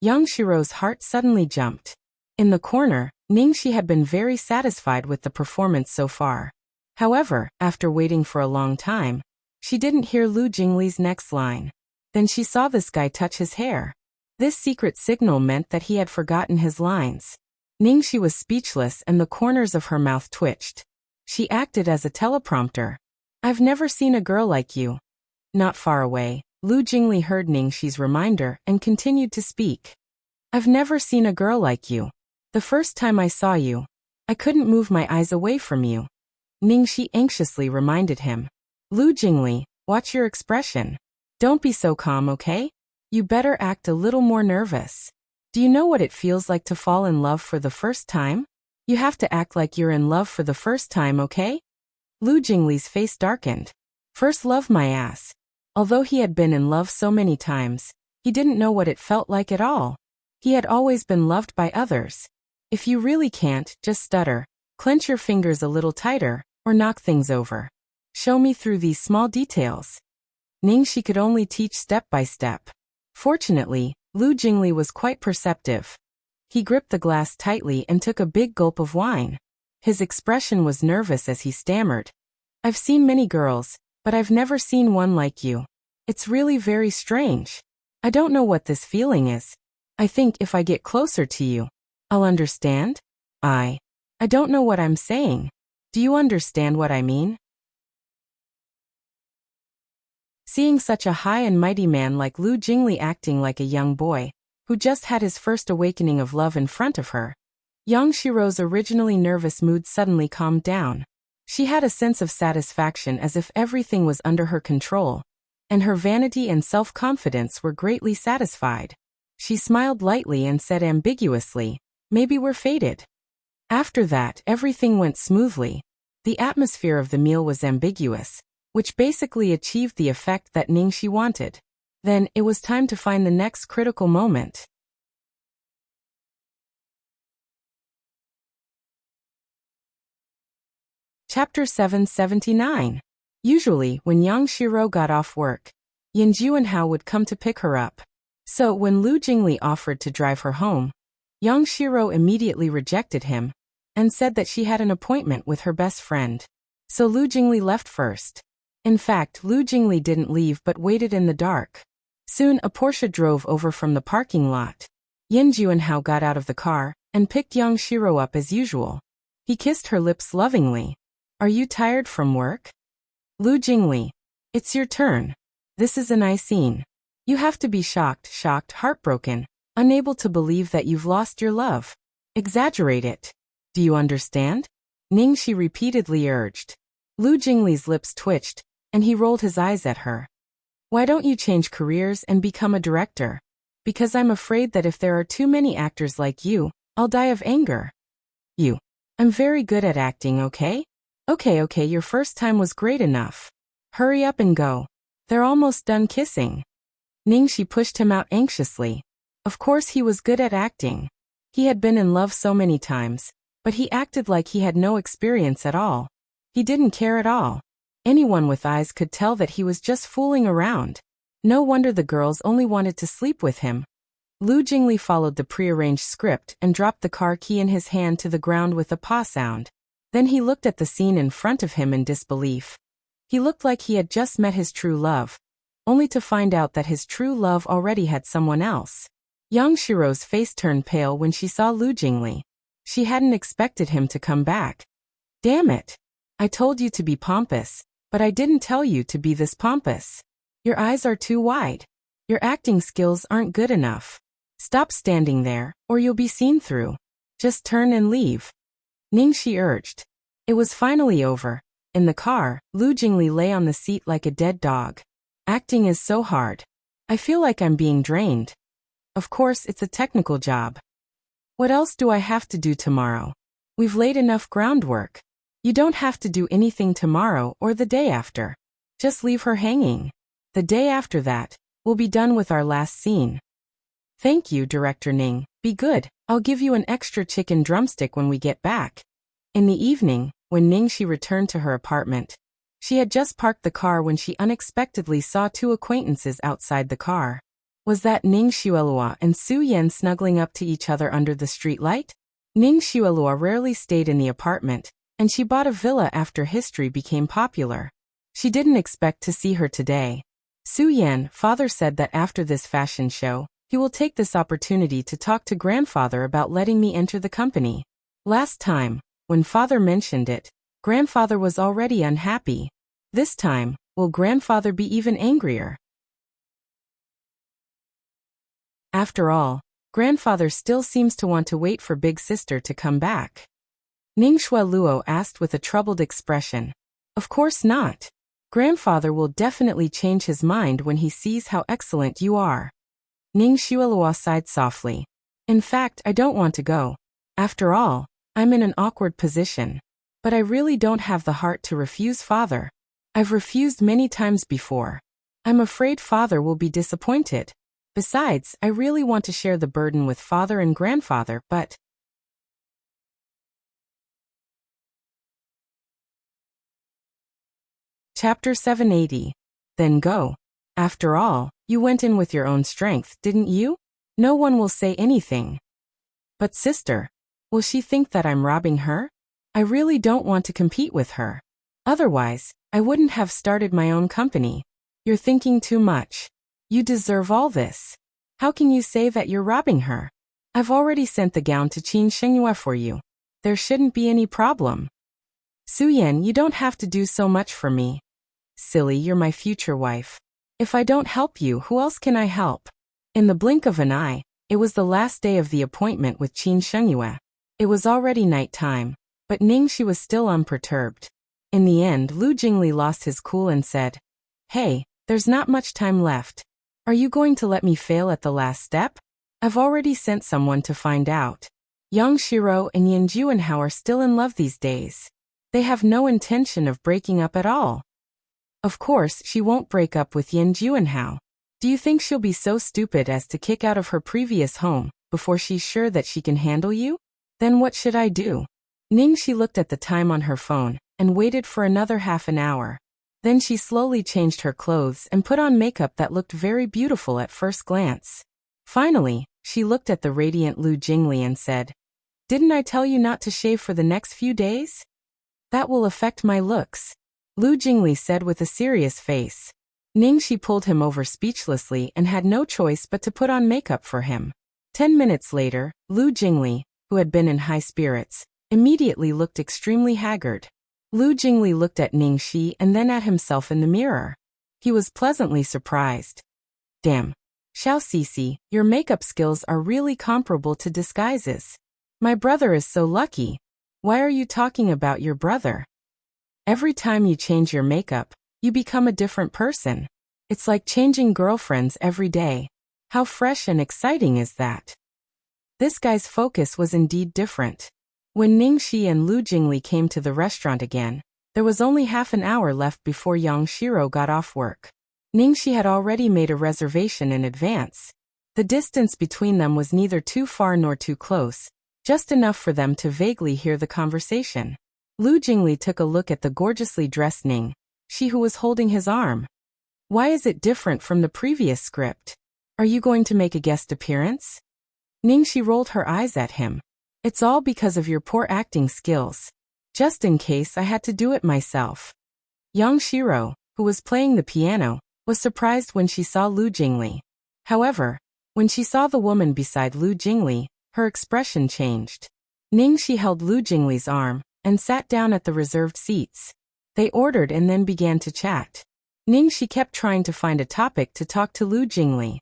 Young Shiro's heart suddenly jumped. In the corner, Ningxi had been very satisfied with the performance so far. However, after waiting for a long time, she didn't hear Lu Jingli's next line. Then she saw this guy touch his hair. This secret signal meant that he had forgotten his lines. Ningxi was speechless and the corners of her mouth twitched. She acted as a teleprompter. I've never seen a girl like you. Not far away, Lu Jingli heard Ningxi's reminder and continued to speak. I've never seen a girl like you. The first time I saw you, I couldn't move my eyes away from you. Ningxi anxiously reminded him. Lu Jingli, watch your expression. Don't be so calm, okay? You better act a little more nervous. Do you know what it feels like to fall in love for the first time? You have to act like you're in love for the first time, okay? Lu Jingli's face darkened. First love, my ass. Although he had been in love so many times, he didn't know what it felt like at all. He had always been loved by others. If you really can't, just stutter, clench your fingers a little tighter, or knock things over. Show me through these small details. Ningxi could only teach step by step. Fortunately, Lu Jingli was quite perceptive. He gripped the glass tightly and took a big gulp of wine. His expression was nervous as he stammered. I've seen many girls, but I've never seen one like you. It's really very strange. I don't know what this feeling is. I think if I get closer to you, I'll understand? I don't know what I'm saying. Do you understand what I mean? Seeing such a high and mighty man like Lu Jingli acting like a young boy, who just had his first awakening of love in front of her, Young Shiro's originally nervous mood suddenly calmed down. She had a sense of satisfaction as if everything was under her control, and her vanity and self-confidence were greatly satisfied. She smiled lightly and said ambiguously, maybe we're fated. After that, everything went smoothly. The atmosphere of the meal was ambiguous, which basically achieved the effect that Ningxi wanted. Then, it was time to find the next critical moment. Chapter 779. Usually, when Yang Shiro got off work, Yin Juanhao would come to pick her up. So, when Lu Jingli offered to drive her home, Yang Shiro immediately rejected him and said that she had an appointment with her best friend. So Lu Jingli left first. In fact, Lu Jingli didn't leave but waited in the dark. Soon a Porsche drove over from the parking lot. Yin Juanhao got out of the car and picked Yang Shiro up as usual. He kissed her lips lovingly. Are you tired from work? Lu Jingli, it's your turn. This is a nice scene. You have to be shocked, heartbroken, unable to believe that you've lost your love. Exaggerate it. Do you understand? Ningxi repeatedly urged. Lu Jingli's lips twitched, and he rolled his eyes at her. Why don't you change careers and become a director? Because I'm afraid that if there are too many actors like you, I'll die of anger. I'm very good at acting, okay? Okay, your first time was great enough. Hurry up and go. They're almost done kissing. Ningxi pushed him out anxiously. Of course he was good at acting. He had been in love so many times, but he acted like he had no experience at all. He didn't care at all. Anyone with eyes could tell that he was just fooling around. No wonder the girls only wanted to sleep with him. Lu Jingli followed the prearranged script and dropped the car key in his hand to the ground with a paw sound. Then he looked at the scene in front of him in disbelief. He looked like he had just met his true love. only to find out that his true love already had someone else. Yang Shiro's face turned pale when she saw Lu Jingli. She hadn't expected him to come back. Damn it. I told you to be pompous, but I didn't tell you to be this pompous. Your eyes are too wide. Your acting skills aren't good enough. Stop standing there, or you'll be seen through. Just turn and leave. Ningxi urged. It was finally over. In the car, Lu Jingli lay on the seat like a dead dog. Acting is so hard. I feel like I'm being drained. Of course, it's a technical job. What else do I have to do tomorrow? We've laid enough groundwork. You don't have to do anything tomorrow or the day after. Just leave her hanging. The day after that, we'll be done with our last scene. Thank you, Director Ning. Be good. I'll give you an extra chicken drumstick when we get back. In the evening, when Ningxi returned to her apartment, she had just parked the car when she unexpectedly saw two acquaintances outside the car. Was that Ning Xuelua and Su Yan snuggling up to each other under the streetlight? Ning Xuelua rarely stayed in the apartment, and she bought a villa after history became popular. She didn't expect to see her today. Su Yan, father said that after this fashion show, he will take this opportunity to talk to grandfather about letting me enter the company. Last time, when father mentioned it, grandfather was already unhappy. This time, will grandfather be even angrier? After all, grandfather still seems to want to wait for big sister to come back. Ning Xueluo asked with a troubled expression. Of course not. Grandfather will definitely change his mind when he sees how excellent you are. Ning Xueluo sighed softly. In fact, I don't want to go. After all, I'm in an awkward position. But I really don't have the heart to refuse father. I've refused many times before. I'm afraid father will be disappointed. Besides, I really want to share the burden with father and grandfather, but... Chapter 780. Then go. After all, you went in with your own strength, didn't you? No one will say anything. But sister, will she think that I'm robbing her? I really don't want to compete with her. Otherwise, I wouldn't have started my own company. You're thinking too much. You deserve all this. How can you say that you're robbing her? I've already sent the gown to Qin Shengyue for you. There shouldn't be any problem. Su Yan, you don't have to do so much for me. Silly, you're my future wife. If I don't help you, who else can I help? In the blink of an eye, it was the last day of the appointment with Qin Shengyue. It was already night time, but Ningxi was still unperturbed. In the end, Lu Jingli lost his cool and said, Hey, there's not much time left. Are you going to let me fail at the last step? I've already sent someone to find out. Yang Shiro and Yin Juanhao are still in love these days. They have no intention of breaking up at all. Of course, she won't break up with Yin Juanhao. Do you think she'll be so stupid as to kick out of her previous home before she's sure that she can handle you? Then what should I do? Ningxi looked at the time on her phone and waited for another half an hour. Then she slowly changed her clothes and put on makeup that looked very beautiful at first glance. Finally, she looked at the radiant Lu Jingli and said, Didn't I tell you not to shave for the next few days? That will affect my looks. Lu Jingli said with a serious face. Ningxi pulled him over speechlessly and had no choice but to put on makeup for him. 10 minutes later, Lu Jingli, who had been in high spirits, immediately looked extremely haggard. Lu Jingli looked at Ningxi and then at himself in the mirror. He was pleasantly surprised. Damn. Xiao Sisi, your makeup skills are really comparable to disguises. My brother is so lucky. Why are you talking about your brother? Every time you change your makeup, you become a different person. It's like changing girlfriends every day. How fresh and exciting is that? This guy's focus was indeed different. When Ningxi and Lu Jingli came to the restaurant again, there was only half an hour left before Yang Shiro got off work. Ningxi had already made a reservation in advance. The distance between them was neither too far nor too close, just enough for them to vaguely hear the conversation. Lu Jingli took a look at the gorgeously dressed Ning, she who was holding his arm. Why is it different from the previous script? Are you going to make a guest appearance? Ningxi rolled her eyes at him. It's all because of your poor acting skills. Just in case I had to do it myself. Yang Shiro, who was playing the piano, was surprised when she saw Lu Jingli. However, when she saw the woman beside Lu Jingli, her expression changed. Ningxi held Lu Jingli's arm and sat down at the reserved seats. They ordered and then began to chat. Ningxi kept trying to find a topic to talk to Lu Jingli.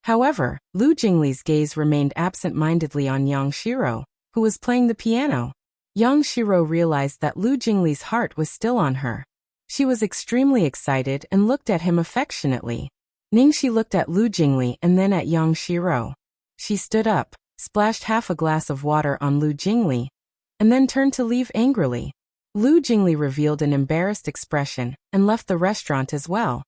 However, Lu Jingli's gaze remained absent-mindedly on Yang Shiro, who was playing the piano. Yang Shiro realized that Lu Jingli's heart was still on her. She was extremely excited and looked at him affectionately. Ningxi looked at Lu Jingli and then at Yang Shiro. She stood up, splashed half a glass of water on Lu Jingli, and then turned to leave angrily. Lu Jingli revealed an embarrassed expression and left the restaurant as well.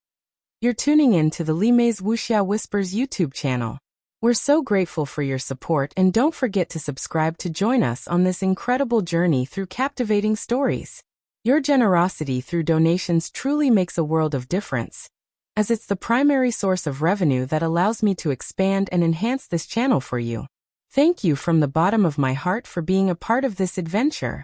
You're tuning in to the Li Mei's Wuxia Whispers YouTube channel. We're so grateful for your support, and don't forget to subscribe to join us on this incredible journey through captivating stories. Your generosity through donations truly makes a world of difference, as it's the primary source of revenue that allows me to expand and enhance this channel for you. Thank you from the bottom of my heart for being a part of this adventure.